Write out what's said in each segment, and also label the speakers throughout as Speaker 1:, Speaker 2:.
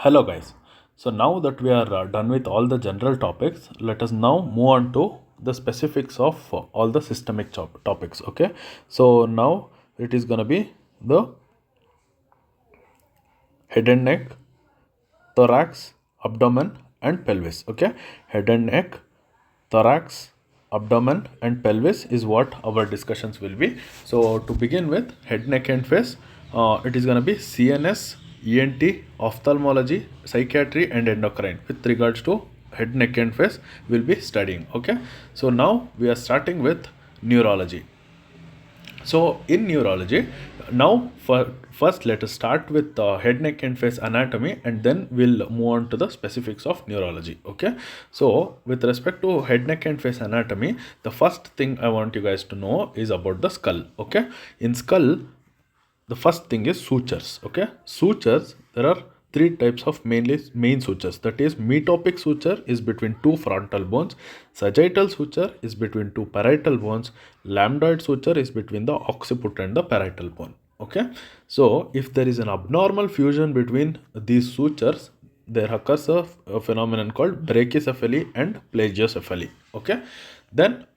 Speaker 1: Hello guys. So now that we are done with all the general topics, let us now move on to the specifics of all the systemic topics. Okay. So now it is going to be the head and neck, thorax, abdomen and pelvis. Okay. Head and neck, thorax, abdomen and pelvis is what our discussions will be. So to begin with, head, neck and face, it is going to be CNS, ENT, ophthalmology, psychiatry and endocrine with regards to head, neck and face we'll be studying. Okay. So now we are starting with neurology. So in neurology, now first let us start with head, neck and face anatomy and then we'll move on to the specifics of neurology. Okay. So with respect to head, neck and face anatomy, the first thing I want you guys to know is about the skull. Okay. In skull, the first thing is sutures. Okay. Sutures, there are three types of main sutures. That is, metopic suture is between two frontal bones, sagittal suture is between two parietal bones, lambdoid suture is between the occiput and the parietal bone. Okay. So if there is an abnormal fusion between these sutures, there occurs a phenomenon called brachycephaly and plagiocephaly. Okay. Then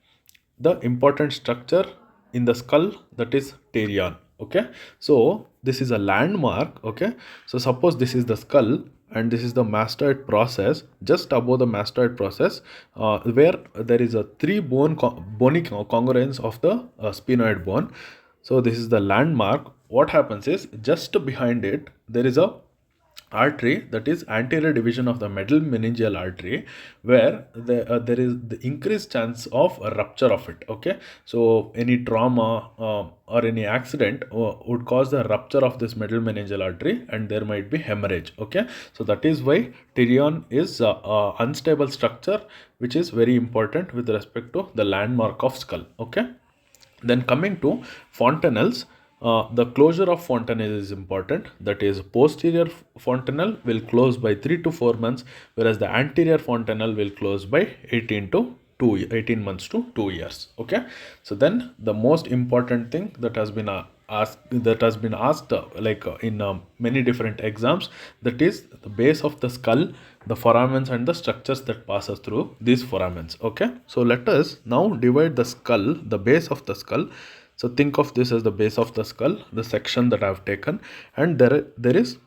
Speaker 1: the important structure in the skull, that is pterion. Okay. So this is a landmark. Okay. So suppose this is the skull and this is the mastoid process. Just above the mastoid process, where there is a bony congruence of the sphenoid bone. So this is the landmark. What happens is, just behind it there is a artery, that is anterior division of the middle meningeal artery, where there is the increased chance of a rupture of it. Okay. So any trauma or any accident would cause the rupture of this middle meningeal artery and there might be hemorrhage. Okay. So that is why pterion is unstable structure, which is very important with respect to the landmark of skull. Okay. Then coming to fontanelles, the closure of fontanelle is important. That is, posterior fontanelle will close by 3 to 4 months, whereas the anterior fontanelle will close by 18 months to 2 years. Okay. So then the most important thing that has been asked in many different exams, that is the base of the skull, the foramens and the structures that passes through these foramens. Okay. So let us now divide the skull, the base of the skull. So think of this as the base of the skull, the section that I have taken, and there is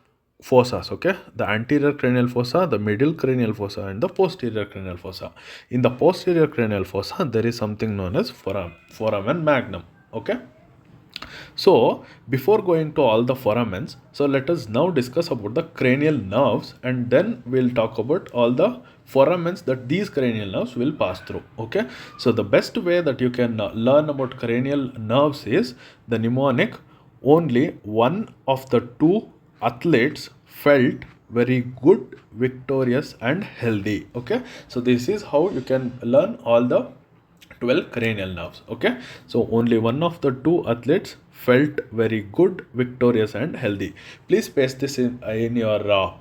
Speaker 1: fossas. Okay. The anterior cranial fossa, the middle cranial fossa and the posterior cranial fossa. In the posterior cranial fossa, there is something known as foramen magnum. Okay. So before going to all the foramens, so let us now discuss about the cranial nerves and then we'll talk about all the foramens that these cranial nerves will pass through. Okay. So the best way that you can learn about cranial nerves is the mnemonic: only one of the two athletes felt very good, victorious and healthy. Okay. So this is how you can learn all the 12 cranial nerves. Okay. So only one of the two athletes felt very good, victorious and healthy. Please paste this in your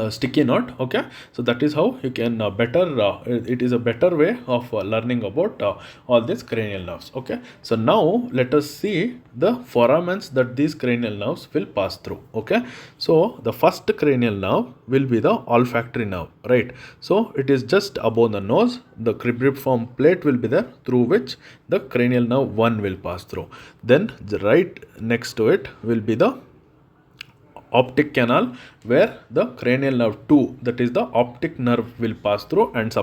Speaker 1: sticky note. Okay. So that is how you can it is a better way of learning about all these cranial nerves. Okay. So now let us see the foramens that these cranial nerves will pass through. Okay. So the first cranial nerve will be the olfactory nerve, right? So it is just above the nose. The cribriform plate will be there through which the cranial nerve 1 will pass through. Then right next to it will be the optic canal, where the cranial nerve 2, that is the optic nerve, will pass through and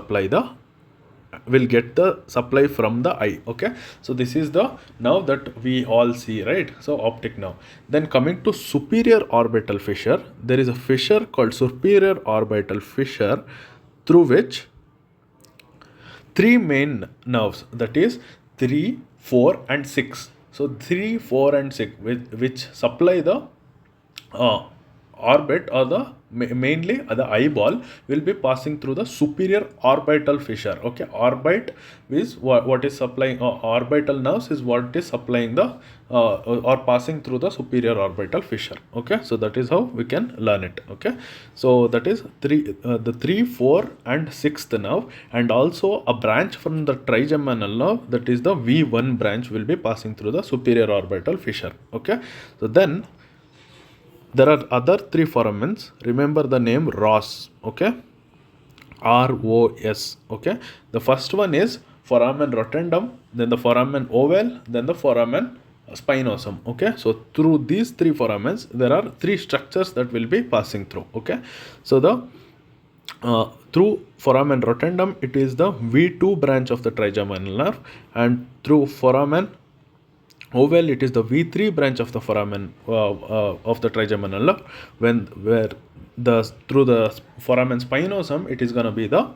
Speaker 1: will get the supply from the eye. Okay. So this is the nerve that we all see, right? So optic nerve. Then coming to superior orbital fissure, there is a fissure called superior orbital fissure, through which three main nerves, that is 3, 4 and 6. So 3, 4 and 6 which supply the orbit, or the mainly the eyeball, will be passing through the superior orbital fissure. Okay. Orbit is what is supplying orbital nerves is what is supplying the or passing through the superior orbital fissure. Okay. So that is how we can learn it. Okay. So that is the 3, 4 and 6th nerve, and also a branch from the trigeminal nerve, that is the V1 branch, will be passing through the superior orbital fissure. Okay. So then There are other three foramens. Remember the name ROS. Okay, ROS. Okay, the first one is foramen rotundum, then the foramen ovale, then the foramen spinosum. Okay, so through these three foramens, there are three structures that will be passing through. Okay, so the through foramen rotundum, it is the V2 branch of the trigeminal nerve, and through foramen ovale, it is the V3 branch of the foramen of the trigeminal nerve. Where the through the foramen spinosum, it is gonna be the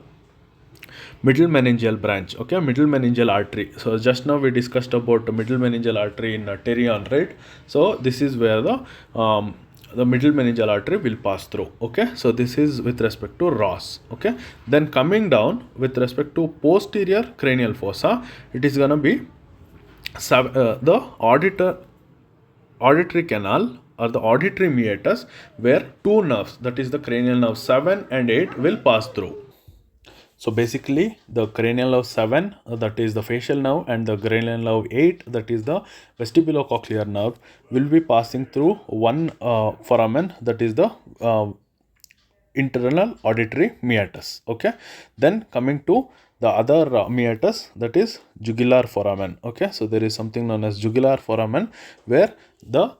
Speaker 1: middle meningeal branch. Okay, middle meningeal artery. So just now we discussed about the middle meningeal artery in Terion, right? So this is where the middle meningeal artery will pass through. Okay, so this is with respect to ROS. Okay, then coming down with respect to posterior cranial fossa, it is gonna be the auditory canal or the auditory meatus, where two nerves, that is the cranial nerve 7 and 8, will pass through. So basically, the cranial nerve 7, that is the facial nerve, and the cranial nerve 8, that is the vestibulocochlear nerve, will be passing through one foramen, that is the internal auditory meatus. Okay, then coming to the other meatus, that is jugular foramen. Okay, so there is something known as jugular foramen, where the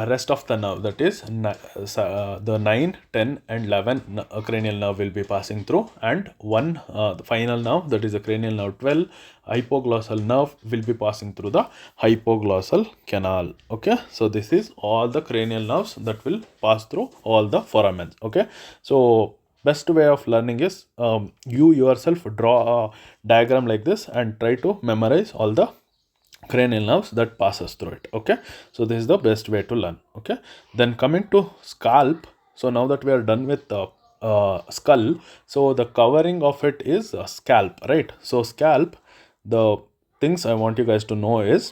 Speaker 1: rest of the nerve, that is the 9, 10 and 11 cranial nerve will be passing through, and one the final nerve, that is the cranial nerve 12 hypoglossal nerve, will be passing through the hypoglossal canal. Okay, so this is all the cranial nerves that will pass through all the foramens. Okay, so best way of learning is you yourself draw a diagram like this and try to memorize all the cranial nerves that passes through it. Okay, so this is the best way to learn. Okay, then coming to scalp. So now that we are done with the skull, so the covering of it is scalp, right? So scalp, the things I want you guys to know is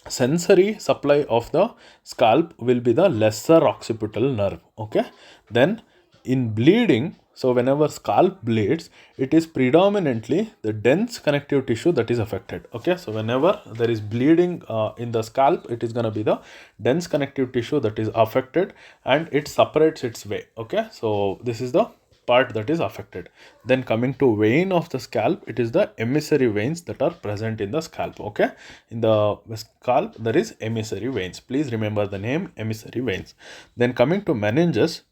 Speaker 1: sensory supply of the scalp will be the lesser occipital nerve. Okay, then in bleeding, so whenever scalp bleeds, it is predominantly the dense connective tissue that is affected. Okay, so whenever there is bleeding in the scalp, it is going to be the dense connective tissue that is affected, and it separates its way. Okay, so this is the part that is affected. Then coming to vein of the scalp, it is the emissary veins that are present in the scalp. Okay, in the scalp there is emissary veins. Please remember the name emissary veins. Then coming to meninges,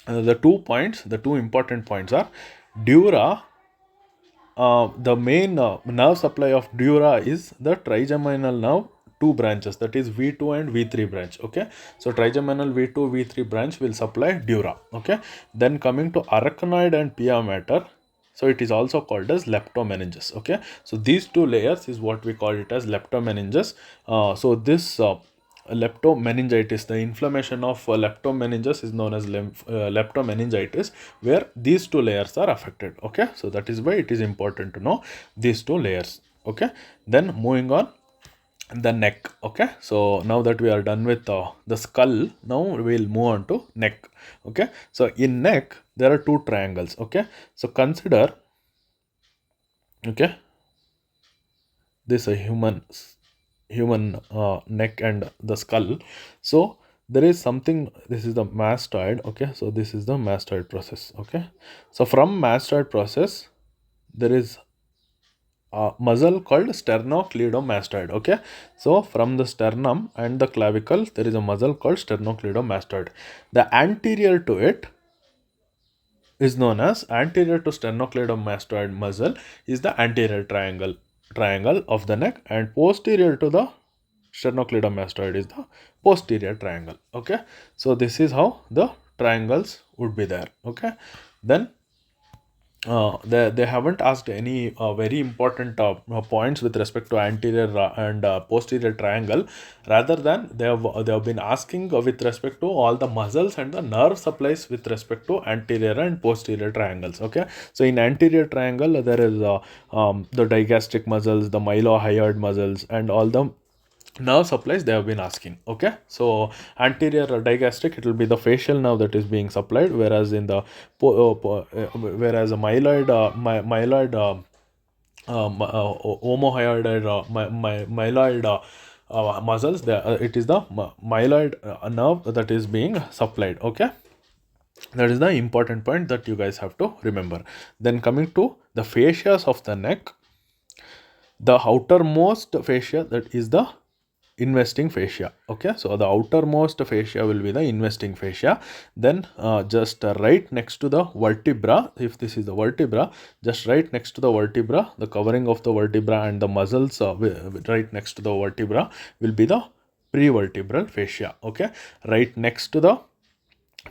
Speaker 1: the two important points are dura. The main nerve supply of dura is the trigeminal nerve 2 branches, that is V2 and V3 branch. Okay, so trigeminal V2 V3 branch will supply dura. Okay, then coming to arachnoid and pia mater, so it is also called as leptomeninges. Okay, so these two layers is what we call it as leptomeninges. So this leptomeningitis, the inflammation of leptomeninges is known as leptomeningitis, where these two layers are affected. Okay, so that is why it is important to know these two layers. Okay, then moving on, the neck. Okay, so now that we are done with the skull, now we will move on to neck. Okay, so in neck there are two triangles. Okay, so consider, okay, this a human neck and the skull. So there is something, this is the mastoid. Okay, so this is the mastoid process. Okay, so from mastoid process there is a muscle called sternocleidomastoid. Okay, so from the sternum and the clavicle there is a muscle called sternocleidomastoid. The anterior to it is known as, anterior to sternocleidomastoid muscle is the anterior triangle of the neck, and posterior to the sternocleidomastoid is the posterior triangle. Okay, so this is how the triangles would be there. Okay, then they haven't asked any very important points with respect to anterior and posterior triangle. Rather than they have been asking with respect to all the muscles and the nerve supplies with respect to anterior and posterior triangles. Okay, so in anterior triangle there is the digastric muscles, the mylohyoid muscles, and all the nerve supplies they have been asking. Okay, so anterior digastric, it will be the facial nerve that is being supplied, whereas in the whereas a myeloid omohyoid myeloid muscles, it is the myeloid nerve that is being supplied. Okay, that is the important point that you guys have to remember. Then coming to the fascias of the neck, the outermost fascia, that is the investing fascia. Okay, so the outermost fascia will be the investing fascia. Then just right next to the vertebra, if this is the vertebra, just right next to the vertebra, the covering of the vertebra and the muscles right next to the vertebra will be the prevertebral fascia. Okay, right next to the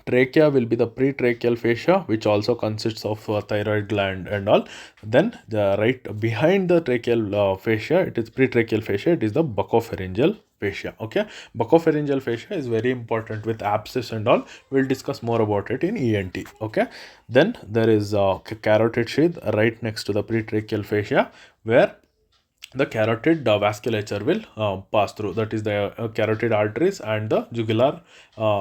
Speaker 1: trachea will be the pretracheal fascia, which also consists of thyroid gland and all. Then the right behind the tracheal fascia, it is pretracheal fascia, it is the buccopharyngeal fascia. Okay, buccopharyngeal fascia is very important with abscess and all. We'll discuss more about it in ENT. Okay, then there is carotid sheath right next to the pretracheal fascia, where the carotid vasculature will pass through, that is the carotid arteries and the jugular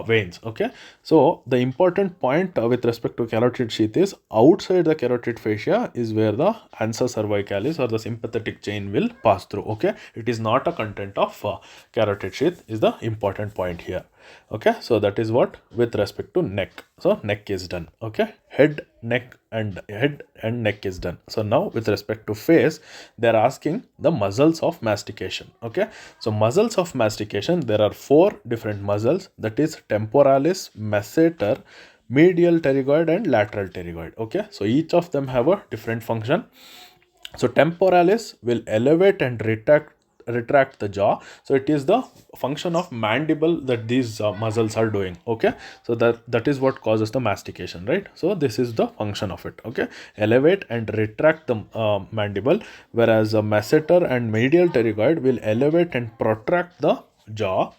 Speaker 1: veins. Okay, so the important point with respect to carotid sheath is outside the carotid fascia is where the ansa cervicalis or the sympathetic chain will pass through. Okay, it is not a content of carotid sheath is the important point here. Okay, so that is what with respect to neck. So neck is done. Okay, head and neck is done. So now with respect to face, they are asking the muscles of mastication. Okay, so muscles of mastication, there are 4 different muscles, that is temporalis, masseter, medial pterygoid and lateral pterygoid. Okay, so each of them have a different function. So temporalis will elevate and retract the jaw. So it is the function of mandible that these muscles are doing. Okay, so that is what causes the mastication, right? So this is the function of it. Okay, elevate and retract the mandible, whereas a masseter and medial pterygoid will elevate and protract the jaw,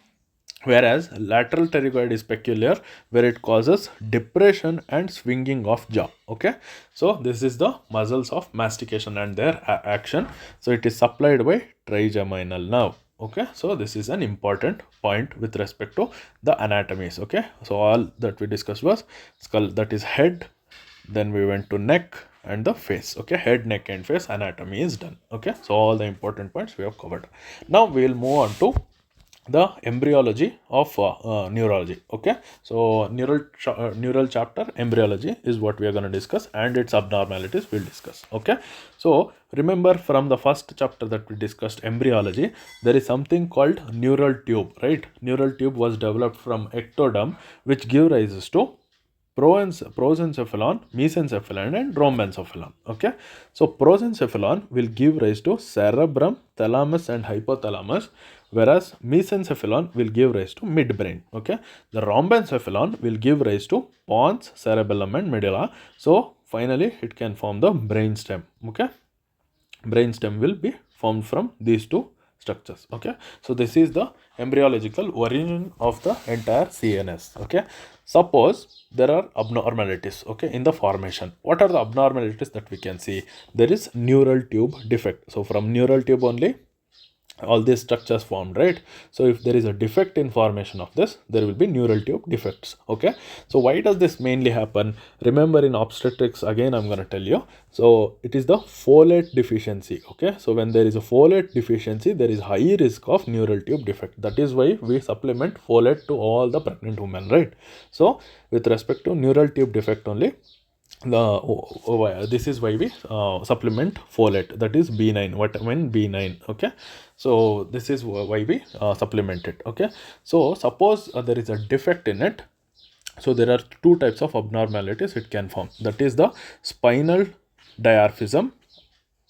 Speaker 1: whereas lateral pterygoid is peculiar, where it causes depression and swinging of jaw. Okay, so this is the muscles of mastication and their action. So it is supplied by trigeminal nerve. Okay, so this is an important point with respect to the anatomies. Okay, so all that we discussed was skull, that is head, then we went to neck and the face. Okay, head, neck and face anatomy is done. Okay, so all the important points we have covered. Now we will move on to the embryology of neurology. Okay, so neural chapter embryology is what we are going to discuss, and its abnormalities we'll discuss. Okay, so remember from the first chapter that we discussed embryology, there is something called neural tube, right? Neural tube was developed from ectoderm, which give rise to prosencephalon, mesencephalon and rhombencephalon. Okay, so prosencephalon will give rise to cerebrum, thalamus and hypothalamus, whereas mesencephalon will give rise to midbrain. Okay, the rhombencephalon will give rise to pons, cerebellum and medulla. So finally it can form the brainstem. Okay, brainstem will be formed from these two structures. Okay, so this is the embryological origin of the entire CNS. Okay, suppose there are abnormalities, okay, in the formation. What are the abnormalities that we can see? There is neural tube defect. So from neural tube only all these structures formed, right? So if there is a defect in formation of this, there will be neural tube defects. Okay, so why does this mainly happen? Remember, in obstetrics, again I'm going to tell you, so it is the folate deficiency. Okay, so when there is a folate deficiency, there is high risk of neural tube defect. That is why we supplement folate to all the pregnant women, right? So with respect to neural tube defect only, this is why we supplement folate, that is B9, vitamin B9. Okay, so this is why we supplement it. Okay, so suppose there is a defect in it, so there are 2 types of abnormalities it can form, that is the spinal diaphyseum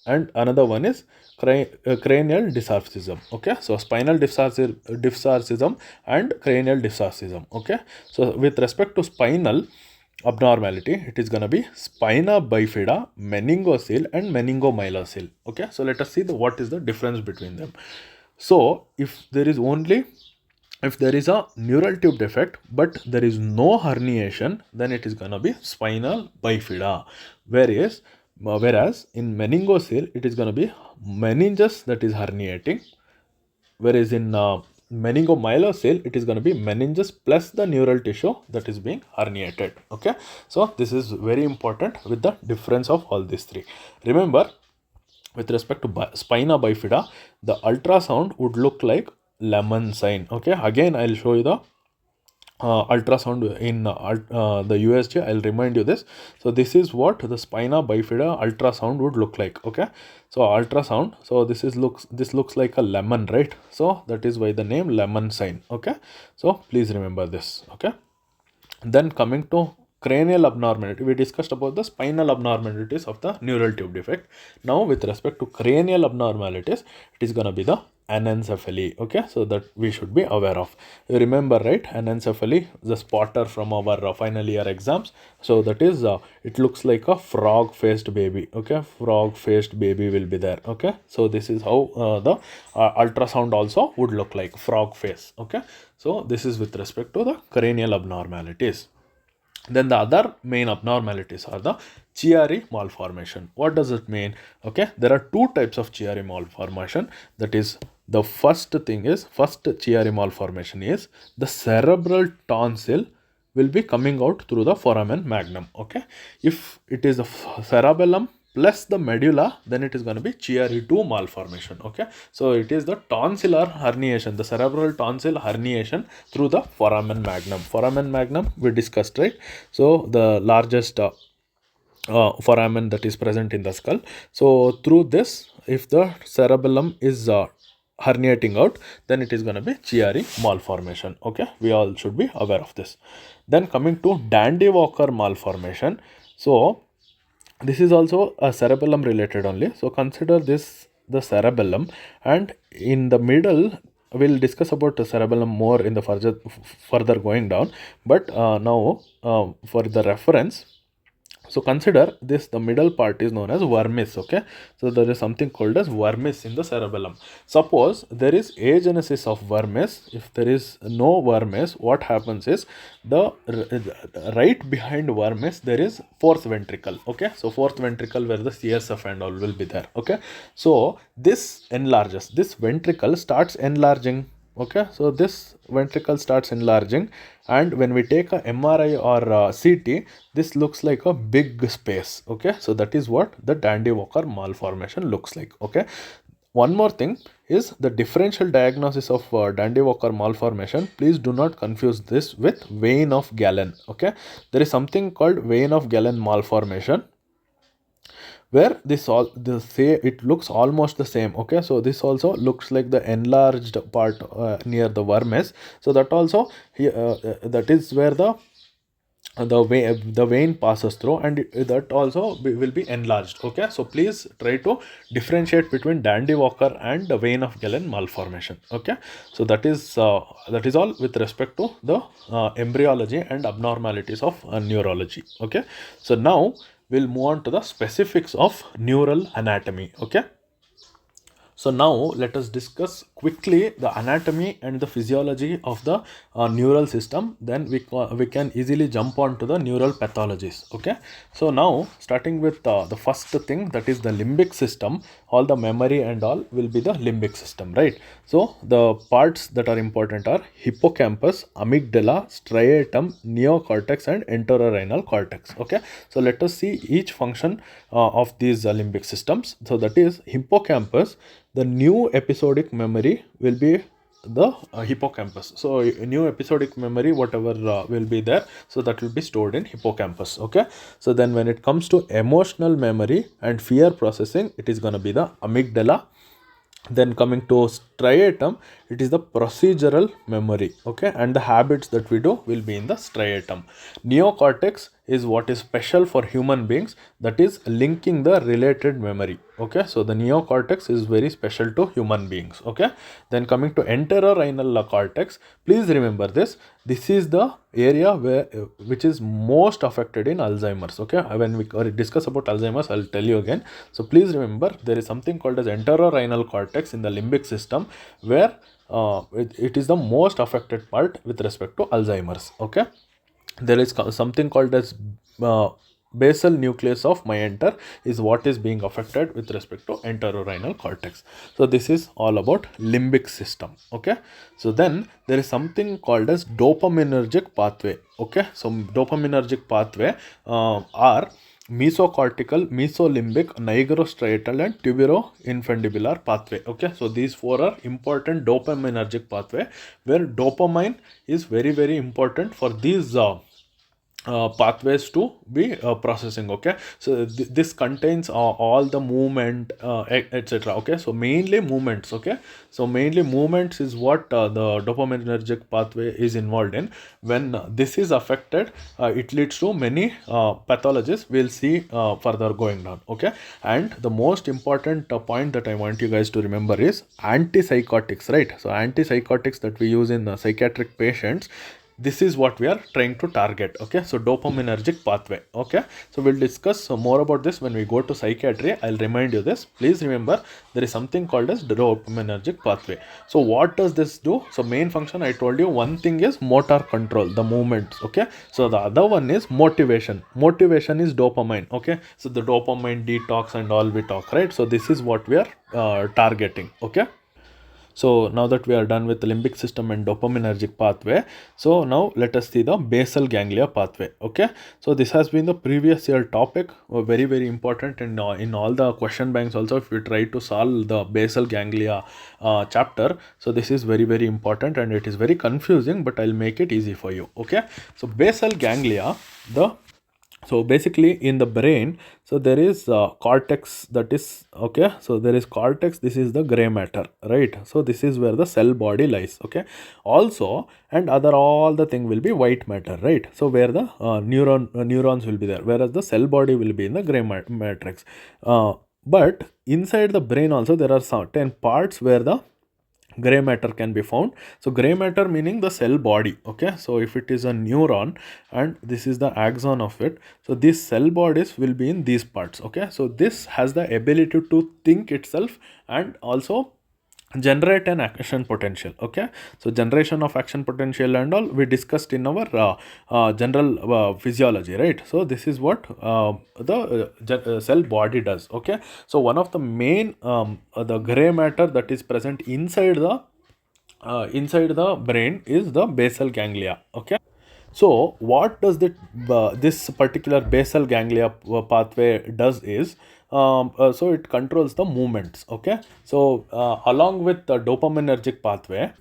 Speaker 1: and another one is cranial dysarthrism. Okay, so spinal dysarthrism and cranial dysarthrism. Okay, so with respect to spinal abnormality, it is going to be spina bifida, meningocele and meningomyelocele. Okay, so let us see what is the difference between them. So if there is a neural tube defect but there is no herniation, then it is going to be spinal bifida, whereas in meningocele it is going to be meninges that is herniating, whereas in meningomyelocele it is going to be meninges plus the neural tissue that is being herniated. Okay, so this is very important with the difference of all these 3. Remember, with respect to spina bifida, the ultrasound would look like lemon sign. Okay, again I'll show you the ultrasound in the USG. I'll remind you this. So this is what the spina bifida ultrasound would look like. Okay, so ultrasound, so this looks like a lemon, right? So that is why the name lemon sign. Okay, so please remember this. Okay, then coming to cranial abnormality, we discussed about the spinal abnormalities of the neural tube defect. Now with respect to cranial abnormalities, it is going to be the anencephaly. Okay, so that we should be aware of. You remember, right? Anencephaly, the spotter from our final year exams. So that is it looks like a frog faced baby. Okay, frog faced baby will be there. Okay, so this is how the ultrasound also would look like, frog face. Okay, so this is with respect to the cranial abnormalities. Then the other main abnormalities are the Chiari malformation. What does it mean? Okay, there are two types of Chiari malformation. That is, the first Chiari malformation is the cerebral tonsil will be coming out through the foramen magnum. Okay, if it is the cerebellum plus the medulla, then it is going to be Chiari 2 malformation. Okay, so it is the tonsillar herniation, the cerebral tonsil herniation through the foramen magnum. Foramen magnum we discussed, right? So the largest foramen that is present in the skull. So through this, if the cerebellum is herniating out, then it is going to be Chiari malformation. Okay, we all should be aware of this. Then coming to Dandy-Walker malformation. So this is also a cerebellum related only. So consider this the cerebellum, and in the middle we'll discuss about the cerebellum more in the further going down. But now for the reference, so consider this, the middle part is known as vermis. Okay, so there is something called as vermis in the cerebellum. Suppose there is agenesis of vermis. If there is no vermis, what happens is the right behind vermis there is fourth ventricle. Okay, so fourth ventricle where the CSF and all will be there. Okay, so this enlarges, this ventricle starts enlarging. Okay, so this ventricle starts enlarging, and when we take a MRI or CT, this looks like a big space. Okay, so that is what the Dandy-Walker malformation looks like. Okay, one more thing is the differential diagnosis of Dandy-Walker malformation. Please do not confuse this with vein of Galen. Okay, there is something called vein of Galen malformation, where it looks almost the same. Okay, so this also looks like the enlarged part near the vermis. So that also that is where the vein passes through, and that also will be enlarged. Okay, so please try to differentiate between Dandy-Walker and the vein of Galen malformation. Okay, so that is all with respect to the embryology and abnormalities of neurology. Okay, so now we'll move on to the specifics of neural anatomy. Okay, so now let us discuss quickly the anatomy and the physiology of the neural system. Then we can easily jump on to the neural pathologies. Okay, so now starting with the first thing, that is the limbic system. All the memory and all will be the limbic system, right? So the parts that are important are hippocampus, amygdala, striatum, neocortex and entorhinal cortex. Okay, so let us see each function of these limbic systems. So that is hippocampus, the new episodic memory will be the hippocampus. So new episodic memory, whatever will be there, so that will be stored in hippocampus. Okay, so then when it comes to emotional memory and fear processing, it is going to be the amygdala. Then coming to striatum, it is the procedural memory. Okay, and the habits that we do will be in the striatum. Neocortex is what is special for human beings, that is linking the related memory. Okay, so the neocortex is very special to human beings. Okay, then coming to entorhinal cortex, please remember this. This is the area which is most affected in Alzheimer's. Okay, when we discuss about Alzheimer's, I'll tell you again. So please remember, there is something called as entorhinal cortex in the limbic system, where it is the most affected part with respect to Alzheimer's. Okay, there is something called as basal nucleus of meenter is what is being affected with respect to entorhinal cortex. So this is all about limbic system. Okay, so then there is something called as dopaminergic pathway. Okay, so dopaminergic pathway are mesocortical, mesolimbic, nigrostriatal and tuberoinfundibular pathway. Okay, so these four are important dopaminergic pathway, where dopamine is very important for these pathways to be processing. Okay, so this contains all the movement, etc. Okay, so mainly movements. Okay, so mainly movements is what the dopaminergic pathway is involved in. When this is affected, it leads to many pathologies we'll see further going down. Okay, and the most important point that I want you guys to remember is antipsychotics, right? So antipsychotics that we use in psychiatric patients, this is what we are trying to target. Okay, so dopaminergic pathway. Okay, so we'll discuss more about this when we go to psychiatry. I'll remind you this. Please remember, there is something called as dopaminergic pathway. So what does this do? So main function, I told you, one thing is motor control, the movements. Okay, so the other one is motivation. Motivation is dopamine. Okay, so the dopamine detox and all we talk, right? So this is what we are targeting. Okay, so now that we are done with the limbic system and dopaminergic pathway, so now let us see the basal ganglia pathway. Okay, so this has been the previous year topic, very important, and in all the question banks also, if we try to solve the basal ganglia chapter, so this is very important, and it is very confusing, but I'll make it easy for you. Okay, so basal ganglia, so basically in the brain, so there is cortex, that is, okay, so there is cortex, this is the gray matter, right? So this is where the cell body lies. Okay, also, and other all the thing will be white matter, right? So where the neurons will be there, whereas the cell body will be in the gray matrix. But inside the brain also there are certain parts where the gray matter can be found. So gray matter meaning the cell body. Okay, so if it is a neuron and this is the axon of it, so these cell bodies will be in these parts. Okay, so this has the ability to think itself and also generate an action potential. Okay, so generation of action potential and all we discussed in our general physiology, right? So this is what the cell body does. Okay, so one of the main the gray matter that is present inside the brain is the basal ganglia. Okay, so what does this particular basal ganglia pathway does is, so it controls the movements. Okay, so along with the dopaminergic pathway,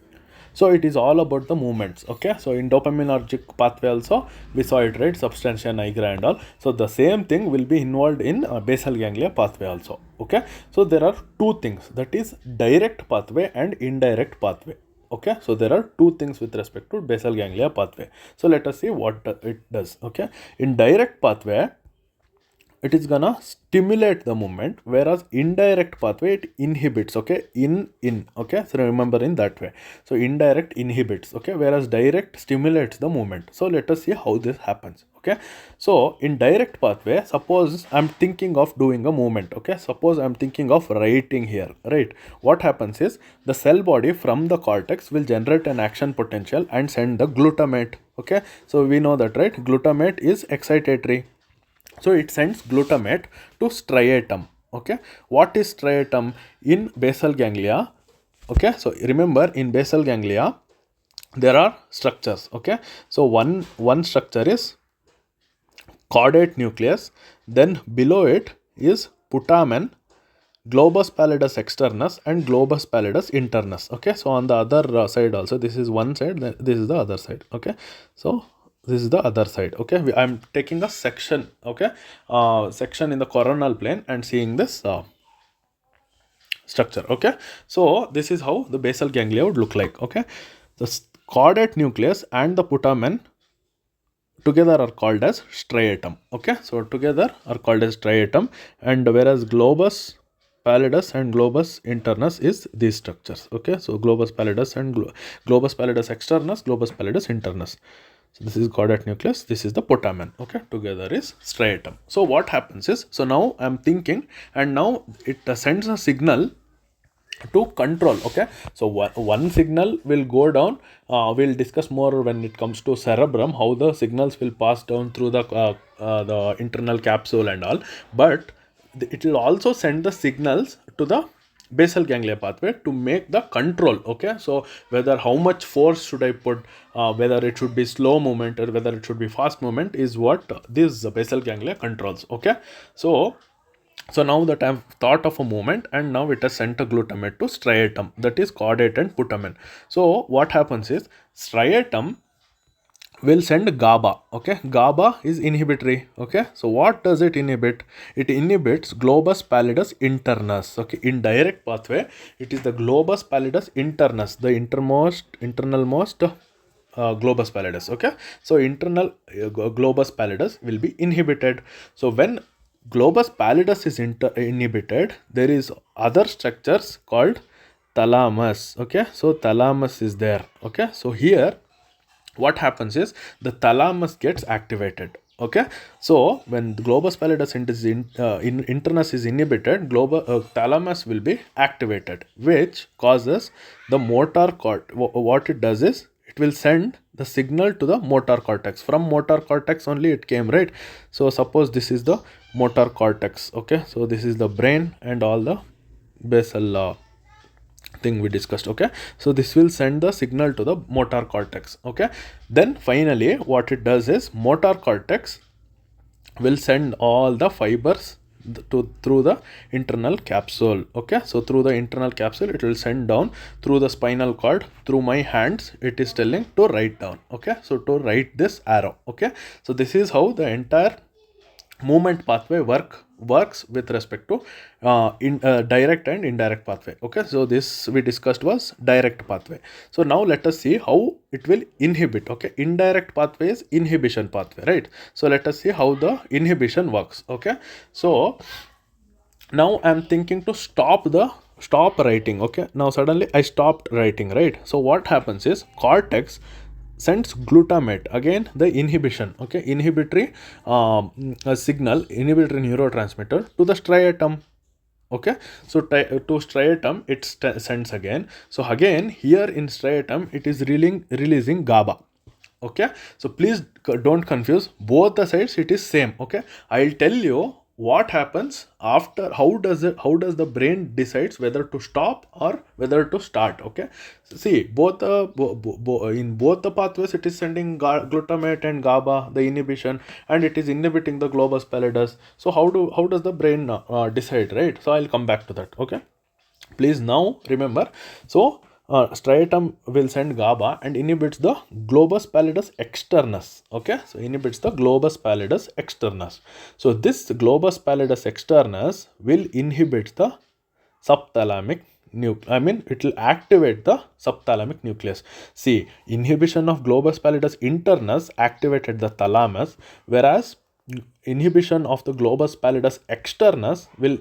Speaker 1: so it is all about the movements. Okay, so in dopaminergic pathway also we saw it, right? Substantia nigra and all. So the same thing will be involved in basal ganglia pathway also. Okay, so there are two things, that is direct pathway and indirect pathway. Okay, so there are two things with respect to basal ganglia pathway. So let us see what it does. Okay, in direct pathway, it is gonna stimulate the movement, whereas indirect pathway it inhibits. Okay, okay, so remember in that way. So indirect inhibits. Okay, whereas direct stimulates the movement. So let us see how this happens. Okay, so in direct pathway, suppose I'm thinking of doing a movement. Okay, suppose I'm thinking of writing here, right? What happens is the cell body from the cortex will generate an action potential and send the glutamate. Okay, so we know that, right? Glutamate is excitatory. So it sends glutamate to striatum. Okay, what is striatum in basal ganglia? Okay, so remember in basal ganglia there are structures. Okay, so one structure is caudate nucleus, then below it is putamen, globus pallidus externus and globus pallidus internus. Okay, so on the other side also, this is one side, then this is the other side. Okay, so this is the other side. Okay, I'm taking a section. Okay, section in the coronal plane and seeing this structure. Okay, so this is how the basal ganglia would look like. Okay, the caudate nucleus and the putamen together are called as striatum. Okay, so together are called as striatum, and whereas globus pallidus and globus internus is these structures. Okay, so globus pallidus and globus pallidus externus, globus pallidus internus. So this is caudate nucleus, this is the putamen. Okay, together is striatum. So what happens is, so now I'm thinking and now it sends a signal to control. Okay, so one signal will go down. We'll discuss more when it comes to cerebrum, how the signals will pass down through the internal capsule and all, but it will also send the signals to the basal ganglia pathway to make the control. Okay, so whether how much force should I put, whether it should be slow movement or whether it should be fast movement, is what this basal ganglia controls. Okay, so now that I've thought of a movement, and now it has sent a glutamate to striatum, that is caudate and putamen. So what happens is striatum will send GABA. Okay, GABA is inhibitory. Okay, so what does it inhibit? It inhibits globus pallidus internus. Okay, in direct pathway, it is the globus pallidus internus, the internalmost globus pallidus. Okay, so internal globus pallidus will be inhibited. So when globus pallidus is inhibited, there is other structures called thalamus. Okay, so thalamus is there. Okay, so here what happens is the thalamus gets activated. Okay, so when the globus pallidus internus is inhibited, thalamus will be activated, which causes the motor what it does is it will send the signal to the motor cortex. From motor cortex only it came, right? So suppose this is the motor cortex. Okay, so this is the brain and all the basal thing we discussed. Okay, so this will send the signal to the motor cortex. Okay, then finally what it does is motor cortex will send all the fibers through the internal capsule. Okay, so through the internal capsule it will send down through the spinal cord, through my hands it is telling to write down. Okay, so to write this arrow. Okay, so this is how the entire movement pathway works with respect to direct and indirect pathway. Okay, so this we discussed was direct pathway. So now let us see how it will inhibit. Okay, indirect pathway is inhibition pathway, right? So let us see how the inhibition works. Okay, so now I'm thinking to stop writing. Okay, now suddenly I stopped writing, right? So what happens is cortex sends glutamate, again the inhibition. Okay, inhibitory signal, inhibitory neurotransmitter to the striatum. Okay, so to striatum it sends again. So again here in striatum it is releasing GABA. Okay, so please don't confuse both the sides, it is same. Okay, I'll tell you what happens after, how does the brain decides whether to stop or whether to start. Okay, see both in both the pathways it is sending glutamate and GABA, the inhibition, and it is inhibiting the globus pallidus. So how does the brain decide, right? So I'll come back to that. Okay, please now remember. So striatum will send GABA and inhibits the globus pallidus externus. Okay, so inhibits the globus pallidus externus. So this globus pallidus externus will inhibit the subthalamic it will activate the subthalamic nucleus. See, inhibition of globus pallidus internus activated the thalamus, whereas inhibition of the globus pallidus externus will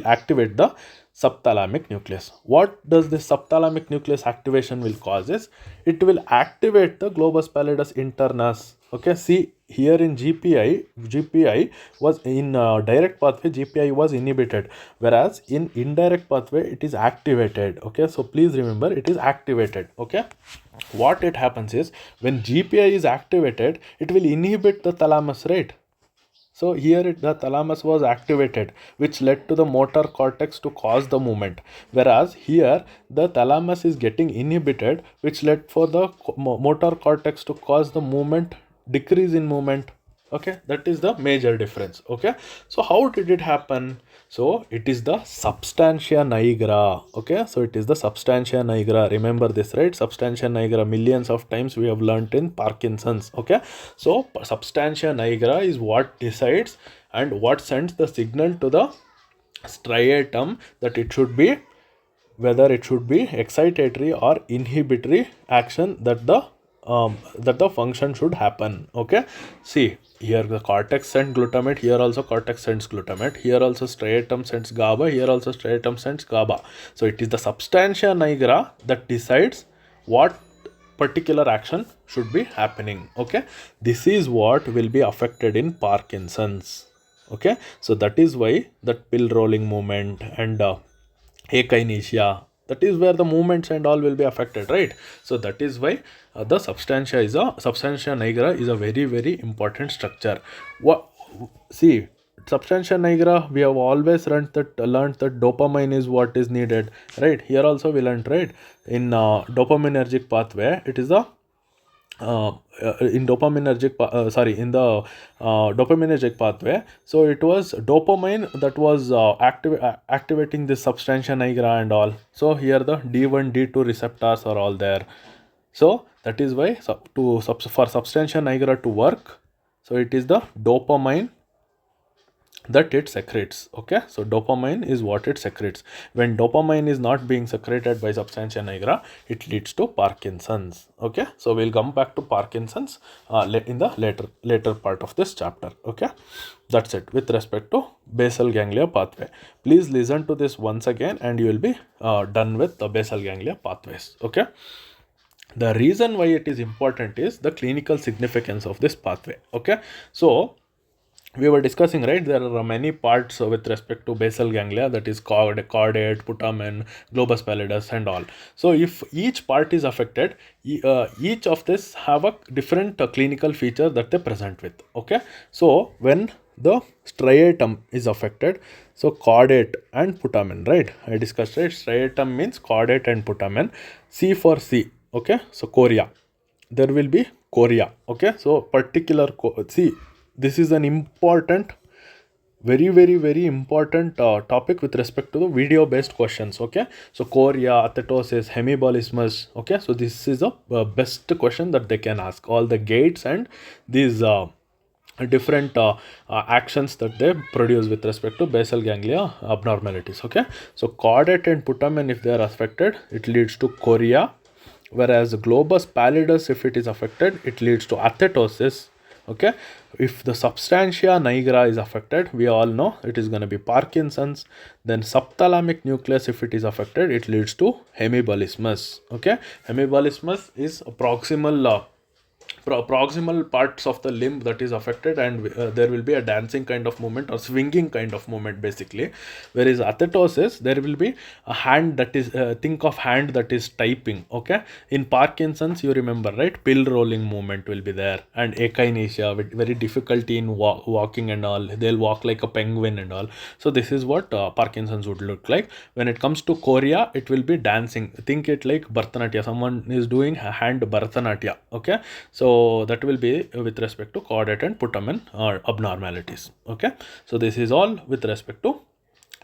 Speaker 1: activate the subthalamic nucleus. What does this subthalamic nucleus activation will cause is it will activate the globus pallidus internus. Okay, see here in GPI was in direct pathway, GPI was inhibited, whereas in indirect pathway it is activated. Okay, so please remember it is activated. Okay, what it happens is when GPI is activated it will inhibit the thalamus, right? So here the thalamus was activated, which led to the motor cortex to cause the movement, whereas here the thalamus is getting inhibited, which led for the motor cortex to cause the movement, decrease in movement. Okay, that is the major difference. Okay, so how did it happen? So it is the substantia nigra. Okay, so it is the substantia nigra. Remember this, right? Substantia nigra, millions of times we have learnt in Parkinson's. Okay, so substantia nigra is what decides and what sends the signal to the striatum that it should be, whether it should be excitatory or inhibitory action, that the function should happen. Okay, see here the cortex sends glutamate, here also cortex sends glutamate, here also striatum sends GABA, here also striatum sends GABA. So it is the substantia nigra that decides what particular action should be happening. Okay, this is what will be affected in Parkinson's. Okay, so that is why that pill rolling movement and akinesia, that is where the movements and all will be affected, right? So that is why the substantia nigra is a very important structure. What, see, substantia nigra, we have always learned that dopamine is what is needed, right? Here also we learned, right? In dopaminergic pathway, it is the in dopaminergic in the dopaminergic pathway. So it was dopamine that was activating the substantia nigra and all. So here the D1 D2 receptors are all there. So that is why for substantia nigra to work, so it is the dopamine that it secretes. Okay, so dopamine is what it secretes. When dopamine is not being secreted by substantia nigra, it leads to Parkinson's. Okay, so we'll come back to Parkinson's in the later part of this chapter. Okay, that's it with respect to basal ganglia pathway. Please listen to this once again and you will be done with the basal ganglia pathways. Okay, the reason why it is important is the clinical significance of this pathway. Okay, so we were discussing, right, there are many parts with respect to basal ganglia, that is caudate, putamen, globus pallidus and all. So if each part is affected, each of this have a different clinical feature that they present with. Okay, so when the striatum is affected, so caudate and putamen, right, I discussed, right, striatum means caudate and putamen. C for C. Okay, so chorea, there will be chorea. Okay, so particular see, this is an important, very important topic with respect to the video based questions. Okay, so chorea, athetosis, hemibolismus. Okay, so this is the best question that they can ask, all the gates and these different actions that they produce with respect to basal ganglia abnormalities. Okay, so caudate and putamen, if they are affected, it leads to chorea, whereas globus pallidus, if it is affected, it leads to athetosis. Okay, if the substantia nigra is affected, we all know it is going to be Parkinson's. Then subthalamic nucleus, if it is affected, it leads to hemibolismus. Okay, hemibolismus is a proximal parts of the limb that is affected, and there will be a dancing kind of movement or swinging kind of movement basically. Whereas athetosis, there will be a hand that is think of hand that is typing. Okay, in Parkinson's, you remember, right, pill rolling movement will be there, and akinesia with very difficulty in walking and all, they'll walk like a penguin and all. So this is what Parkinson's would look like. When it comes to chorea, it will be dancing, think it like Bharatanatyam, someone is doing a hand Bharatanatyam. Okay, so that will be with respect to caudate and putamen or abnormalities. Okay, so this is all with respect to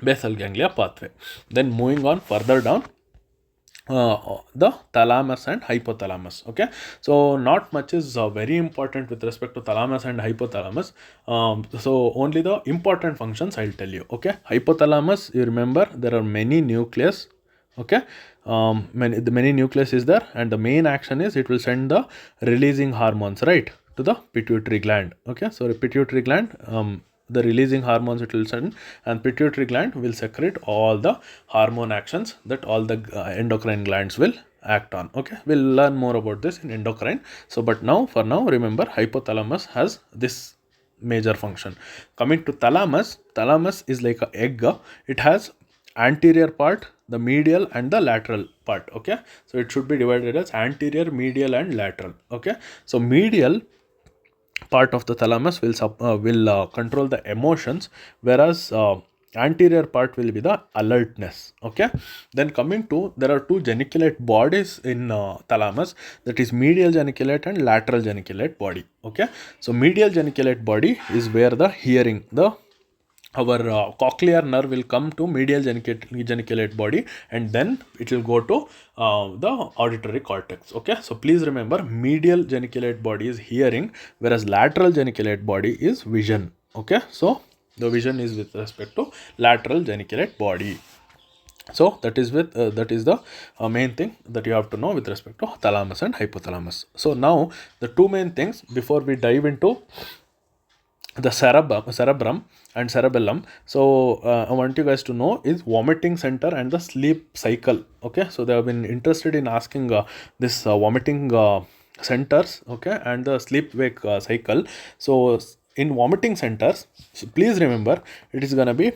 Speaker 1: basal ganglia pathway. Then moving on further down, the thalamus and hypothalamus. Okay, so not much is very important with respect to thalamus and hypothalamus. So only the important functions I'll tell you. Okay, hypothalamus, you remember there are many nucleus. Okay, many nucleus is there, and the main action is it will send the releasing hormones, right, to the pituitary gland. Okay, so the pituitary gland, the releasing hormones it will send, and pituitary gland will secrete all the hormone actions that all the endocrine glands will act on. Okay, we'll learn more about this in endocrine. So but now, for now, remember hypothalamus has this major function. Coming to thalamus, thalamus is like an egg. It has anterior part, the medial and the lateral part. Okay, so it should be divided as anterior, medial and lateral. Okay, so medial part of the thalamus will control the emotions, whereas anterior part will be the alertness. Okay, then coming to, there are two geniculate bodies in thalamus, that is medial geniculate and lateral geniculate body. Okay, so medial geniculate body is where the hearing, our cochlear nerve will come to medial geniculate body, and then it will go to the auditory cortex. Okay, so please remember, medial geniculate body is hearing, whereas lateral geniculate body is vision. Okay, so the vision is with respect to lateral geniculate body. So that is the main thing that you have to know with respect to thalamus and hypothalamus. So now the two main things before we dive into the cerebrum and cerebellum. So I want you guys to know is vomiting center and the sleep cycle. Okay, so they have been interested in asking this vomiting centers, okay, and the sleep wake cycle. So in vomiting centers, so please remember, it is gonna be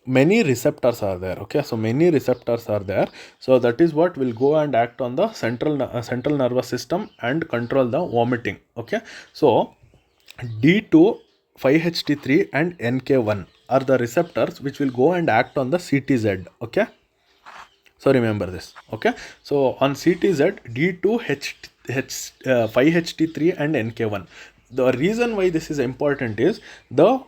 Speaker 1: many receptors are there. Okay, so many receptors are there, so that is what will go and act on the central nervous system and control the vomiting. Okay, so D2, 5-HT3 and NK1. are the receptors which will go and act on the CTZ. Okay, so remember this. Okay, so on CTZ, D2, 5HT3 and NK1. The reason why this is important is the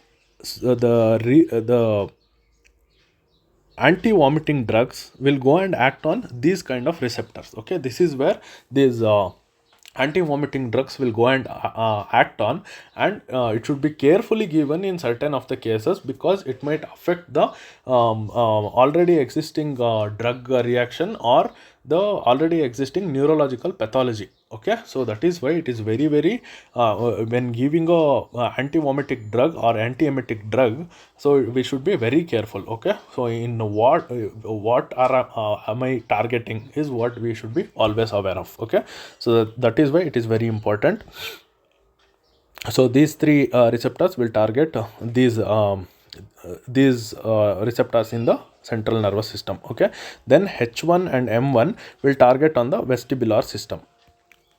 Speaker 1: anti-vomiting drugs will go and act on these kind of receptors. Okay, this is where these anti-vomiting drugs will go and act on, and it should be carefully given in certain of the cases, because it might affect the already existing drug reaction or the already existing neurological pathology. Okay, so that is why it is very very when giving a anti-vomitic drug or anti-emetic drug, so we should be very careful. Okay, so in what are am I targeting is what we should be always aware of. Okay, so that is why it is very important. So these three receptors will target these receptors in the central nervous system. Okay, then H1 and M1 will target on the vestibular system.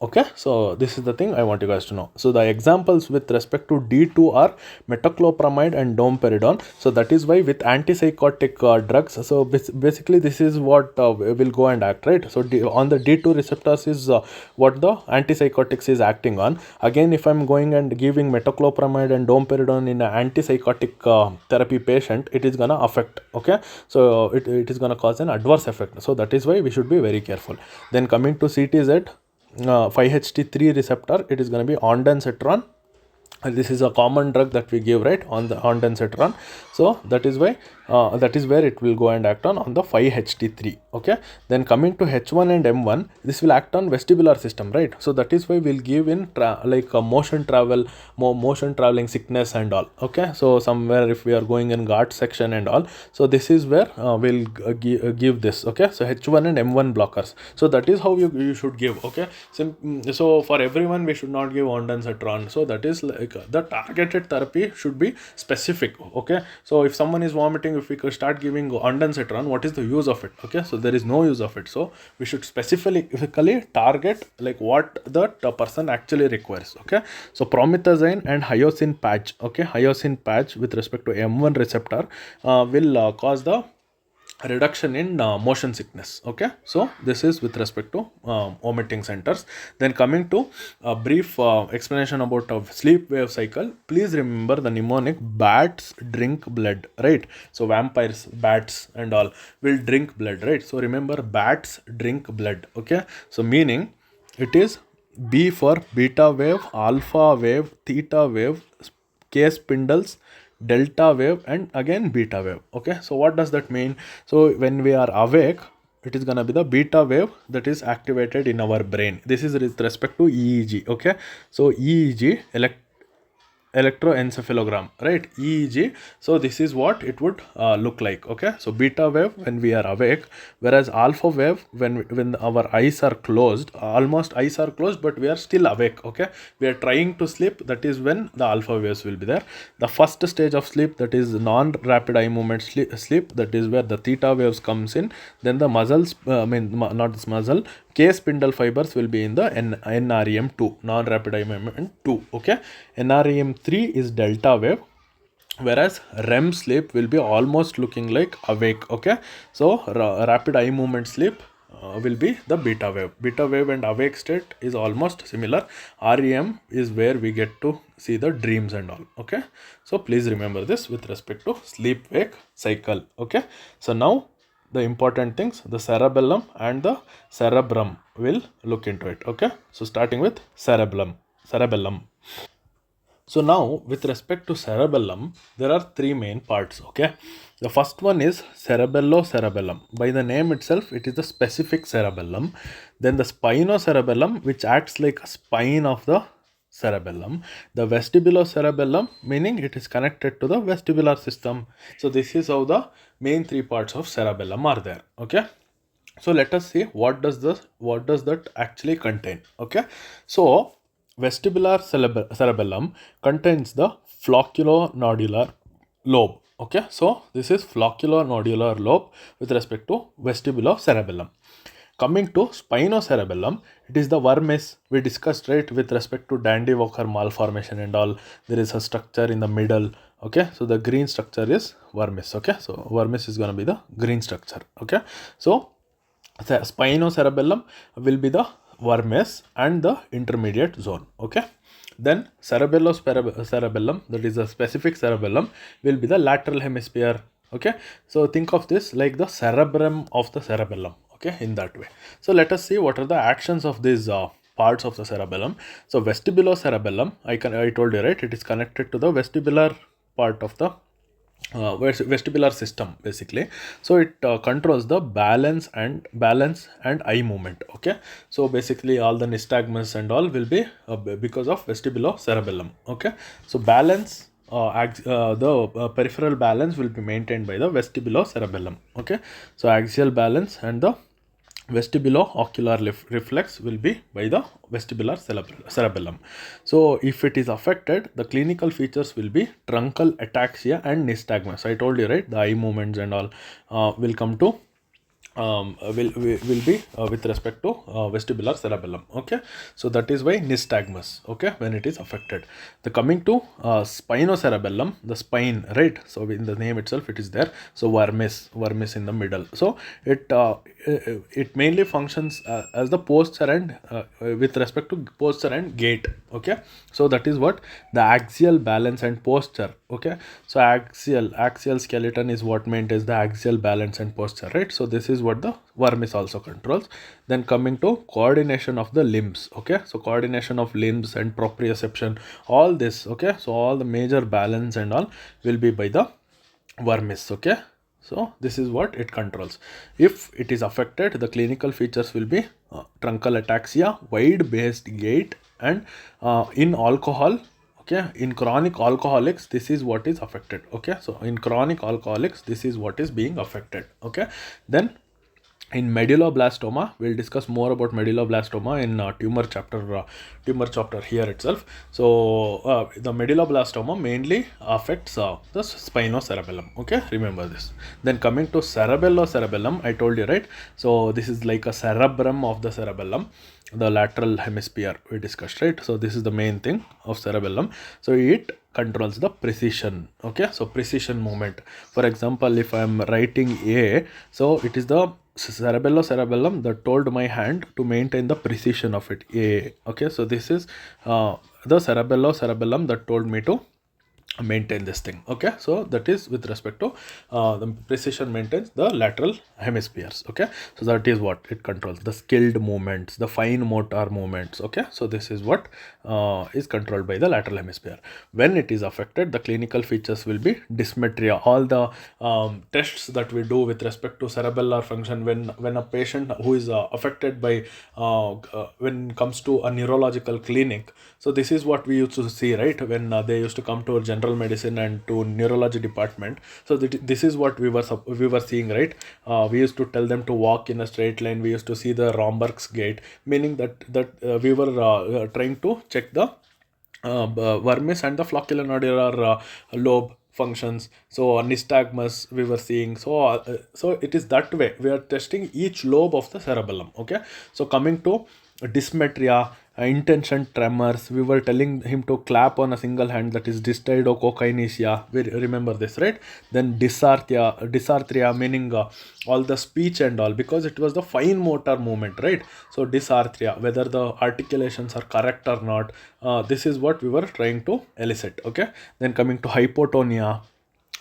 Speaker 1: Okay, so this is the thing I want you guys to know. So the examples with respect to D2 are metoclopramide and domperidone. So that is why with antipsychotic drugs, so basically this is what will go and act, right? So on the D2 receptors is what the antipsychotics is acting on. Again, if I'm going and giving metoclopramide and domperidone in an antipsychotic therapy patient, it is gonna affect. Okay, so it is gonna cause an adverse effect. So that is why we should be very careful. Then coming to CTZ, 5HT3 receptor, it is going to be ondansetron. This is a common drug that we give, right, on the ondansetron. So that is why that is where it will go and act on the 5HT3. Okay, then coming to H1 and M1, this will act on vestibular system, right? So that is why we'll give in like a motion traveling sickness and all. Okay, so somewhere if we are going in guard section and all, so this is where we'll give this. Okay, so H1 and M1 blockers. So that is how you should give. Okay, so for everyone we should not give ondansetron. So that is like the targeted therapy should be specific. Okay, so if someone is vomiting, if we could start giving ondansetron, what is the use of it? Okay, so there is no use of it. So we should specifically target like what the person actually requires. Okay, so promethazine and hyoscine patch. Okay, hyoscine patch with respect to M1 receptor will cause the reduction in motion sickness. Okay, so this is with respect to vomiting centers. Then coming to a brief explanation about sleep wave cycle. Please remember the mnemonic: bats drink blood, right? So vampires, bats and all will drink blood, right? So remember, bats drink blood. Okay, so meaning it is B for beta wave, alpha wave, theta wave, K spindles, delta wave, and again beta wave. Okay, so what does that mean? So when we are awake, it is gonna be the beta wave that is activated in our brain. This is with respect to EEG. Okay, so EEG, electroencephalogram, right? EEG. So this is what it would look like. Okay, so beta wave when we are awake, whereas alpha wave when our eyes are closed, almost eyes are closed but we are still awake. Okay, we are trying to sleep, that is when the alpha waves will be there. The first stage of sleep, that is non-rapid eye movement sleep, that is where the theta waves comes in. Then the muscles, not this muscle, K spindle fibers will be in the NREM 2, non-rapid eye movement 2. Okay, NREM 3 is delta wave, whereas REM sleep will be almost looking like awake. Okay, so rapid eye movement sleep will be the beta wave. Beta wave and awake state is almost similar. REM is where we get to see the dreams and all. Okay, so please remember this with respect to sleep wake cycle. Okay, so now the important things, the cerebellum and the cerebrum, will look into it. Okay, so starting with cerebellum. So now with respect to cerebellum, there are three main parts. Okay, the first one is cerebellocerebellum. By the name itself, it is the specific cerebellum. Then the spinocerebellum, which acts like a spine of the cerebellum. The vestibulocerebellum, meaning it is connected to the vestibular system. So this is how the main three parts of cerebellum are there. Okay, so let us see what does that actually contain. Okay, so vestibular cerebellum contains the flocculonodular lobe. Okay, so this is flocculonodular lobe with respect to vestibulocerebellum. Coming to spinocerebellum, it is the vermis we discussed, right, with respect to Dandy-Walker malformation and all. There is a structure in the middle Okay, so the green structure is vermis. Okay, so vermis is going to be the green structure. Okay, so the spinocerebellum will be the vermis and the intermediate zone. Okay, then cerebellum, that is a specific cerebellum, will be the lateral hemisphere. Okay, so think of this like the cerebrum of the cerebellum. Okay, in that way. So let us see what are the actions of these parts of the cerebellum. So vestibulocerebellum, I told you, right, it is connected to the vestibular part of the vestibular system basically. So it controls the balance and eye movement. Okay, so basically all the nystagmus and all will be because of vestibulocerebellum. Okay, so balance, the peripheral balance will be maintained by the vestibulocerebellum. Okay, so axial balance and the vestibulo-ocular reflex will be by the vestibular cerebellum. So if it is affected, the clinical features will be truncal ataxia and nystagmus. I told you, right, the eye movements and all will come to will be with respect to vestibular cerebellum. Okay, so that is why nystagmus. Okay, when it is affected. The coming to spinocerebellum, the spine, right? So in the name itself it is there. So vermis in the middle. So it mainly functions as the posture and with respect to posture and gait. Okay, so that is what the axial balance and posture. Okay, so axial skeleton is what maintains the axial balance and posture, right? So this is what the vermis also controls. Then coming to coordination of the limbs. Okay, so coordination of limbs and proprioception, all this. Okay, so all the major balance and all will be by the vermis. Okay, so this is what it controls. If it is affected, the clinical features will be truncal ataxia, wide based gait, and in alcohol. Okay, in chronic alcoholics, this is what is affected. Okay, so in chronic alcoholics, this is what is being affected. Okay, then in medulloblastoma, we'll discuss more about medulloblastoma in tumor chapter here itself. So the medulloblastoma mainly affects the spinocerebellum. Okay, remember this. Then coming to cerebellocerebellum, I told you, right? So this is like a cerebrum of the cerebellum, the lateral hemisphere we discussed, right? So this is the main thing of cerebellum. So it controls the precision. Okay, so precision movement. For example, if I am writing A, so it is the cerebellum that told my hand to maintain the precision of it. A. Okay, so this is the cerebellum that told me to maintain this thing. Okay, so that is with respect to the precision maintains the lateral hemispheres. Okay, so that is what it controls, the skilled movements, the fine motor movements. Okay, so this is what is controlled by the lateral hemisphere. When it is affected, the clinical features will be dysmetria. All the tests that we do with respect to cerebellar function, when a patient who is affected by when it comes to a neurological clinic, so this is what we used to see, right, when they used to come to general medicine and to neurology department. So this is what we were seeing, right? We used to tell them to walk in a straight line. We used to see the Romberg's gait, meaning that we were trying to check the vermis and the flocculonodular lobe functions. So nystagmus we were seeing. So it is that way we are testing each lobe of the cerebellum. Okay, so coming to dysmetria, intention tremors, we were telling him to clap on a single hand, that is dysteidocokinesia. We remember this, right? Then dysarthria meaning all the speech and all, because it was the fine motor movement, right? So dysarthria, whether the articulations are correct or not, this is what we were trying to elicit. Okay, then coming to hypotonia,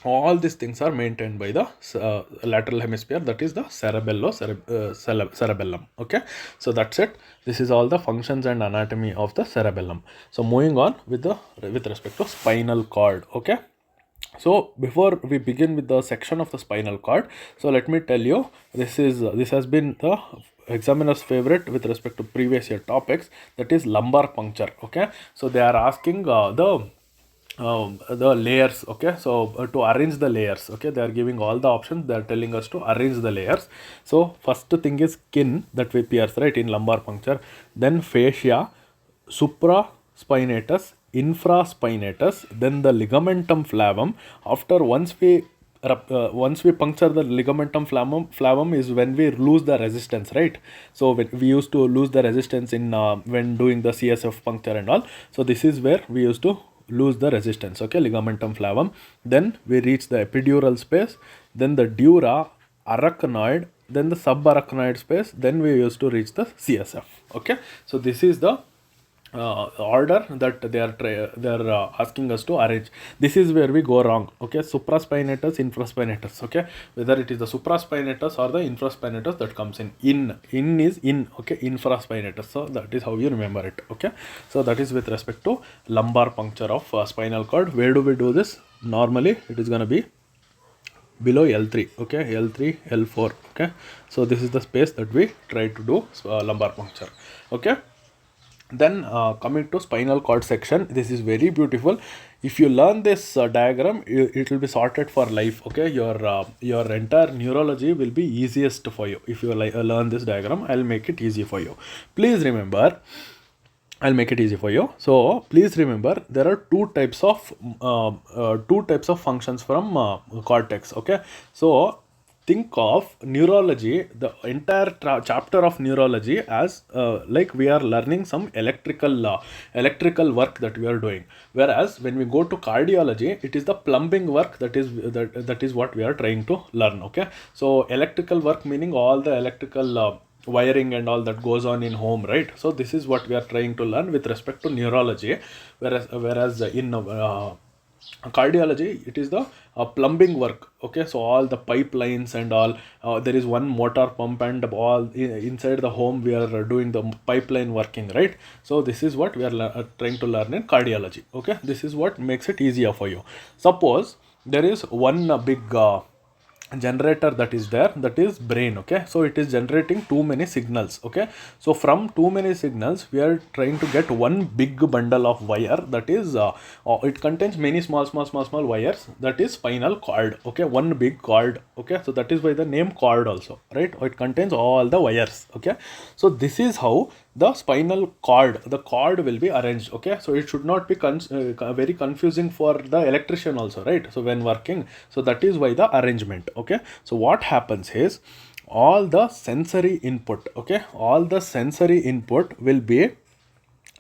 Speaker 1: all these things are maintained by the lateral hemisphere, that is the cerebellum. Okay, so that's it. This is all the functions and anatomy of the cerebellum. So moving on with respect to spinal cord. Okay, so before we begin with the section of the spinal cord, so let me tell you, this has been the examiner's favorite with respect to previous year topics, that is lumbar puncture. Okay, so they are asking the layers. Okay, so to arrange the layers, okay, they are giving all the options. They are telling us to arrange the layers. So first thing is skin that we pierce, right, in lumbar puncture. Then fascia, supraspinatus, infraspinatus, then the ligamentum flavum. After once we puncture the ligamentum flavum is when we lose the resistance, right? So we used to lose the resistance in when doing the CSF puncture and all. So this is where we used to lose the resistance, okay, ligamentum flavum. Then we reach the epidural space, then the dura, arachnoid, then the subarachnoid space, then we used to reach the CSF, okay. So this is the order that they are asking us to arrange. This is where we go wrong, okay. Supraspinatus, infraspinatus, okay, whether it is the supraspinatus or the infraspinatus that comes in is in, okay, infraspinatus. So that is how you remember it, okay. So that is with respect to lumbar puncture of spinal cord. Where do we do this? Normally it is going to be below L3, okay, L3, L4, okay. So this is the space that we try to do lumbar puncture, okay. Then coming to spinal cord section, this is very beautiful. If you learn this diagram, it will be sorted for life, okay. Your entire neurology will be easiest for you. If you learn this diagram, I'll make it easy for you. Please remember, I'll make it easy for you. So please remember, there are two types of functions from cortex, okay. So think of neurology, the entire chapter of neurology as like we are learning some electrical work that we are doing. Whereas when we go to cardiology, it is the plumbing work that is what we are trying to learn, okay. So electrical work meaning all the electrical wiring and all that goes on in home, right? So this is what we are trying to learn with respect to neurology, whereas in cardiology it is the plumbing work, okay. So all the pipelines and all, there is one motor pump and all inside the home we are doing the pipeline working, right? So this is what we are trying to learn in cardiology, okay. This is what makes it easier for you. Suppose there is one big generator that is there, that is brain, okay. So it is generating too many signals, okay. So from too many signals we are trying to get one big bundle of wire, that is it contains many small wires, that is spinal cord, okay. One big cord, okay. So that is why the name cord also, right? It contains all the wires, okay. So this is how the spinal cord, the cord will be arranged, okay. So it should not be very confusing for the electrician also, right? So when working, so that is why the arrangement, okay. So what happens is, all the sensory input, okay, all the sensory input will be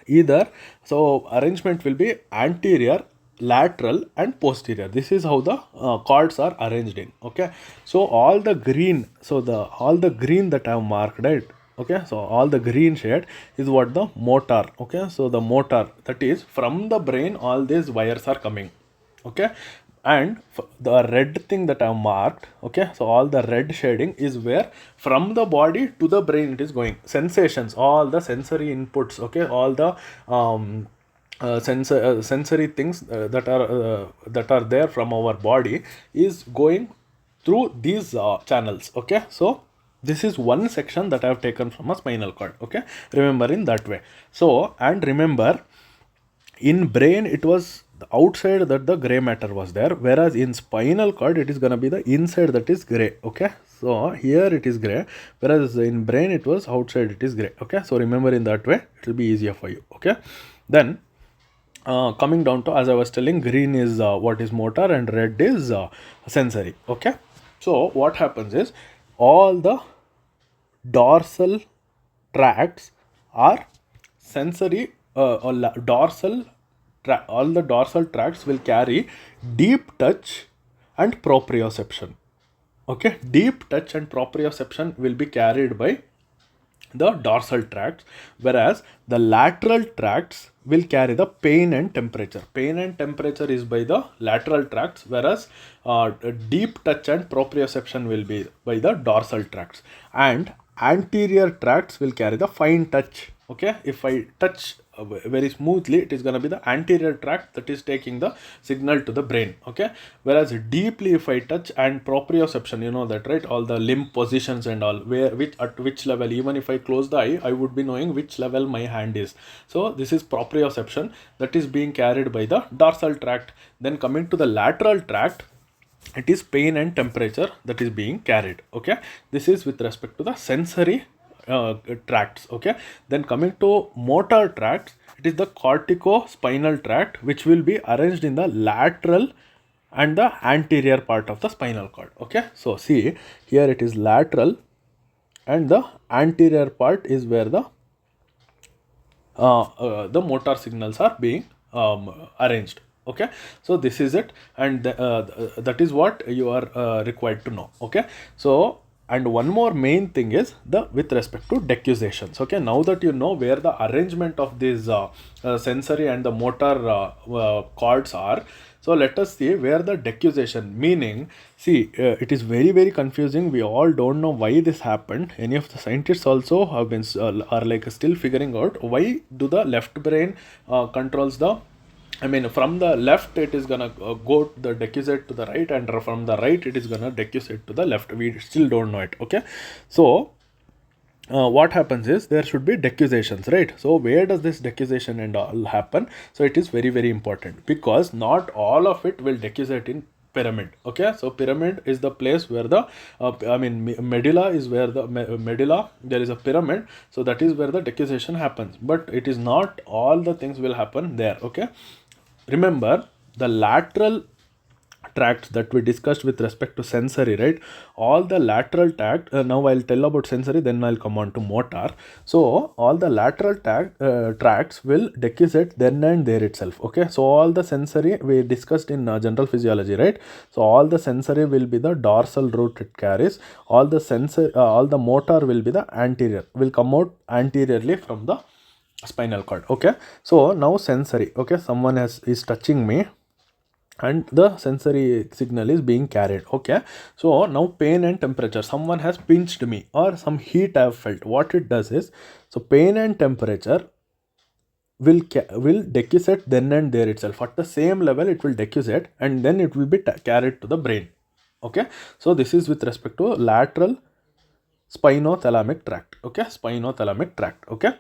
Speaker 1: either, so arrangement will be anterior, lateral and posterior. This is how the cords are arranged in, okay. So all the green that I have marked, right? Okay, so all the green shade is what the motor, okay. So the motor, that is from the brain all these wires are coming, okay. And the red thing that I have marked, okay, so all the red shading is where from the body to the brain it is going. Sensations, all the sensory inputs, okay, all the sensory things that are there from our body is going through these channels, okay. So this is one section that I have taken from a spinal cord, okay. Remember in that way. So, and remember, in brain it was the outside that the gray matter was there, whereas in spinal cord it is going to be the inside that is gray, okay. So here it is gray, whereas in brain it was outside it is gray, okay. So remember in that way, it will be easier for you, okay. Then coming down to, as I was telling, green is what is motor and red is sensory, okay. So what happens is, all the dorsal tracts are sensory, all the dorsal tracts will carry deep touch and proprioception, okay. Deep touch and proprioception will be carried by the dorsal tracts, whereas the lateral tracts will carry the pain and temperature. Pain and temperature is by the lateral tracts, whereas deep touch and proprioception will be by the dorsal tracts, and anterior tracts will carry the fine touch, okay. If I touch very smoothly, it is going to be the anterior tract that is taking the signal to the brain, okay. Whereas deeply, if I touch, and proprioception, you know that, right? All the limb positions and all, at which level, even if I close the eye, I would be knowing which level my hand is. So this is proprioception that is being carried by the dorsal tract. Then coming to the lateral tract, it is pain and temperature that is being carried, okay. This is with respect to the sensory tracts, okay. Then coming to motor tracts, it is the cortico-spinal tract, which will be arranged in the lateral and the anterior part of the spinal cord, okay. So see, here it is lateral, and the anterior part is where the motor signals are being arranged. Okay, so this is it, and that is what you are required to know. Okay, so and one more main thing is the with respect to decussations. Okay, now that you know where the arrangement of these sensory and the motor cords are, so let us see where the decussation, meaning, see, it is very confusing. We all don't know why this happened. Any of the scientists also have been are like still figuring out why do the left brain controls the, I mean, from the left it is gonna go the decussate to the right, and from the right it is gonna decussate to the left. We still don't know it. Okay, so what happens is there should be decussations, right? So where does this decussation and all happen? So it is very important, because not all of it will decussate in pyramid. Okay, so pyramid is the place where the medulla is where the medulla, there is a pyramid, so that is where the decussation happens, but it is not all the things will happen there. Okay, remember the lateral tracts that we discussed with respect to sensory, right? All the lateral tract, now I'll tell about sensory, then I'll come on to motor. So all the lateral tracts will decussate then and there itself. Okay, so all the sensory we discussed in general physiology, right? So all the sensory will be the dorsal route it carries. All the motor will be the anterior, will come out anteriorly from the spinal cord. Okay, so now sensory. Okay, someone is touching me and the sensory signal is being carried. Okay, so now pain and temperature, someone has pinched me or some heat I have felt. What it does is, so pain and temperature will decussate then and there itself. At the same level it will decussate, and then it will be carried to the brain. Okay, so this is with respect to lateral spinothalamic tract. Okay, spinothalamic tract. Okay,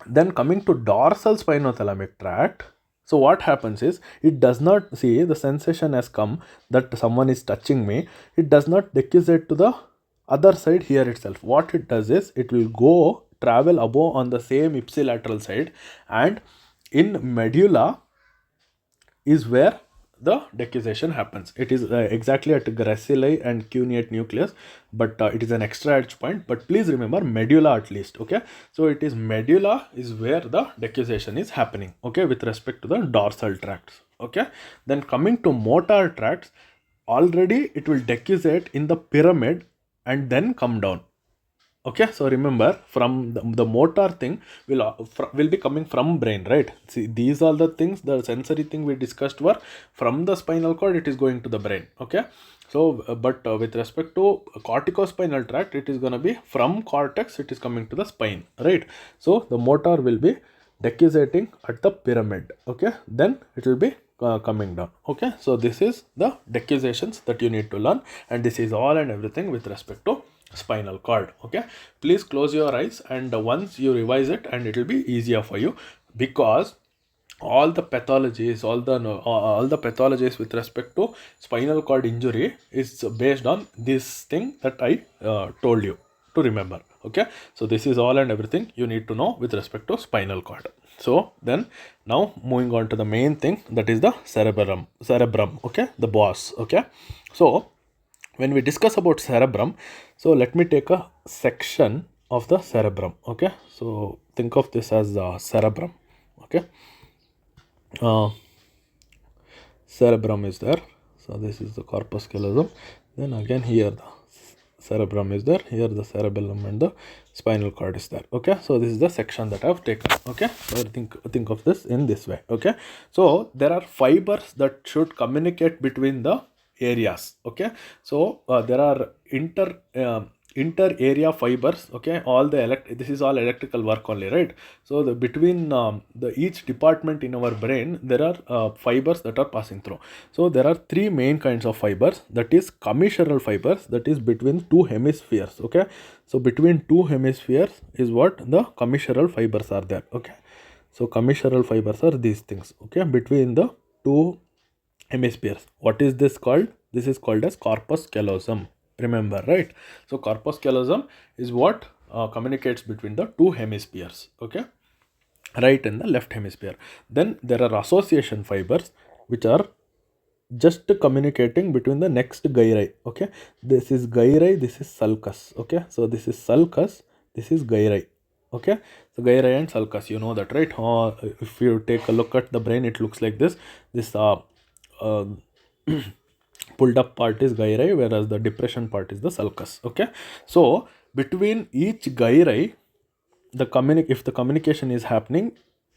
Speaker 1: then coming to dorsal spinothalamic tract, so what happens is, it does not, see, the sensation has come that someone is touching me, it does not decussate to the other side here itself. What it does is, it will go travel above on the same ipsilateral side, and in medulla is where the decussation happens. It is exactly at gracili and cuneate nucleus, but it is an extra edge point. But please remember medulla at least. Okay, so it is medulla is where the decussation is happening. Okay, with respect to the dorsal tracts. Okay, then coming to motor tracts, already it will decussate in the pyramid and then come down. Okay, so remember, from the motor thing will be coming from brain, right? See, these are the things, the sensory thing we discussed were from the spinal cord, it is going to the brain. Okay, so but with respect to corticospinal tract, it is going to be from cortex, it is coming to the spine, right? So the motor will be decussating at the pyramid. Okay, then it will be coming down. Okay, so this is the decussations that you need to learn, and this is all and everything with respect to spinal cord. Okay, please close your eyes, and once you revise it, and it will be easier for you, because all the pathologies, all the pathologies with respect to spinal cord injury is based on this thing that I told you to remember. Okay, so this is all and everything you need to know with respect to spinal cord. So then, now moving on to the main thing, that is the cerebrum. Okay, the boss. Okay, so when we discuss about cerebrum, so let me take a section of the cerebrum. Okay, so think of this as the cerebrum. Okay, cerebrum is there, so this is the corpus callosum. Then again here the cerebrum is there, here the cerebellum and the spinal cord is there. Okay, so this is the section that I have taken. Okay, so think of this in this way. Okay, so there are fibers that should communicate between the areas. Okay, so there are inter area fibers. Okay, all the this is all electrical work only, right? So the between the each department in our brain, there are fibers that are passing through. So there are three main kinds of fibers, that is commissural fibers, that is between two hemispheres. Okay, so between two hemispheres is what the commissural fibers are there. Okay, so commissural fibers are these things. Okay, between the two hemispheres. What is this called? This is called as corpus callosum. Remember, right? So corpus callosum is what communicates between the two hemispheres. Okay, right and the left hemisphere. Then there are association fibers which are just communicating between the next gyri. Okay, this is gyri, this is sulcus. Okay, so this is sulcus, this is gyri. Okay, so gyri and sulcus, you know that, right? If you take a look at the brain, it looks like this. This uh, pulled up part is gyri, whereas the depression part is the sulcus. Okay, so between each gyri, if the communication is happening,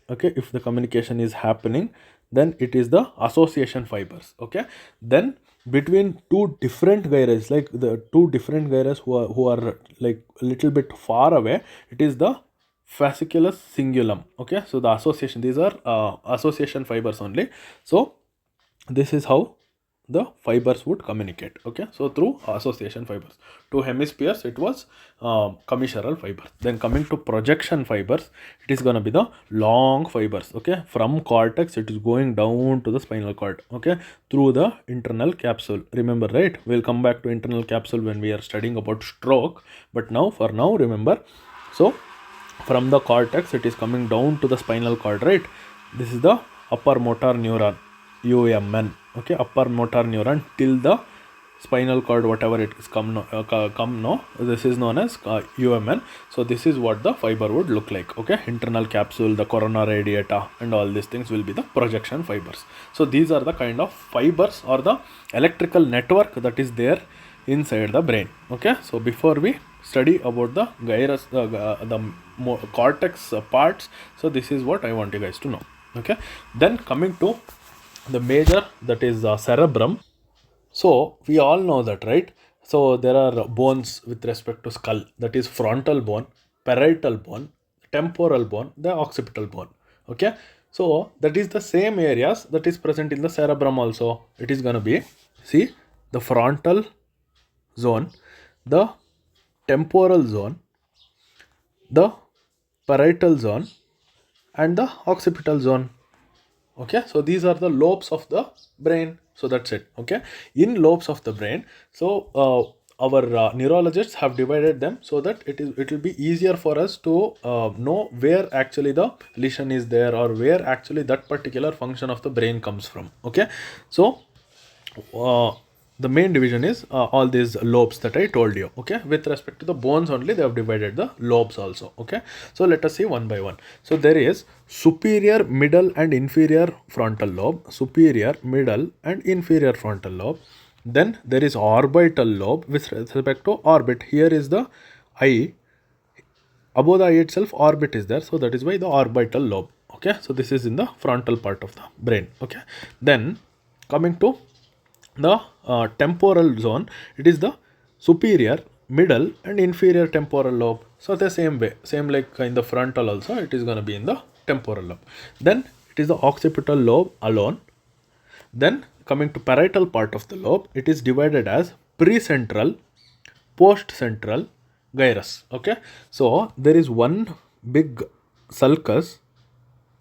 Speaker 1: okay, if the communication is happening, then it is the association fibers. Okay, then between two different gyres, like the two different gyres who are like a little bit far away, it is the fasciculus cingulum. Okay, so the association, these are association fibers only. So this is how the fibers would communicate. Okay, so through association fibers. Two hemispheres, it was commissural fiber. Then coming to projection fibers, it is going to be the long fibers. Okay, from cortex it is going down to the spinal cord. Okay, through the internal capsule. Remember, right? We'll come back to internal capsule when we are studying about stroke, but now for now remember. So from the cortex it is coming down to the spinal cord, right? This is the upper motor neuron, UMN. Okay, upper motor neuron till the spinal cord, whatever it is this is known as UMN. So this is what the fiber would look like. Okay, internal capsule, the corona radiata, and all these things will be the projection fibers. So these are the kind of fibers or the electrical network that is there inside the brain. Okay, so before we study about the gyrus, the cortex parts, so this is what I want you guys to know. Okay, then coming to the major, that is cerebrum. So we all know that, right? So there are bones with respect to skull, that is frontal bone, parietal bone, temporal bone, the occipital bone. Okay, so that is the same areas that is present in the cerebrum also. It is going to be, see, the frontal zone, the temporal zone, the parietal zone, and the occipital zone. Okay, so these are the lobes of the brain. So that's it. Okay, in lobes of the brain, so our neurologists have divided them so that it will be easier for us to know where actually the lesion is there, or where actually that particular function of the brain comes from. Okay, so the main division is all these lobes that I told you. Okay, with respect to the bones only, they have divided the lobes also. Okay, so let us see one by one. So there is superior, middle, and inferior frontal lobe, superior, middle, and inferior frontal lobe. Then there is orbital lobe with respect to orbit. Here is the eye. Above the eye itself, orbit is there, so that is why the orbital lobe. Okay, so this is in the frontal part of the brain. Okay, then coming to the temporal zone, it is the superior, middle, and inferior temporal lobe. So the same way, same like in the frontal also, it is going to be in the temporal lobe. Then it is the occipital lobe alone. Then coming to parietal part of the lobe, it is divided as precentral, postcentral, gyrus. Okay, so there is one big sulcus.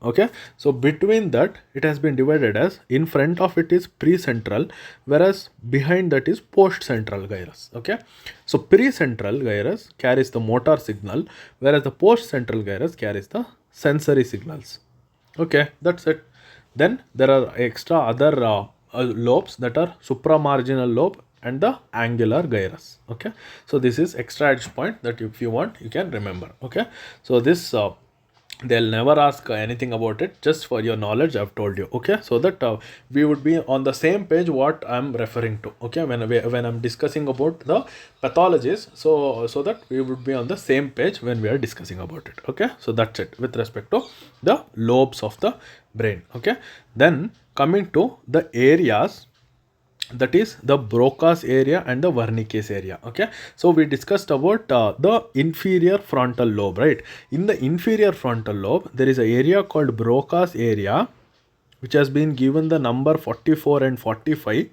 Speaker 1: Okay, so between that it has been divided as, in front of it is precentral, whereas behind that is postcentral gyrus. Okay, so precentral gyrus carries the motor signal, whereas the postcentral gyrus carries the sensory signals. Okay, that's it. Then there are extra other lobes, that are supramarginal lobe and the angular gyrus. Okay, so this is extra edge point that if you want you can remember. Okay, so this they'll never ask anything about it, just for your knowledge I've told you. Okay, so that we would be on the same page what I'm referring to. Okay, when I'm discussing about the pathologies, so that we would be on the same page when we are discussing about it. Okay, so that's it with respect to the lobes of the brain. Okay, then coming to the areas, that is the Broca's area and the Wernicke's area. Okay, so we discussed about the inferior frontal lobe, right? In the inferior frontal lobe, there is an area called Broca's area, which has been given the number 44 and 45.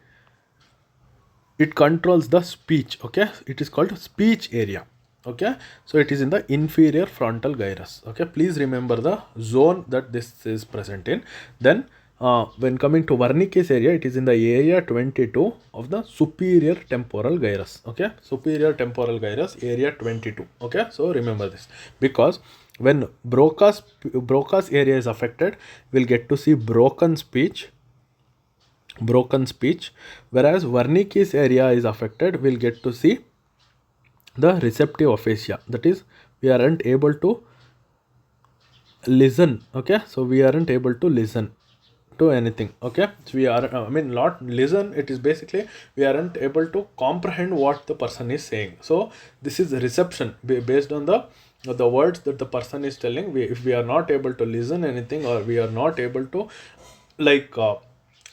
Speaker 1: It controls the speech. Okay, it is called speech area. Okay, so it is in the inferior frontal gyrus. Okay, please remember the zone that this is present in. Then when coming to Wernicke's area, it is in the area 22 of the superior temporal gyrus. Okay, superior temporal gyrus, area 22. Okay, so remember this, because when Broca's area is affected, we'll get to see broken speech, whereas Wernicke's area is affected, we'll get to see the receptive aphasia, that is we aren't able to listen. Okay, so we aren't able to listen to anything. Okay, so we are I mean not listen, it is basically we aren't able to comprehend what the person is saying. So this is reception based on the words that the person is telling. If we are not able to listen anything, or we are not able to like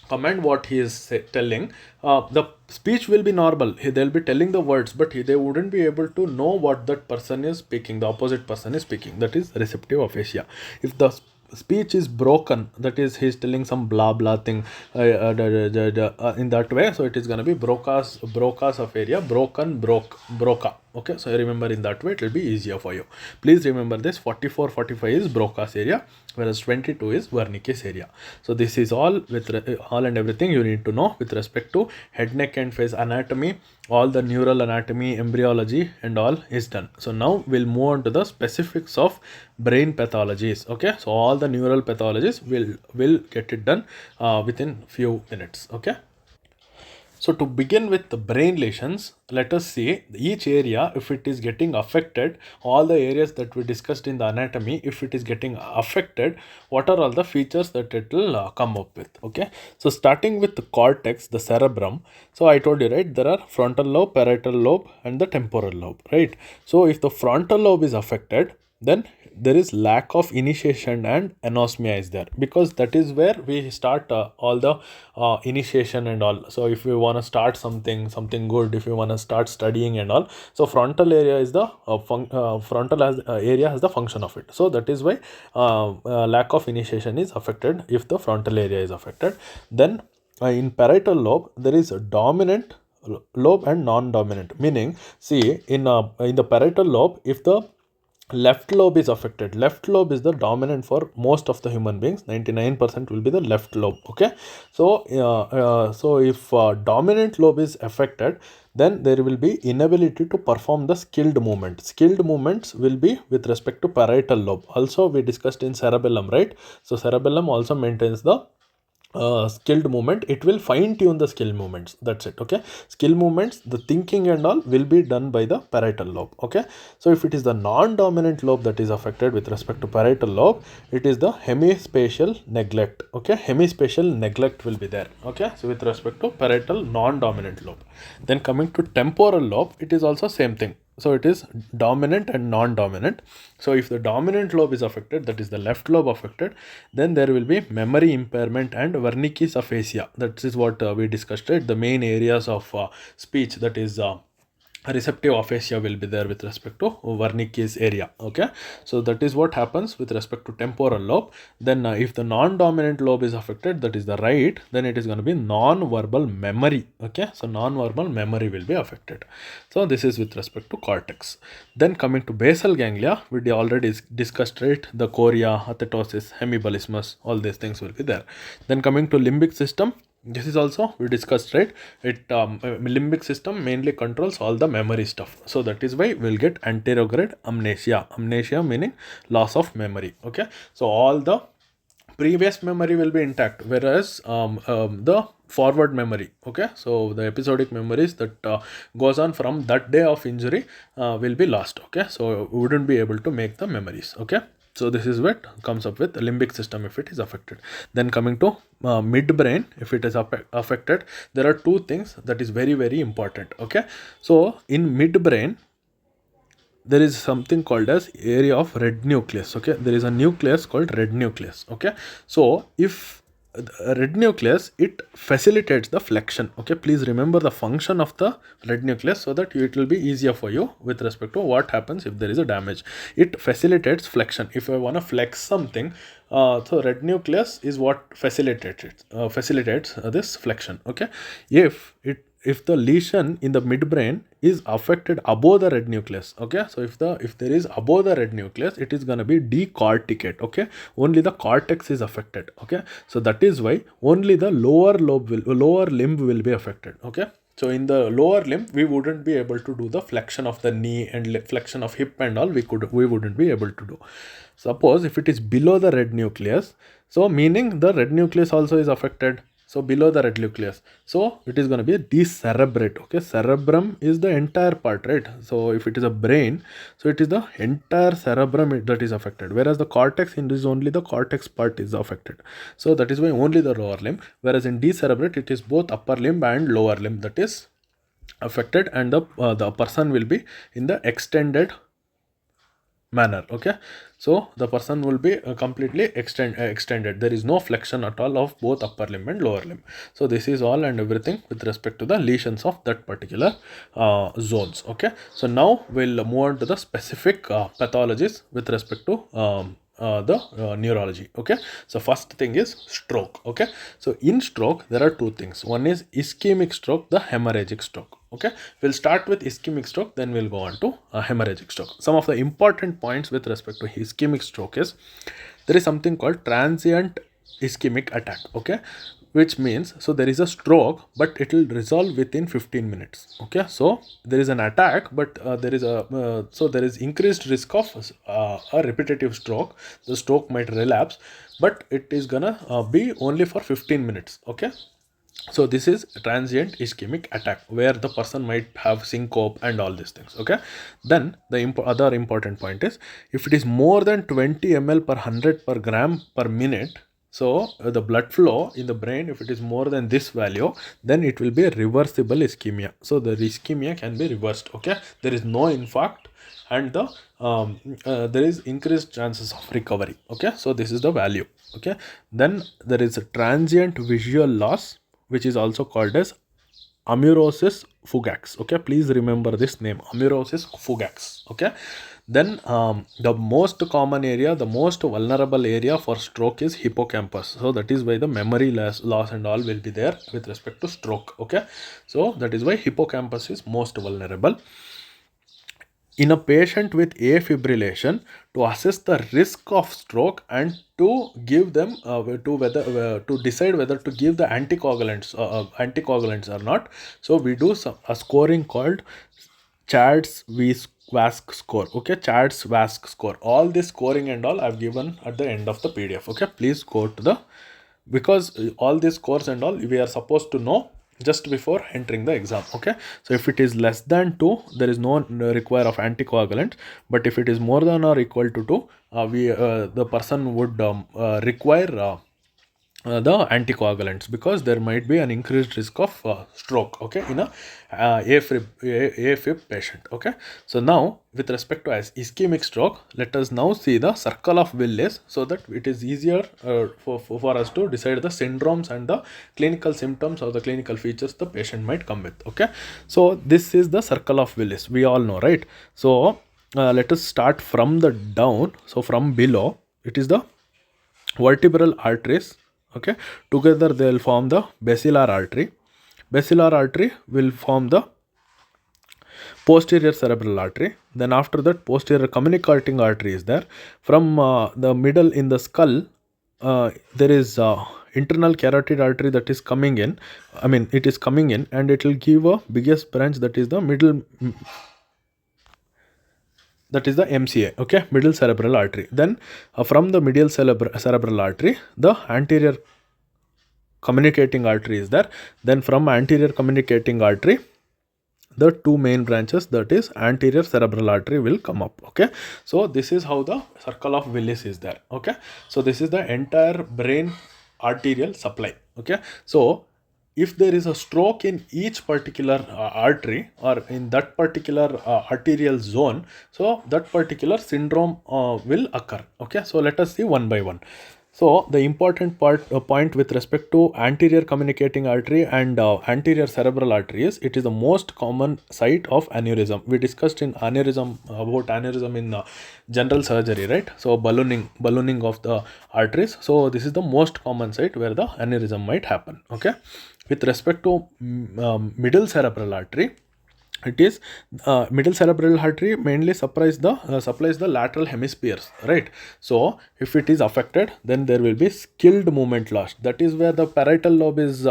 Speaker 1: comment what he is telling, the speech will be normal. They'll be telling the words, but they wouldn't be able to know what that person is speaking, the opposite person is speaking. That is receptive aphasia. If the speech is broken, that is he's telling some blah blah thing in that way, so it is going to be Broca's aphasia. Broca. Okay, so remember in that way, it will be easier for you. Please remember this: 44 45 is Broca's area, whereas 22 is Wernicke's area. So this is all with all and everything you need to know with respect to head, neck and face anatomy. All the neural anatomy, embryology and all is done. So now we'll move on to the specifics of brain pathologies. Okay, so all the neural pathologies will get it done within few minutes. Okay. So to begin with the brain lesions, let us see each area, if it is getting affected, all the areas that we discussed in the anatomy, if it is getting affected, what are all the features that it will come up with. Okay, so starting with the cortex, the cerebrum. So I told you, right, there are frontal lobe, parietal lobe and the temporal lobe, right? So if the frontal lobe is affected, then there is lack of initiation and anosmia is there, because that is where we start all the initiation and all. So if we want to start something good, if you want to start studying and all, so frontal area is the frontal area has the function of it. So that is why lack of initiation is affected if the frontal area is affected. Then in parietal lobe there is a dominant lobe and non-dominant, meaning see in the parietal lobe, if the left lobe is affected, left lobe is the dominant for most of the human beings, 99% will be the left lobe. Okay, so so if dominant lobe is affected, then there will be inability to perform the skilled movements will be with respect to parietal lobe. Also we discussed in cerebellum, right? So cerebellum also maintains the skilled movement. It will fine tune the skill movements, that's it. Okay, skill movements, the thinking and all will be done by the parietal lobe. Okay, so if it is the non-dominant lobe that is affected with respect to parietal lobe, it is the hemispatial neglect. Okay, hemispatial neglect will be there. Okay, so with respect to parietal non-dominant lobe. Then coming to temporal lobe, it is also same thing. So it is dominant and non-dominant. So if the dominant lobe is affected, that is the left lobe affected, then there will be memory impairment and Wernicke's aphasia. That is what we discussed, right? The main areas of speech, that is receptive aphasia will be there with respect to Wernicke's area. Okay, so that is what happens with respect to temporal lobe. Then if the non-dominant lobe is affected, that is the right, then it is going to be non-verbal memory. Okay, so non-verbal memory will be affected. So this is with respect to cortex. Then coming to basal ganglia, we already discussed, right? The chorea, athetosis, hemiballismus, all these things will be there. Then coming to limbic system, this is also we discussed, right? It limbic system mainly controls all the memory stuff. So that is why we'll get anterograde amnesia meaning loss of memory. Okay, so all the previous memory will be intact, whereas the forward memory, okay, so the episodic memories that goes on from that day of injury will be lost. Okay, so we wouldn't be able to make the memories. Okay, so this is what comes up with the limbic system if it is affected. Then coming to midbrain, if it is affected, there are two things that is very very important. Okay, so in midbrain there is something called as area of red nucleus. Okay, there is a nucleus called red nucleus. Okay, so if red nucleus, it facilitates the flexion. Okay, please remember the function of the red nucleus so that it will be easier for you with respect to what happens if there is a damage. It facilitates flexion. If I want to flex something, so red nucleus is what facilitates this flexion. Okay, if the lesion in the midbrain is affected above the red nucleus, okay, so if there is above the red nucleus, it is going to be decorticate. Okay, only the cortex is affected. Okay, so that is why only the lower limb will be affected. Okay, so in the lower limb we wouldn't be able to do the flexion of the knee and flexion of hip and all, we wouldn't be able to do. Suppose if it is below the red nucleus, so meaning the red nucleus also is affected. So below the red nucleus. So it is going to be a decerebrate. Okay, cerebrum is the entire part, right? So if it is a brain, so it is the entire cerebrum that is affected, whereas the cortex in this only the cortex part is affected. So that is why only the lower limb, whereas in decerebrate it is both upper limb and lower limb that is affected, and the person will be in the extended manner. Okay, so the person will be completely extended. There is no flexion at all of both upper limb and lower limb. So this is all and everything with respect to the lesions of that particular zones. Okay, so now we'll move on to the specific pathologies with respect to the neurology. Okay, so first thing is stroke. Okay, so in stroke there are two things. One is ischemic stroke, the hemorrhagic stroke. Okay, we'll start with ischemic stroke, then we'll go on to hemorrhagic stroke. Some of the important points with respect to ischemic stroke is there is something called transient ischemic attack. Okay, which means so there is a stroke but it will resolve within 15 minutes. Okay, so there is an attack but there is a so there is increased risk of a repetitive stroke. The stroke might relapse, but it is gonna be only for 15 minutes. Okay, so this is transient ischemic attack where the person might have syncope and all these things. Okay, then the other important point is if it is more than 20 ml per 100 per gram per minute. So the blood flow in the brain, if it is more than this value, then it will be a reversible ischemia. So the ischemia can be reversed. Okay, there is no infarct and there is increased chances of recovery. Okay, so this is the value. Okay, then there is a transient visual loss, which is also called as amaurosis fugax. Okay, please remember this name, amaurosis fugax. Okay, then the most common area, the most vulnerable area for stroke is hippocampus. So that is why the memory loss and all will be there with respect to stroke. Okay, so that is why hippocampus is most vulnerable. In a patient with afibrillation, to assess the risk of stroke and to give them to decide whether to give the anticoagulants or not, so we do a scoring called Chad's-Vasc score. Okay, Chad's-Vasc score. All this scoring and all I've given at the end of the PDF. Okay, please go to the, because all these scores and all we are supposed to know just before entering the exam. Okay, so if it is less than 2, there is no require of anticoagulant, but if it is more than or equal to 2, the person would require the anticoagulants, because there might be an increased risk of stroke. Okay, in a AFib patient. Okay, so now with respect to ischemic stroke, let us now see the circle of Willis, so that it is easier for us to decide the syndromes and the clinical symptoms or the clinical features the patient might come with. Okay, so this is the circle of Willis, we all know, right? So let us start from the down. So from below, it is the vertebral arteries. Okay, together they will form the basilar artery. Basilar artery will form the posterior cerebral artery. Then after that, posterior communicating artery is there. From the middle in the skull, there is internal carotid artery that is coming in. I mean, it is coming in and it will give a biggest branch, that is the middle, that is the MCA. Okay, middle cerebral artery. Then from the medial cerebral artery, the anterior communicating artery is there. Then from anterior communicating artery, the two main branches, that is anterior cerebral artery, will come up. Okay, so this is how the circle of Willis is there. Okay, so this is the entire brain arterial supply. Okay, so if there is a stroke in each particular artery or in that particular arterial zone, so that particular syndrome will occur. Okay, so let us see one by one. So the important point with respect to anterior communicating artery and anterior cerebral artery is it is the most common site of aneurysm. We discussed in about aneurysm in general surgery, right? So ballooning of the arteries. So this is the most common site where the aneurysm might happen. Okay, with respect to middle cerebral artery, it is middle cerebral artery mainly supplies the lateral hemispheres, right? So if it is affected, then there will be skilled movement loss. That is where the parietal lobe is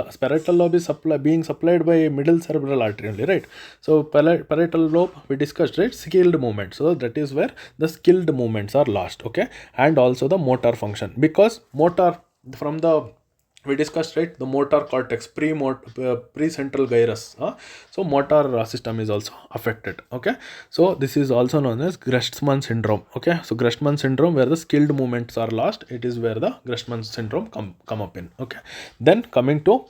Speaker 1: being supplied by middle cerebral artery only, right? So parietal lobe we discussed, right? Skilled movement. So that is where the skilled movements are lost. Okay, and also the motor function, because motor from the we discussed, right, the motor cortex, pre-central gyrus. So motor system is also affected. Okay, so this is also known as Gerstmann syndrome. Okay, so Gerstmann syndrome, where the skilled movements are lost, it is where the Gerstmann syndrome come up in. Okay, then coming to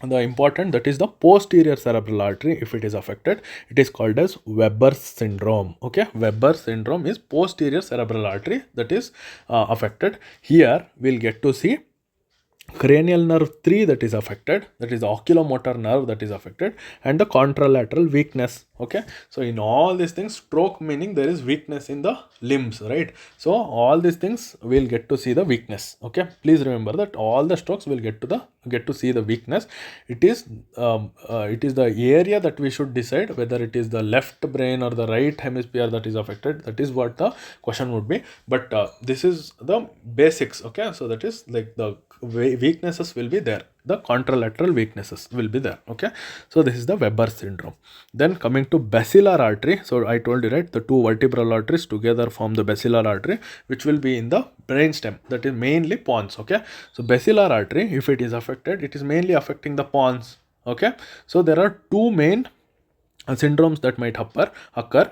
Speaker 1: the important, that is the posterior cerebral artery. If it is affected, it is called as Weber's syndrome. Okay, Weber's syndrome is posterior cerebral artery that is affected. Here we'll get to see cranial nerve 3 that is affected, that is the oculomotor nerve that is affected, and the contralateral weakness. Okay, so in all these things, stroke meaning there is weakness in the limbs, right? So all these things we'll get to see the weakness. Okay, please remember that all the strokes will get to see the weakness. It is the area that we should decide whether it is the left brain or the right hemisphere that is affected. That is what the question would be. But this is the basics. Okay, so that is like the weaknesses will be there, the contralateral weaknesses will be there. Okay, so this is the Weber syndrome. Then coming to basilar artery, so I told you, right, the two vertebral arteries together form the basilar artery, which will be in the brainstem, that is mainly pons. Okay, so basilar artery, if it is affected, it is mainly affecting the pons. Okay, so there are two main syndromes that might occur,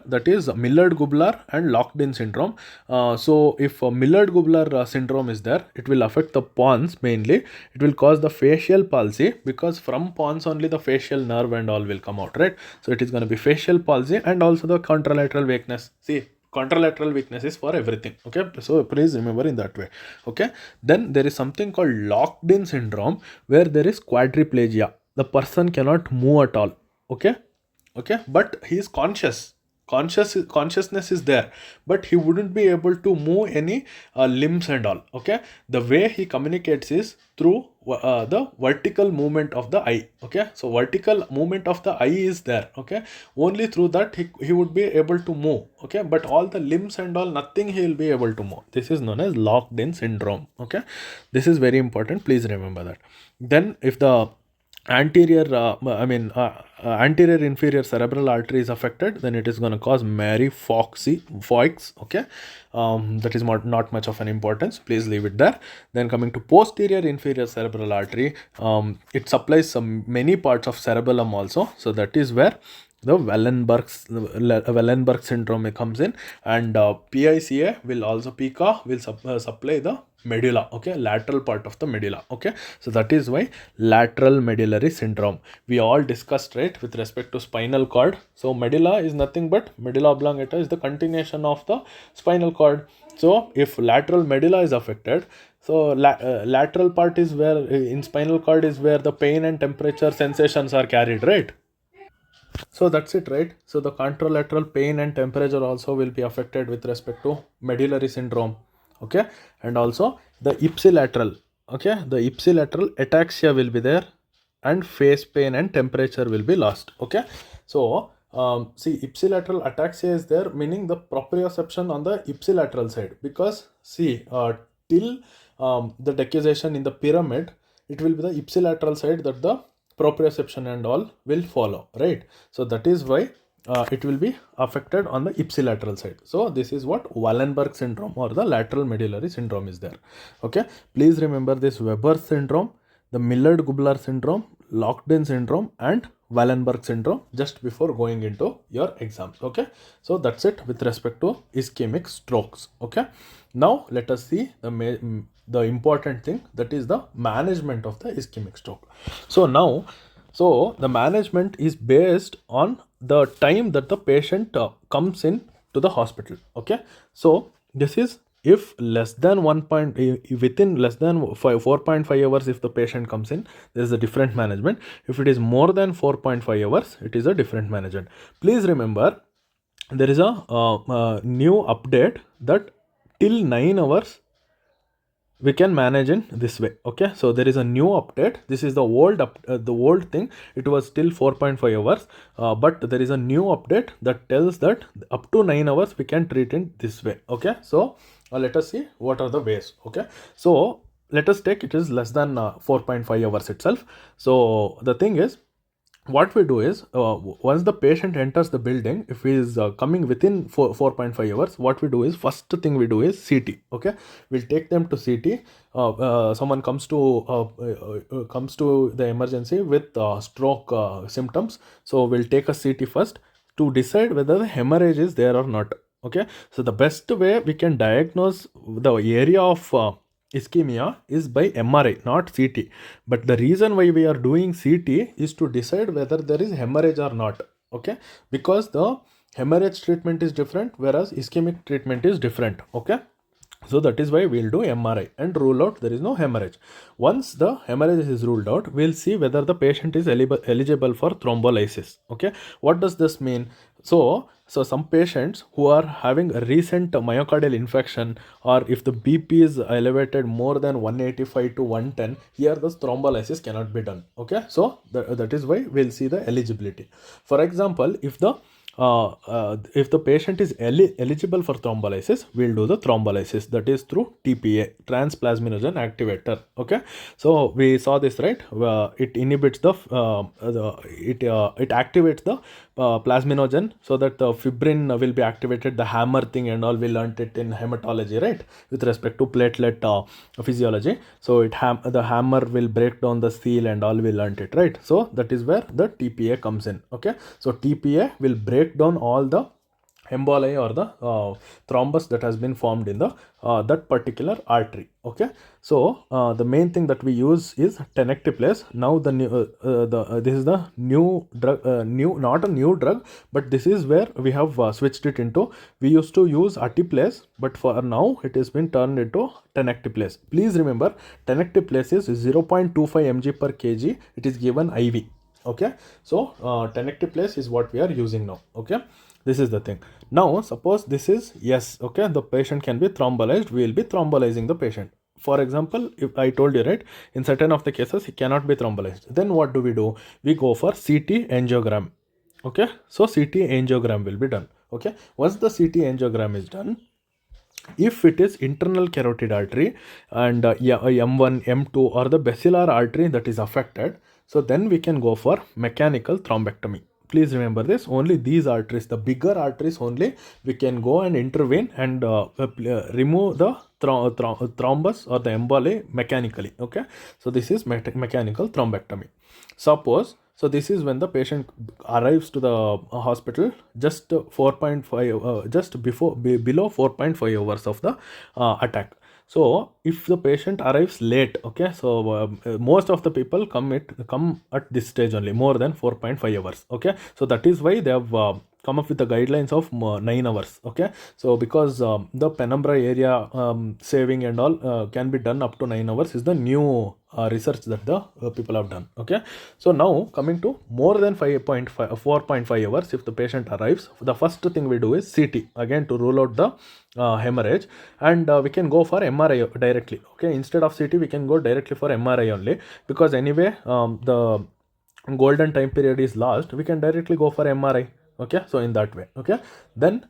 Speaker 1: that is Millard-Gubler and locked-in syndrome. So if Millard-Gubler syndrome is there, it will affect the pons mainly. It will cause the facial palsy, because from pons only the facial nerve and all will come out, right? So it is going to be facial palsy and also the contralateral weakness. See, contralateral weakness is for everything. Okay, so please remember in that way. Okay, then there is something called locked-in syndrome, where there is quadriplegia. The person cannot move at all. Okay, but he is consciousness is there, but he wouldn't be able to move any limbs and all. Okay, the way he communicates is through the vertical movement of the eye. Okay, so vertical movement of the eye is there. Okay, only through that he would be able to move. Okay, but all the limbs and all, nothing he will be able to move. This is known as locked in syndrome. Okay, this is very important, please remember that. Then if the anterior inferior cerebral artery is affected, then it is going to cause Foix. Okay, that is not much of an importance, please leave it there. Then coming to posterior inferior cerebral artery, it supplies many parts of cerebellum also, so that is where the Wallenberg syndrome comes in, and PICA will also supply the medulla. Okay, lateral part of the medulla. Okay, so that is why lateral medullary syndrome we all discussed, right, with respect to spinal cord. So medulla is nothing but medulla oblongata is the continuation of the spinal cord. So if lateral medulla is affected, so lateral part is where in spinal cord is where the pain and temperature sensations are carried, right? So that's it, right? So the contralateral pain and temperature also will be affected with respect to medullary syndrome. Okay, and also the ipsilateral. Okay, the ipsilateral ataxia will be there, and face pain and temperature will be lost. Okay, so see, ipsilateral ataxia is there, meaning the proprioception on the ipsilateral side, because see, till the decussation in the pyramid, it will be the ipsilateral side that the proprioception and all will follow, right? So that is why it will be affected on the ipsilateral side. So this is what Wallenberg syndrome or the lateral medullary syndrome is there. Okay, please remember this Weber syndrome, the Millard-Gubler syndrome, locked-in syndrome, and Wallenberg syndrome just before going into your exams. Okay, so that's it with respect to ischemic strokes. Okay, now let us see the important thing, that is the management of the ischemic stroke. So now, the management is based on the time that the patient comes in to the hospital. Okay, so this is if less than within less than 4.5 hours, if the patient comes in, there is a different management. If it is more than 4.5 hours, it is a different management. Please remember, there is a new update that till 9 hours we can manage in this way. Okay, so there is a new update. This is the old thing. It was till 4.5 hours, but there is a new update that tells that up to 9 hours we can treat in this way. Okay, so let us see what are the ways. Okay, so let us take it is less than 4.5 hours itself. So the thing is, what we do is, once the patient enters the building, if he is coming within 4.5 hours, what we do is, first thing we do is CT. Okay, we'll take them to CT. Someone comes to the emergency with stroke symptoms, so we'll take a CT first to decide whether the hemorrhage is there or not. Okay, so the best way we can diagnose the area of ischemia is by MRI, not CT. But the reason why we are doing CT is to decide whether there is hemorrhage or not. Okay, because the hemorrhage treatment is different, whereas ischemic treatment is different. Okay, so that is why we'll do MRI and rule out there is no hemorrhage. Once the hemorrhage is ruled out, we'll see whether the patient is eligible for thrombolysis. Okay, what does this mean? So some patients who are having a recent myocardial infarction, or if the BP is elevated more than 185 to 110, here the thrombolysis cannot be done. Okay, so that is why we'll see the eligibility. For example, if the patient is eligible for thrombolysis, we'll do the thrombolysis, that is through TPA, transplasminogen activator. Okay, so we saw this, right? It inhibits it activates the plasminogen, so that the fibrin will be activated, the hammer thing and all. We learnt it in hematology, right, with respect to platelet physiology. So the hammer will break down the seal and all. We learnt it, right? So that is where the TPA comes in. Okay, so TPA will break down all the emboli or the thrombus that has been formed in the that particular artery. Okay, so the main thing that we use is tenecteplase. Now this is the new drug, not a new drug, but this is where we have switched it into. We used to use atiplase, but for now it has been turned into tenecteplase. Please remember, tenecteplase is 0.25 mg per kg. It is given IV. Okay, so tenecteplase is what we are using now. Okay, this is the thing. Now suppose this is yes. Okay, the patient can be thrombolized. We will be thrombolizing the patient. For example, if I told you, right, in certain of the cases he cannot be thrombolized, then what do? We go for CT angiogram. Okay, so CT angiogram will be done. Okay, once the CT angiogram is done, if it is internal carotid artery and M1, M2 or the basilar artery that is affected, so then we can go for mechanical thrombectomy. Please remember this, only these arteries, the bigger arteries only, we can go and intervene and remove the thrombus or the emboli mechanically. Okay, so this is mechanical thrombectomy. Suppose, so this is when the patient arrives to the hospital just 4.5, just below 4.5 hours of the attack. So if the patient arrives late, okay, so most of the people come at this stage only, more than 4.5 hours. Okay, so that is why they have come up with the guidelines of 9 hours. Okay, so because the penumbra area saving and all can be done up to 9 hours is the new research that the people have done. Okay, so now coming to more than 4.5 hours, if the patient arrives, the first thing we do is CT again to rule out the hemorrhage, and we can go for MRI directly. Okay, instead of CT we can go directly for MRI only, because anyway the golden time period is lost. We can directly go for MRI. Okay, so in that way. Okay, then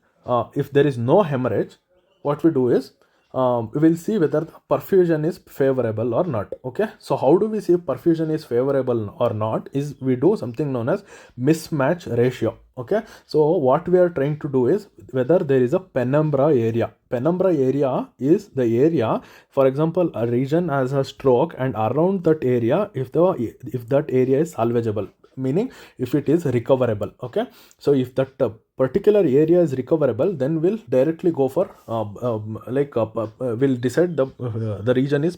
Speaker 1: if there is no hemorrhage, what we do is we will see whether the perfusion is favorable or not. Okay, so how do we see if perfusion is favorable or not? Is we do something known as mismatch ratio. Okay, so what we are trying to do is whether there is a penumbra area. Penumbra area is the area, for example, a region has a stroke, and around that area, if that area is salvageable, meaning if it is recoverable. Okay, so if that particular area is recoverable, then we'll directly go for we'll decide the region is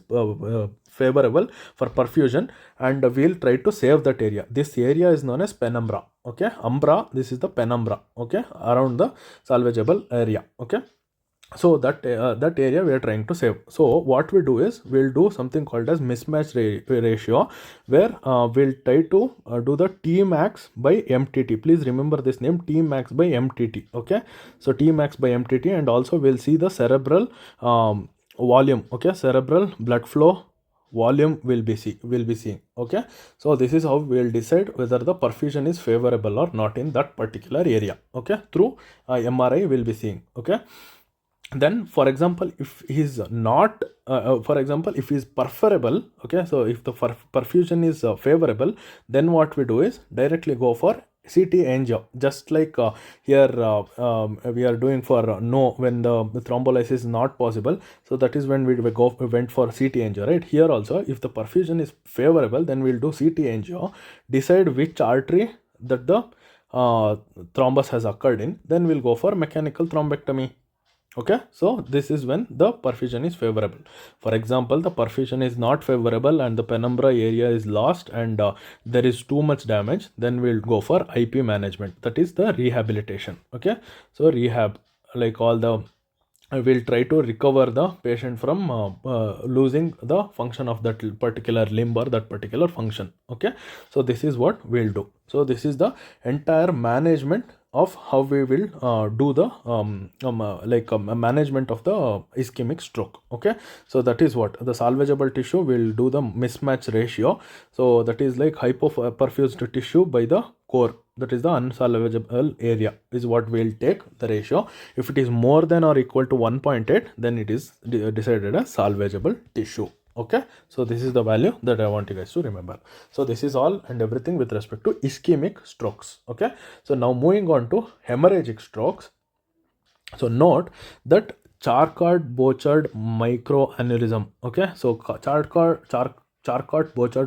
Speaker 1: favorable for perfusion, and we'll try to save that area. This area is known as penumbra. Okay, umbra, this is the penumbra. Okay, around the salvageable area. Okay, so that area we are trying to save. So what we do is we'll do something called as mismatch ratio, where we'll try to do the T max by MTT. Please remember this name, T max by MTT. Okay, so T max by MTT, and also we'll see the cerebral volume. Okay, cerebral blood flow volume will be seeing. Okay, so this is how we will decide whether the perfusion is favorable or not in that particular area. Okay, through MRI we'll be seeing. Okay, then for example, if he's not for example, if he's preferable, okay, so if the perfusion is favorable, then what we do is directly go for CT angio, just like here we are doing for no, when the thrombolysis is not possible. So that is when we went for CT angio, right? Here also, if the perfusion is favorable, then we'll do CT angio, decide which artery that the thrombus has occurred in, then we'll go for mechanical thrombectomy. Okay, so this is when the perfusion is favorable. For example, the perfusion is not favorable and the penumbra area is lost and there is too much damage, then we'll go for IP management, that is the rehabilitation. Okay, so rehab, like all the will try to recover the patient from losing the function of that particular limb or that particular function. Okay, so this is what we'll do. So this is the entire management of how we will do the management of the ischemic stroke. Okay, so that is what the salvageable tissue will do the mismatch ratio. So that is like hypoperfused tissue by the core, that is the unsalvageable area, is what we'll take the ratio. If it is more than or equal to 1.8, then it is decided as salvageable tissue. Okay, so this is the value that I want you guys to remember. So this is all and everything with respect to ischemic strokes. Okay, so now moving on to hemorrhagic strokes. So note that Charcot-Bouchard microaneurysm. Okay, so Charcot-Bouchard